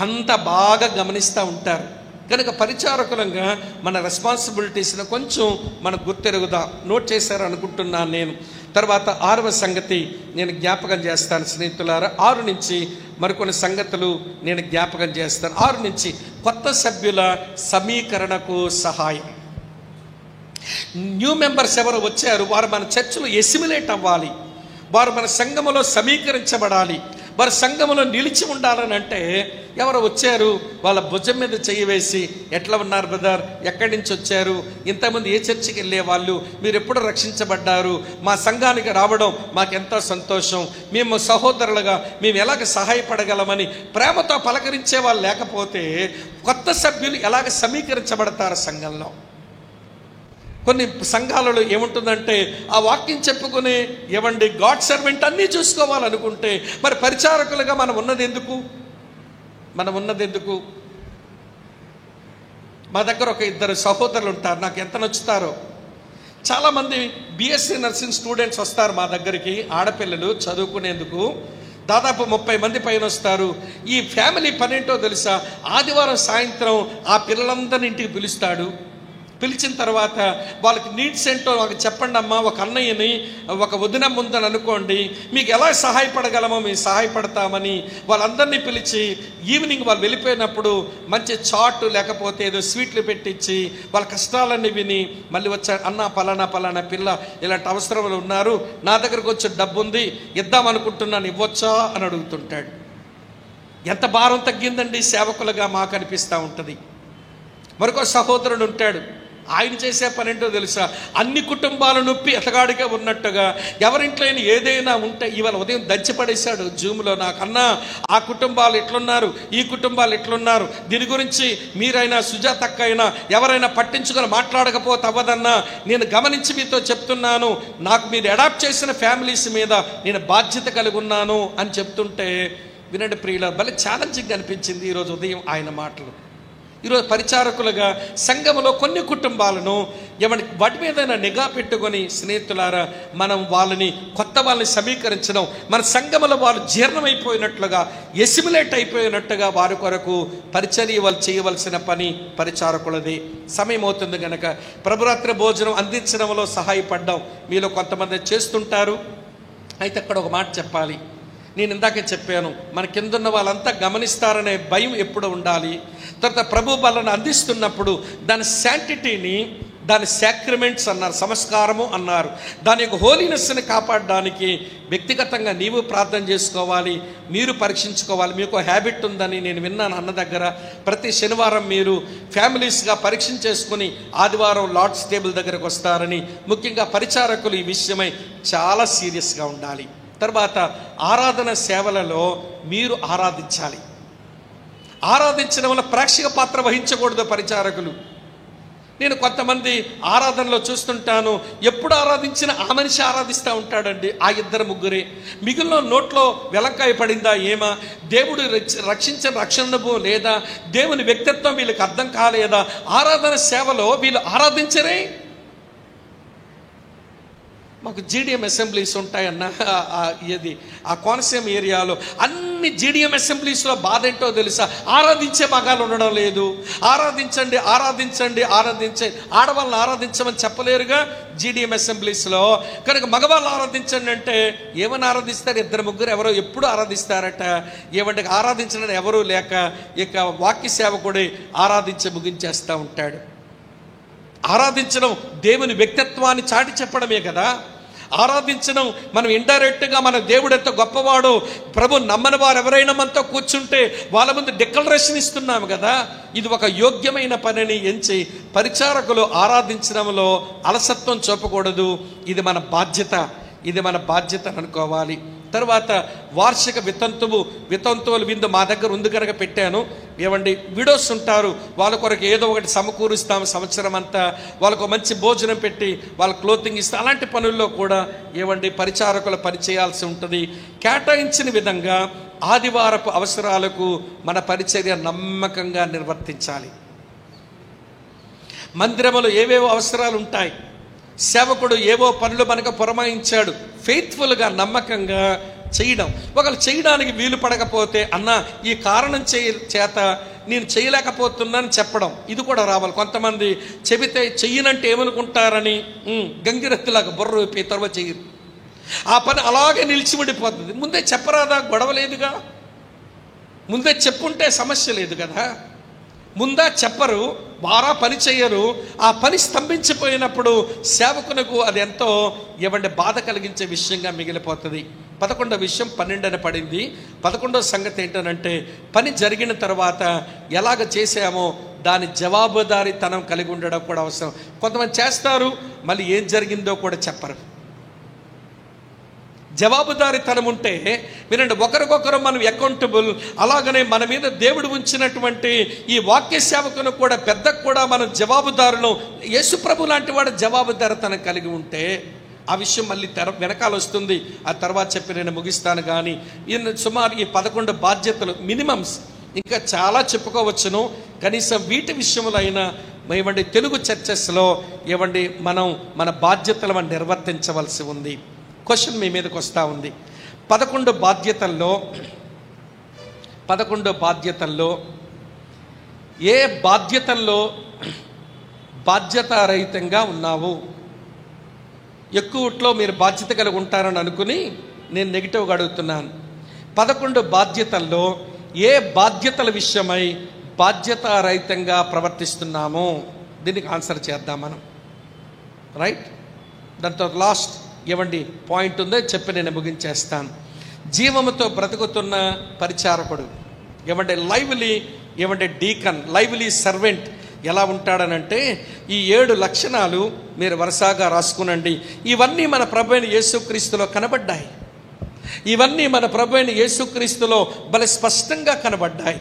అంత బాగా గమనిస్తూ ఉంటారు. కనుక పరిచారకులంగా మన రెస్పాన్సిబిలిటీస్ని కొంచెం మనం గుర్తెరుగుదాం. నోట్ చేశారు అనుకుంటున్నాను నేను. తర్వాత 6వ సంగతి నేను జ్ఞాపకం చేస్తాను స్నేహితులారా. 6 నుంచి మరికొన్ని సంగతులు నేను జ్ఞాపకం చేస్తాను. 6 నుంచి కొత్త సభ్యుల సమీకరణకు సహాయం. న్యూ మెంబర్స్ ఎవరు వచ్చారు, వారు మన చర్చిలో ఎసిమిలేట్ అవ్వాలి, వారు మన సంఘములో సమీకరించబడాలి, వారు సంఘములో నిలిచి ఉండాలని అంటే ఎవరు వచ్చారు వాళ్ళ భుజం మీద చెయ్యి వేసి, ఎట్లా ఉన్నారు బ్రదర్, ఎక్కడి నుంచి వచ్చారు, ఇంతకుముందు ఏ చర్చికి వెళ్ళే వాళ్ళు, మీరు ఎప్పుడు రక్షించబడ్డారు, మా సంఘానికి రావడం మాకెంతో సంతోషం, మేము సహోదరులుగా మేము ఎలాగ సహాయపడగలమని ప్రేమతో పలకరించే వాళ్ళు లేకపోతే కొత్త సభ్యులు ఎలాగ సమీకరించబడతారు సంఘంలో? కొన్ని సంఘాలలో ఏముంటుందంటే ఆ వాక్యం చెప్పుకుని గాడ్ సర్వెంట్ అన్నీ చూసుకోవాలనుకుంటే మరి పరిచారకులుగా మనం ఉన్నది ఎందుకు? మా దగ్గర ఒక 2 సహోదరులు ఉంటారు, నాకు ఎంత నచ్చుతారో. చాలామంది బిఎస్సీ నర్సింగ్ స్టూడెంట్స్ వస్తారు మా దగ్గరికి, ఆడపిల్లలు చదువుకునేందుకు. దాదాపు 30 మంది పైన వస్తారు. ఈ ఫ్యామిలీ పనేంటో తెలుసా, ఆదివారం సాయంత్రం ఆ పిల్లలందరినీ ఇంటికి పిలుస్తాడు. పిలిచిన తర్వాత వాళ్ళకి నీడ్స్ ఏంటో వాళ్ళకి చెప్పండి అమ్మా, ఒక అన్నయ్యని ఒక వదిన ముందని అనుకోండి, మీకు ఎలా సహాయపడగలమో మేము సహాయపడతామని వాళ్ళందరినీ పిలిచి ఈవినింగ్ వాళ్ళు వెళ్ళిపోయినప్పుడు మంచి చాట్ లేకపోతే ఏదో స్వీట్లు పెట్టించి వాళ్ళ కష్టాలన్నీ విని మళ్ళీ వచ్చా, అన్న పలానా పిల్ల ఇలాంటి అవసరంలో ఉన్నారు, నా దగ్గరకు వచ్చే డబ్బు ఉంది ఇద్దామనుకుంటున్నాను, ఇవ్వచ్చా అని అడుగుతుంటాడు. ఎంత భారం తగ్గిందండి సేవకులుగా మాకు అనిపిస్తూ ఉంటుంది. మరొక సహోదరుడు ఉంటాడు, ఆయన చేసే పని ఏంటో తెలుసా? అన్ని కుటుంబాల నొప్పి ఎతగాడిగా ఉన్నట్టుగా ఎవరింట్లో ఏదైనా ఉంటే ఇవాళ ఉదయం దంచిపడేశాడు జూమ్లో. నాకన్నా ఆ కుటుంబాలు ఎట్లున్నారు, ఈ కుటుంబాలు ఎట్లున్నారు, దీని గురించి మీరైనా సుజాతక్క అయినా ఎవరైనా పట్టించుకొని మాట్లాడకపోతే అవ్వదన్నా, నేను గమనించి మీతో చెప్తున్నాను, నాకు మీరు అడాప్ట్ చేసిన ఫ్యామిలీస్ మీద నేను బాధ్యత కలిగి ఉన్నాను అని చెప్తుంటే వినండి ప్రియుల, భలే ఛాలెంజింగ్ అనిపించింది ఈరోజు ఉదయం ఆయన మాటలు. ఈరోజు పరిచారకులుగా సంఘములో కొన్ని కుటుంబాలను వాటి మీద నిఘా పెట్టుకొని, స్నేహితులారా, మనం వాళ్ళని కొత్త వాళ్ళని సమీకరించడం, మన సంఘములో వాళ్ళు జీర్ణమైపోయినట్లుగా, ఎసిమిలేట్ అయిపోయినట్టుగా వారి కొరకు పరిచర్య వాళ్ళు చేయవలసిన పని పరిచారకులది. సమయం అవుతుంది కనుక ప్రభురాత్రి భోజనం అందించడంలో సహాయపడ్డాం. మీలో కొంతమంది చేస్తుంటారు. అయితే అక్కడ ఒక మాట చెప్పాలి. నేను ఇందాకే చెప్పాను, మన కిందున్న వాళ్ళంతా గమనిస్తారనే భయం ఎప్పుడు ఉండాలి. తర్వాత ప్రభు బలను అందిస్తున్నప్పుడు దాని శాంటిటీని, దాని సాక్రిమెంట్స్ అన్నారు, సంస్కారము అన్నారు, దాని యొక్క హోలీనెస్ని కాపాడడానికి వ్యక్తిగతంగా నీవు ప్రార్థన చేసుకోవాలి, మీరు పరీక్షించుకోవాలి. మీకు హ్యాబిట్ ఉందని నేను విన్నాను అన్న దగ్గర. ప్రతి శనివారం మీరు ఫ్యామిలీస్గా పరీక్షించేసుకుని ఆదివారం లార్డ్స్ టేబుల్ దగ్గరకు వస్తారని, ముఖ్యంగా పరిచారకులు ఈ విషయమై చాలా సీరియస్గా ఉండాలి. తర్వాత ఆరాధన సేవలలో మీరు ఆరాధించాలి. ఆరాధించడం వల్ల ప్రేక్షక పాత్ర వహించకూడదు పరిచారకులు. నేను కొంతమంది ఆరాధనలో చూస్తుంటాను, ఎప్పుడు ఆరాధించినా ఆ మనిషి ఆరాధిస్తూ ఉంటాడండి, ఆ ఇద్దరు ముగ్గురే. మిగిలిన నోట్లో వెలంకాయ పడిందా ఏమా, దేవుడు రక్షించిన రక్షణ లేదా, దేవుని వ్యక్తిత్వం వీళ్ళకి అర్థం కాలేదా, ఆరాధన సేవలో వీళ్ళు ఆరాధించరే. మాకు జీడిఎం అసెంబ్లీస్ ఉంటాయన్న ఇది ఆ కోనసీమ ఏరియాలో అన్ని జీడిఎం అసెంబ్లీస్లో బాధ ఏంటో తెలుసా? ఆరాధించే మగాళ్ళు ఉండడం లేదు. ఆరాధించండి ఆరాధించండి ఆరాధించండి, ఆడవాళ్ళని ఆరాధించమని చెప్పలేరుగా జీడిఎం అసెంబ్లీస్లో. కనుక మగవాళ్ళు ఆరాధించండి అంటే ఏమని ఆరాధిస్తారు? ఇద్దరు ముగ్గురు ఎవరో ఎప్పుడు ఆరాధిస్తారట. ఏమంటే ఆరాధించడం ఎవరూ లేక ఇక వాక్య సేవకుడే ఆరాధించి ముగించేస్తూ ఉంటాడు. ఆరాధించడం దేవుని వ్యక్తిత్వాన్ని చాటి చెప్పడమే కదా. ఆరాధించడం మనం ఇండైరెక్ట్గా మన దేవుడు ఎంత గొప్పవాడో, ప్రభు నమ్మని వారు ఎవరైనా మనతో కూర్చుంటే వాళ్ళ ముందు డిక్లరేషన్ ఇస్తున్నాము కదా. ఇది ఒక యోగ్యమైన పనిని ఎంచి పరిచారకులు ఆరాధించడంలో అలసత్వం చూపకూడదు. ఇది మన బాధ్యత, ఇది మన బాధ్యత అనుకోవాలి. తర్వాత వార్షిక వితంతువుల విందు మా దగ్గర ఉంది కనుక పెట్టాను. విడోస్ ఉంటారు, వాళ్ళ కొరకు ఏదో ఒకటి సమకూరుస్తాము సంవత్సరం అంతా. వాళ్ళకు మంచి భోజనం పెట్టి వాళ్ళ క్లోతింగ్ ఇస్తాం. అలాంటి పనుల్లో కూడా పరిచారకులు పనిచేయాల్సి ఉంటుంది. కేటాయించిన విధంగా ఆదివారపు అవసరాలకు మన పరిచర్య నమ్మకంగా నిర్వర్తించాలి. మందిరములో ఏవేవో అవసరాలు ఉంటాయి, సేవకుడు ఏవో పనులు మనకు పురమాయించాడు, ఫెయిత్ఫుల్గా నమ్మకంగా చేయడం. ఒకళ్ళు చేయడానికి వీలు పడకపోతే అన్న ఈ కారణం చేత నేను చేయలేకపోతున్నాను చెప్పడం, ఇది కూడా రావాలి. కొంతమంది చెబితే చెయ్యనంటే ఏమనుకుంటారని గంగిరెత్తులాగా బుర్ర ఊపి తర్వాత చెయ్యరు. ఆ పని అలాగే నిలిచి ఉండిపోతుంది. ముందే చెప్పరాదా? గొడవ లేదుగా. ముందే చెప్పుంటే సమస్య లేదు కదా. ముందా చెప్పరు, వారా పని చెయ్యరు. ఆ పని స్తంభించిపోయినప్పుడు సేవకునకు అది ఎంతో బాధ కలిగించే విషయంగా మిగిలిపోతుంది. 11వ విషయం 12 అని పడింది. 11వ సంగతి ఏంటనంటే పని జరిగిన తర్వాత ఎలాగ చేసామో దాని జవాబుదారీతనం కలిగి ఉండడం కూడా అవసరం. కొంతమంది చేస్తారు, మళ్ళీ ఏం జరిగిందో కూడా చెప్పరు. జవాబుదారీతనం ఉంటే వినండి, ఒకరికొకరు మనం అకౌంటబుల్. అలాగనే మన మీద దేవుడు ఉంచినటువంటి ఈ వాక్య సేవకును కూడా పెద్దకు కూడా మనం జవాబుదారులు. యేసుప్రభు లాంటి వాడు జవాబుదారీతనం కలిగి ఉంటే ఆ విషయం మళ్ళీ వెనకాల వస్తుంది. ఆ తర్వాత చెప్పి నేను ముగిస్తాను. కానీ సుమారు ఈ 11 బాధ్యతలు మినిమమ్స్, ఇంకా చాలా చెప్పుకోవచ్చును. కనీసం వీటి విషయంలో అయినా తెలుగు చర్చెస్లో మనం మన బాధ్యతలు మనం నిర్వర్తించవలసి ఉంది. క్వశ్చన్ మీ మీదకి వస్తూ ఉంది. 11 బాధ్యతల్లో ఏ బాధ్యతల్లో బాధ్యతారహితంగా ఉన్నావు? ఎక్కువట్లో మీరు బాధ్యత కలిగి ఉంటారని అనుకుని నేను నెగిటివ్గా అడుగుతున్నాను. 11 బాధ్యతల్లో ఏ బాధ్యతల విషయమై బాధ్యతారహితంగా ప్రవర్తిస్తున్నామో దీనికి ఆన్సర్ చేద్దాం మనం. రైట్, దాంతో లాస్ట్ పాయింట్ ఉందో చెప్పి నేను ముగించేస్తాను. జీవముతో బ్రతుకుతున్న పరిచారకుడు, లైవ్లీ డీకన్, లైవ్లీ సర్వెంట్, ఎలా ఉంటాడనంటే ఈ 7 లక్షణాలు మీరు వరుసగా రాసుకునండి. ఇవన్నీ మన ప్రభు అయిన యేసుక్రీస్తులో కనబడ్డాయి. ఇవన్నీ మన ప్రభు అయిన యేసుక్రీస్తులో భలే స్పష్టంగా కనబడ్డాయి.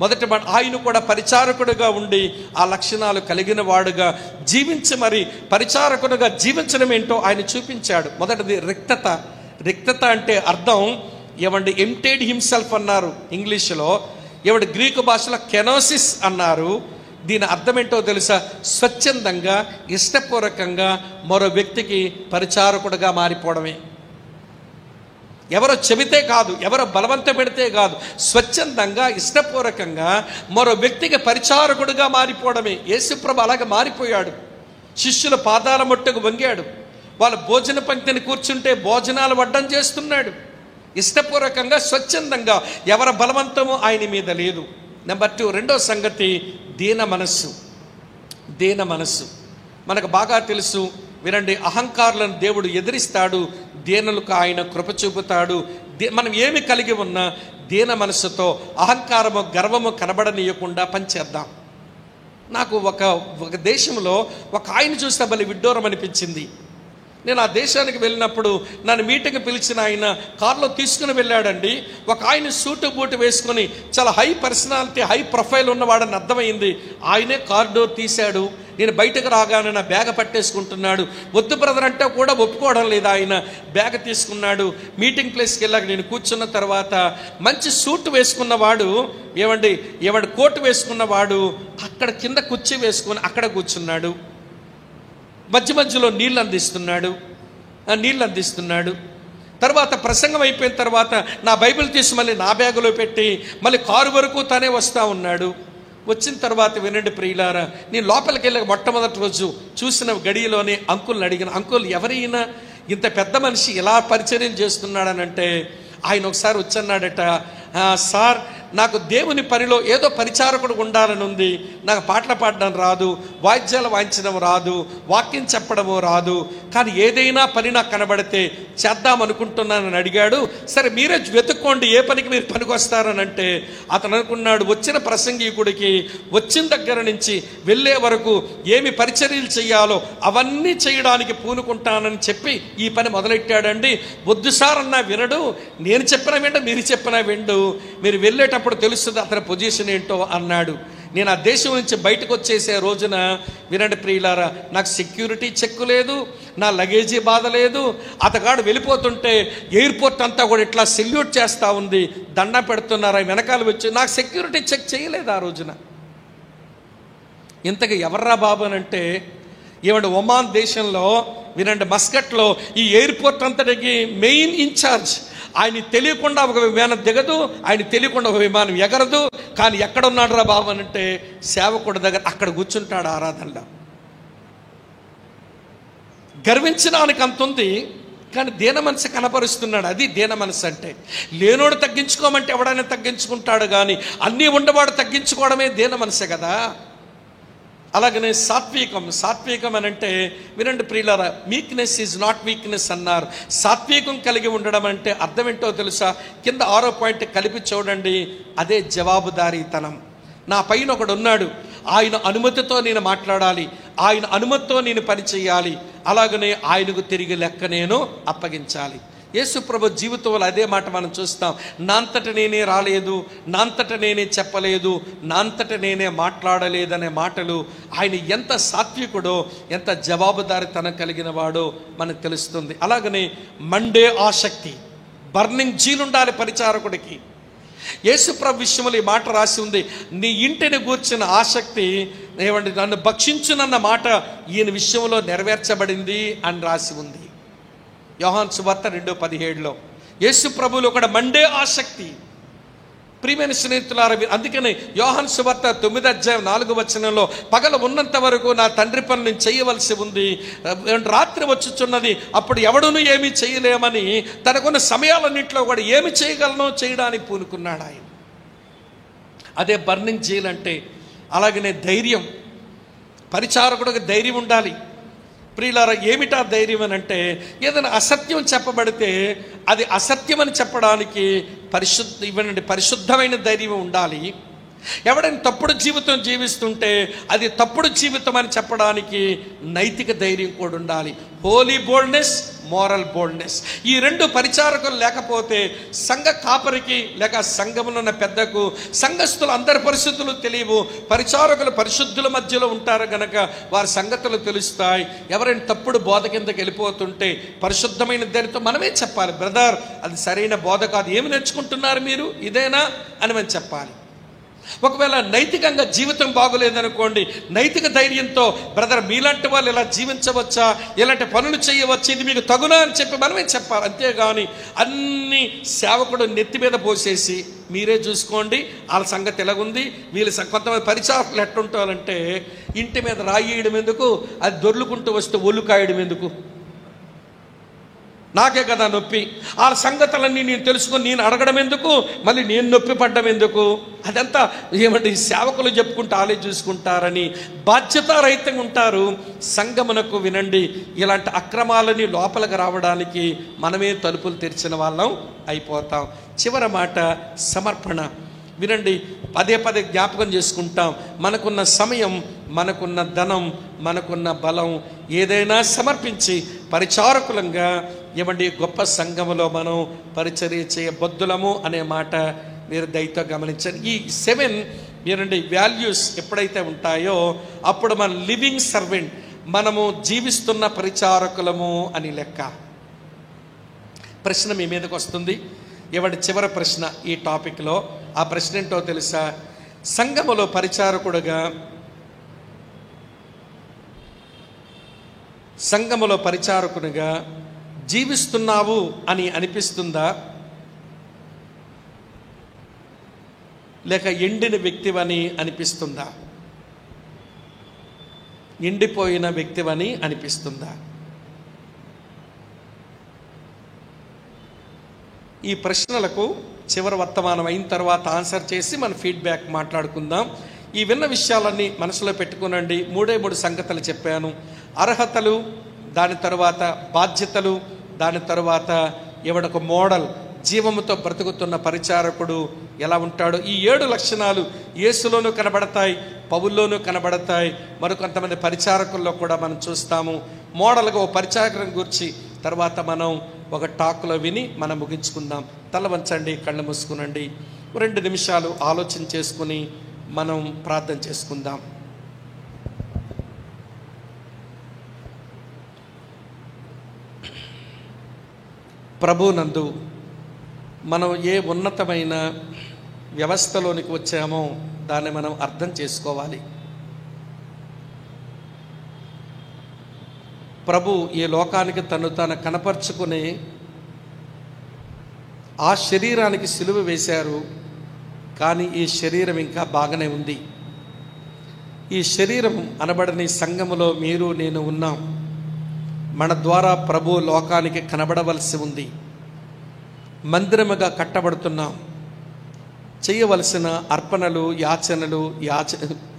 మొదటి ఆయన కూడా పరిచారకుడుగా ఉండి ఆ లక్షణాలు కలిగిన వాడుగా జీవించి మరి పరిచారకుడుగా జీవించడం ఏంటో ఆయన చూపించాడు. మొదటిది రిక్తత. రిక్తత అంటే అర్థం ఎంప్టీడ్ హిమ్సెల్ఫ్ అన్నారు ఇంగ్లీష్లో, గ్రీకు భాషలో కెనోసిస్ అన్నారు. దీని అర్థం ఏంటో తెలుసా? స్వచ్ఛందంగా ఇష్టపూర్వకంగా మరో వ్యక్తికి పరిచారకుడుగా మారిపోవడమే. ఎవరో చెబితే కాదు, ఎవరో బలవంత పెడితే కాదు, స్వచ్ఛందంగా ఇష్టపూర్వకంగా మరో వ్యక్తికి పరిచారకుడుగా మారిపోవడమే. యేసుప్రభు అలాగే మారిపోయాడు. శిష్యుల పాదాల మొట్టకు వంగాడు. వాళ్ళ భోజన పంక్తిని కూర్చుంటే భోజనాలు వడ్డం చేస్తున్నాడు. ఇష్టపూర్వకంగా స్వచ్ఛందంగా, ఎవరి బలవంతమో ఆయన మీద లేదు. నెంబర్ 2, రెండో సంగతి దీన మనస్సు. దీన మనస్సు మనకు బాగా తెలుసు. వినండి, అహంకారులను దేవుడు ఎదిరిస్తాడు, దీనులకు ఆయన కృప చూపుతాడు. మనం ఏమి కలిగి ఉన్నా దీన మనస్సుతో అహంకారము గర్వము కనబడనీయకుండా పనిచేద్దాం. నాకు ఒక దేశంలో ఒక ఆయన చూస్తే భలే విడ్డూరం అనిపించింది. నేను ఆ దేశానికి వెళ్ళినప్పుడు నన్ను మీటింగ్ పిలిచిన ఆయన కారులో తీసుకుని వెళ్ళాడండి. ఒక ఆయన సూటు బూటు వేసుకొని చాలా హై పర్సనాలిటీ, హై ప్రొఫైల్ ఉన్నవాడని అర్థమైంది. ఆయనే కార్ డోర్ తీశాడు. నేను బయటకు రాగానే నా బ్యాగ్ పట్టేసుకుంటున్నాడు. వద్దు బ్రదర్ అంటే కూడా ఒప్పుకోవడం లేదు. ఆయన బ్యాగ్ తీసుకున్నాడు. మీటింగ్ ప్లేస్కి వెళ్ళాక నేను కూర్చున్న తర్వాత మంచి సూట్ వేసుకున్నవాడు, కోటు వేసుకున్నవాడు అక్కడ కింద కుర్చీ వేసుకొని అక్కడ కూర్చున్నాడు. మధ్యలో నీళ్ళు అందిస్తున్నాడు. తర్వాత ప్రసంగం అయిపోయిన తర్వాత నా బైబిల్ తీసి మళ్ళీ నా బ్యాగులో పెట్టి మళ్ళీ కారు వరకు తనే వస్తూ ఉన్నాడు. వచ్చిన తర్వాత వినండి ప్రియులారా, నేను లోపలికి వెళ్ళక మొట్టమొదటి రోజు చూసిన గడియలోనే అంకుల్ని అడిగిన, అంకుల్ ఎవరైనా ఇంత పెద్ద మనిషి ఎలా పరిచర్యలు చేస్తున్నాడనంటే ఆయన ఒకసారి వచ్చన్నాడట, సార్ నాకు దేవుని పనిలో ఏదో పరిచారకుడు ఉండాలని ఉంది. నాకు పాటలు పాడడం రాదు, వాయిద్యాలు వాయించడం రాదు, వాక్యం చెప్పడము రాదు, కానీ ఏదైనా పని నాకు కనబడితే చేద్దామనుకుంటున్నానని అడిగాడు. సరే మీరే వెతుక్కోండి ఏ పనికి మీరు పనికి వస్తారనంటే అతను అనుకున్నాడు, వచ్చిన ప్రసంగికుడికి వచ్చిన దగ్గర నుంచి వెళ్ళే వరకు ఏమి పరిచర్యలు చేయాలో అవన్నీ చేయడానికి పూనుకుంటానని చెప్పి ఈ పని మొదలెట్టాడండి. వద్దు సార్ అన్నా వినడు, నేను చెప్పినా విండు, మీరు చెప్పినా విండు, మీరు వెళ్ళేటప్పుడు తెలుస్తుంది అతని పొజిషన్ ఏంటో అన్నాడు. నేను ఆ దేశం నుంచి బయటకు వచ్చేసే రోజున వినండి ప్రియులారా, నాకు సెక్యూరిటీ చెక్ లేదు, నా లగేజీ బాధ లేదు. అతగాడు వెళ్ళిపోతుంటే ఎయిర్పోర్ట్ అంతా కూడా ఇట్లా సెల్యూట్ చేస్తూ ఉంది, దండ పెడుతున్నారు. వెనకాల వచ్చి నాకు సెక్యూరిటీ చెక్ చేయలేదు ఆ రోజున. ఇంతగా ఎవర్రా బాబు అని అంటే ఒమాన్ దేశంలో వినండి మస్కట్లో ఈ ఎయిర్పోర్ట్ అంతటికి మెయిన్ ఇన్ఛార్జ్. ఆయన తెలియకుండా ఒక విమానం దిగదు, ఆయన తెలియకుండా ఒక విమానం ఎగరదు. కానీ ఎక్కడ ఉన్నాడు రా బాబు అంటే సేవకుడి దగ్గర అక్కడ కూర్చుంటాడు ఆరాధనలో. గర్వించడానికి అంత ఉంది, కానీ దీన మనసు కనపరుస్తున్నాడు. అది దీన మనసు అంటే. లేనోడు తగ్గించుకోమంటే ఎవడైనా తగ్గించుకుంటాడు, కానీ అన్నీ ఉండవాడు తగ్గించుకోవడమే దీన మనసే కదా. అలాగనే సాత్వికం అని అంటే వినండి ప్రియులారా, మీక్నెస్ ఈజ్ నాట్ వీక్నెస్ అన్నారు. సాత్వికం కలిగి ఉండడం అంటే అర్థం ఏంటో తెలుసా? కింద 6వ పాయింట్ కలిపి చూడండి, అదే జవాబుదారీతనం. నా పైన ఒకడు ఉన్నాడు, ఆయన అనుమతితో నేను మాట్లాడాలి, ఆయన అనుమతితో నేను పని చేయాలి, అలాగనే ఆయనకు తిరిగి లెక్క నేను అప్పగించాలి. యేసుప్రభు జీవితంలో అదే మాట మనం చూస్తాం. నాంతట నేనే రాలేదు, నాంతట నేనే చెప్పలేదు, నాంతట నేనే మాట్లాడలేదనే మాటలు. ఆయన ఎంత సాత్వికుడో, ఎంత జవాబుదారితనం కలిగిన వాడో మనకు తెలుస్తుంది. అలాగనే మండే ఆసక్తి, బర్నింగ్ జీల్ ఉండాలి పరిచారకుడికి. యేసుప్రభు విషయంలో ఈ మాట రాసి ఉంది, నీ ఇంటిని గూర్చిన ఆసక్తి నన్ను భక్షించునన్న మాట ఈయన విషయంలో నెరవేర్చబడింది అని రాసి ఉంది. యోహాను సువార్త 2:17లో యేసు ప్రభువులో కూడా మండే ఆసక్తి. ప్రియమైన స్నేహితులారా, అందుకని యోహాను సువార్త 9:4 పగలు ఉన్నంత వరకు నా తండ్రి పని నేను చేయవలసి ఉంది, రాత్రి వచ్చుచున్నది, అప్పుడు ఎవడును ఏమీ చేయలేమని తనకున్న సమయాలన్నింటిలో కూడా ఏమి చేయగలనో చేయడానికి పూనుకున్నాడు ఆయన. అదే బర్నింగ్ జైల్ అంటే. అలాగనే ధైర్యం, పరిచారకుడికి ధైర్యం ఉండాలి. ప్రియులారా, ఏమిటా ధైర్యం అని అంటే ఏదైనా అసత్యం చెప్పబడితే అది అసత్యం అని చెప్పడానికి పరిశుద్ధమైన ధైర్యం ఉండాలి. ఎవడైనా తప్పుడు జీవితం జీవిస్తుంటే అది తప్పుడు జీవితం అని చెప్పడానికి నైతిక ధైర్యం కూడా ఉండాలి. Holy boldness, moral boldness. ఈ రెండు పరిచారకులు లేకపోతే సంఘ కాపరికి లేక సంఘంలో ఉన్న పెద్దకు సంఘస్థులు అందరి పరిస్థితులు తెలియవు. పరిచారకులు పరిశుద్ధుల మధ్యలో ఉంటారు గనక వారి సంగతులు తెలుస్తాయి. ఎవరైనా తప్పుడు బోధ కిందకి వెళ్ళిపోతుంటే పరిశుద్ధమైన దానితో మనమే చెప్పాలి, బ్రదర్ అది సరైన బోధ కాదు, ఏమి నేర్చుకుంటున్నారు మీరు, ఇదేనా అని మనం చెప్పాలి. ఒకవేళ నైతికంగా జీవితం బాగోలేదనుకోండి, నైతిక ధైర్యంతో బ్రదర్ మీలాంటి వాళ్ళు ఇలా జీవించవచ్చా, ఇలాంటి పనులు చేయవచ్చు, ఇది మీకు తగునా అని చెప్పి మనమే చెప్పాలి. అంతేగాని అన్ని సేవకుడు నెత్తి మీద పోసేసి మీరే చూసుకోండి వాళ్ళ సంగతి ఎలాగుంది, వీళ్ళ కొంతమంది పరిచారకులు ఎట్టుంటారంటే ఇంటి మీద రాయేయడం ఎందుకు, అది దొర్లుకుంటూ వస్తే ఒళ్ళు కాయడం ఎందుకు, నాకే కదా నొప్పి, ఆ సంగతులన్నీ నేను తెలుసుకొని నేను అడగడం ఎందుకు, మళ్ళీ నేను నొప్పి పడ్డం ఎందుకు, అదంతా ఏమంటే సేవకులు చెప్పుకుంటూ ఆలే చూసుకుంటారని బాధ్యతారహితంగా ఉంటారు. సంఘమునకు వినండి, ఇలాంటి అక్రమాలని లోపలికి రావడానికి మనమే తలుపులు తెరిచిన వాళ్ళం అయిపోతాం. చివరి మాట సమర్పణ. వినండి, పదే పదే జ్ఞాపకం చేసుకుంటాం. మనకున్న సమయం, మనకున్న ధనం, మనకున్న బలం ఏదైనా సమర్పించి పరిచారకులంగా ఏమండి గొప్ప సంఘములో మనం పరిచర్య చేయబద్దులము అనే మాట మీరు దయతో గమనించండి. ఈ 7 మీరండి వాల్యూస్ ఎప్పుడైతే ఉంటాయో అప్పుడు మన లివింగ్ సర్వెంట్, మనము జీవిస్తున్న పరిచారకులము అని లెక్క. ప్రశ్న మీ మీదకి వస్తుంది, ఎవడి చివరి ప్రశ్న ఈ టాపిక్లో. ఆ ప్రశ్న ఏంటో తెలుసా? సంఘములో పరిచారకుడుగా, సంఘములో పరిచారకునిగా జీవిస్తున్నావు అని అనిపిస్తుందా, లేక ఎండిన వ్యక్తివని అనిపిస్తుందా, ఎండిపోయిన వ్యక్తివని అనిపిస్తుందా? ఈ ప్రశ్నలకు చివరి వర్తమానం అయిన తర్వాత ఆన్సర్ చేసి మన ఫీడ్బ్యాక్ మాట్లాడుకుందాం. ఈ విన్న విషయాలన్నీ మనసులో పెట్టుకునండి. 3 సంగతులు చెప్పాను. అర్హతలు, దాని తర్వాత బాధ్యతలు, దాని తర్వాత ఎవడొక మోడల్, జీవముతో బ్రతుకుతున్న పరిచారకుడు ఎలా ఉంటాడో. ఈ 7 లక్షణాలు యేసులోనూ కనబడతాయి, పౌల్లోనూ కనబడతాయి, మరికొంతమంది పరిచారకుల్లో కూడా మనం చూస్తాము. మోడల్గా ఓ పరిచారకుని గురించి తర్వాత మనం ఒక టాక్లో విని మనం ముగించుకుందాం. తల వంచండి, కళ్ళు మూసుకునండి, 2 నిమిషాలు ఆలోచన చేసుకుని మనం ప్రార్థన చేసుకుందాం. ప్రభునందు మనం ఏ ఉన్నతమైన వ్యవస్థలోనికి వచ్చామో దాన్ని మనం అర్థం చేసుకోవాలి. ప్రభు ఈ లోకానికి తను కనపరుచుకుని ఆ శరీరానికి సిలువ వేశారు. కానీ ఈ శరీరం ఇంకా బాగానే ఉంది. ఈ శరీరం అనబడని సంఘములో మీరు నేను ఉన్నాం. మన ద్వారా ప్రభు లోకానికి కనబడవలసి ఉంది. మందిరముగా కట్టబడుతున్నాం. చేయవలసిన అర్పణలు, యాచనలు,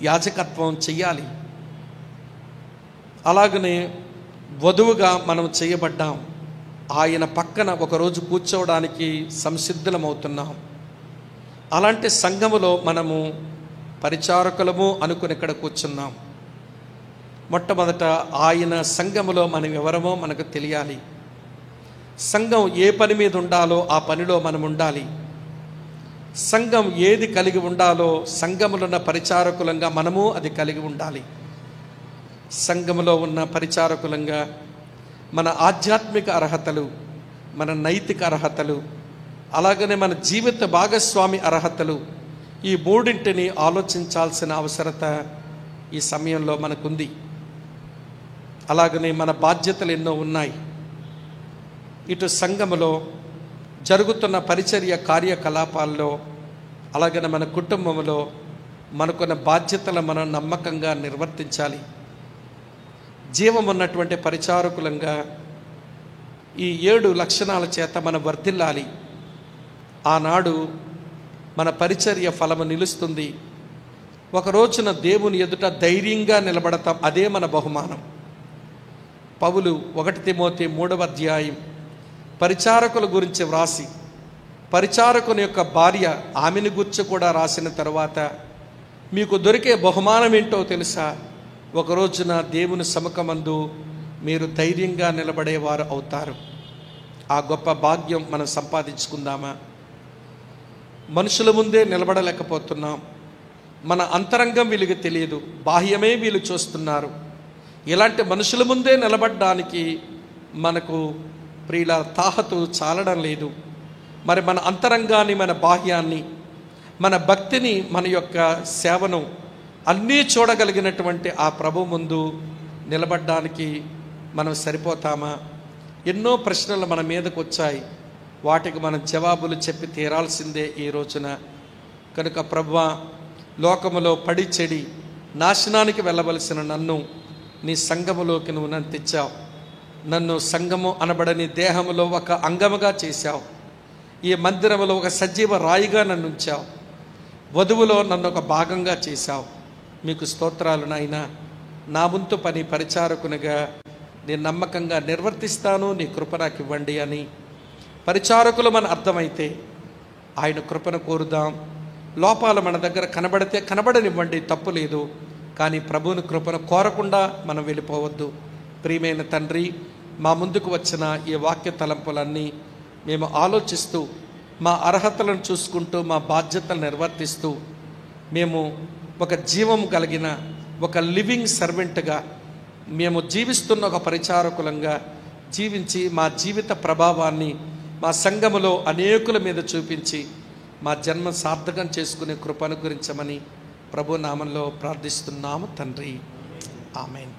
యాజకత్వం చెయ్యాలి. అలాగనే వధువుగా మనం చేయబడ్డాం. ఆయన పక్కన ఒకరోజు కూర్చోవడానికి సంసిద్ధులమవుతున్నాం. అలాంటి సంఘములో మనము పరిచారకులము అనుకుని ఇక్కడ కూర్చున్నాం. మొట్టమొదట ఆయన సంఘములో మనం ఎవరమో మనకు తెలియాలి. సంఘం ఏ పని మీద ఉండాలో ఆ పనిలో మనం ఉండాలి. సంఘం ఏది కలిగి ఉండాలో సంఘములో ఉన్న పరిచారకులంగా మనము అది కలిగి ఉండాలి. సంఘములో ఉన్న పరిచారకులంగా మన ఆధ్యాత్మిక అర్హతలు, మన నైతిక అర్హతలు, అలాగనే మన జీవిత భాగస్వామి అర్హతలు, ఈ 3ంటిని ఆలోచించాల్సిన అవసరత ఈ సమయంలో మనకుంది. అలాగనే మన బాధ్యతలు ఎన్నో ఉన్నాయి. ఇటు సంఘములో జరుగుతున్న పరిచర్య కార్యకలాపాల్లో, అలాగనే మన కుటుంబంలో మనకున్న బాధ్యతలు మనం నమ్మకంగా నిర్వర్తించాలి. జీవం ఉన్నటువంటి పరిచారకులంగా ఈ 7 లక్షణాల చేత మనం వర్ధిల్లాలి. ఆనాడు మన పరిచర్య ఫలము నిలుస్తుంది. ఒక రోజున దేవుని ఎదుట ధైర్యంగా నిలబడతాం. అదే మన బహుమానం. పౌలు 1 తిమోతి 3వ అధ్యాయం పరిచారకుల గురించి వ్రాసి, పరిచారకుని యొక్క భార్య ఆమెను గురించి కూడా రాసిన తర్వాత మీకు దొరికే బహుమానం ఏంటో తెలుసా? ఒక రోజున దేవుని సముఖమందు మీరు ధైర్యంగా నిలబడేవారు అవుతారు. ఆ గొప్ప భాగ్యం మనం సంపాదించుకుందామా? మనుషుల ముందే నిలబడలేకపోతున్నాం. మన అంతరంగం వీళ్ళకి తెలియదు, బాహ్యమే వీళ్ళు చూస్తున్నారు. ఇలాంటి మనుషుల ముందే నిలబడడానికి మనకు ప్రియుల తాహతు చాలడం లేదు. మరి మన అంతరంగాన్ని, మన బాహ్యాన్ని, మన భక్తిని, మన యొక్క సేవను అన్నీ చూడగలిగినటువంటి ఆ ప్రభు ముందు నిలబడడానికి మనం సరిపోతామా? ఎన్నో ప్రశ్నలు మన మీదకు వచ్చాయి. వాటికి మనం జవాబులు చెప్పి తీరాల్సిందే ఈ రోజున. కనుక ప్రభువా, లోకములో పడి చెడి నాశనానికి వెళ్ళవలసిన నన్ను నీ సంఘములోకి నువ్వు నన్ను తెచ్చావు. నన్ను సంఘము అనబడని దేహములో ఒక అంగముగా చేశావు. ఈ మందిరములో ఒక సజీవ రాయిగా నన్ను ఉంచావు. వధువులో నన్ను ఒక భాగంగా చేశావు. మీకు స్తోత్రాలు నాయనా. నా వంతు పని పరిచారకునిగా నేను నమ్మకంగా నిర్వర్తిస్తాను, నీ కృప నాకు ఇవ్వండి అని పరిచారకులు మన అర్థమైతే ఆయన కృపను కోరుదాం. లోపాలు మన దగ్గర కనబడితే కనబడనివ్వండి, తప్పు లేదు. కానీ ప్రభువుని కృపను కోరకుండా మనం వెళ్ళిపోవద్దు. ప్రియమైన తండ్రి, మా ముందుకు వచ్చిన ఈ వాక్య తలంపులన్నీ మేము ఆలోచిస్తూ, మా అర్హతలను చూసుకుంటూ, మా బాధ్యతలు నిర్వర్తిస్తూ, మేము ఒక జీవం కలిగిన ఒక లివింగ్ సర్వెంట్గా మేము జీవిస్తున్న ఒక పరిచారకులంగా జీవించి మా జీవిత ప్రభావాన్ని మా సంఘములో అనేకుల మీద చూపించి మా జన్మ సార్థకం చేసుకునే కృప అనుగ్రహించమని ప్రభు నామంలో ప్రార్థిస్తున్నాము తండ్రి. ఆమేన్.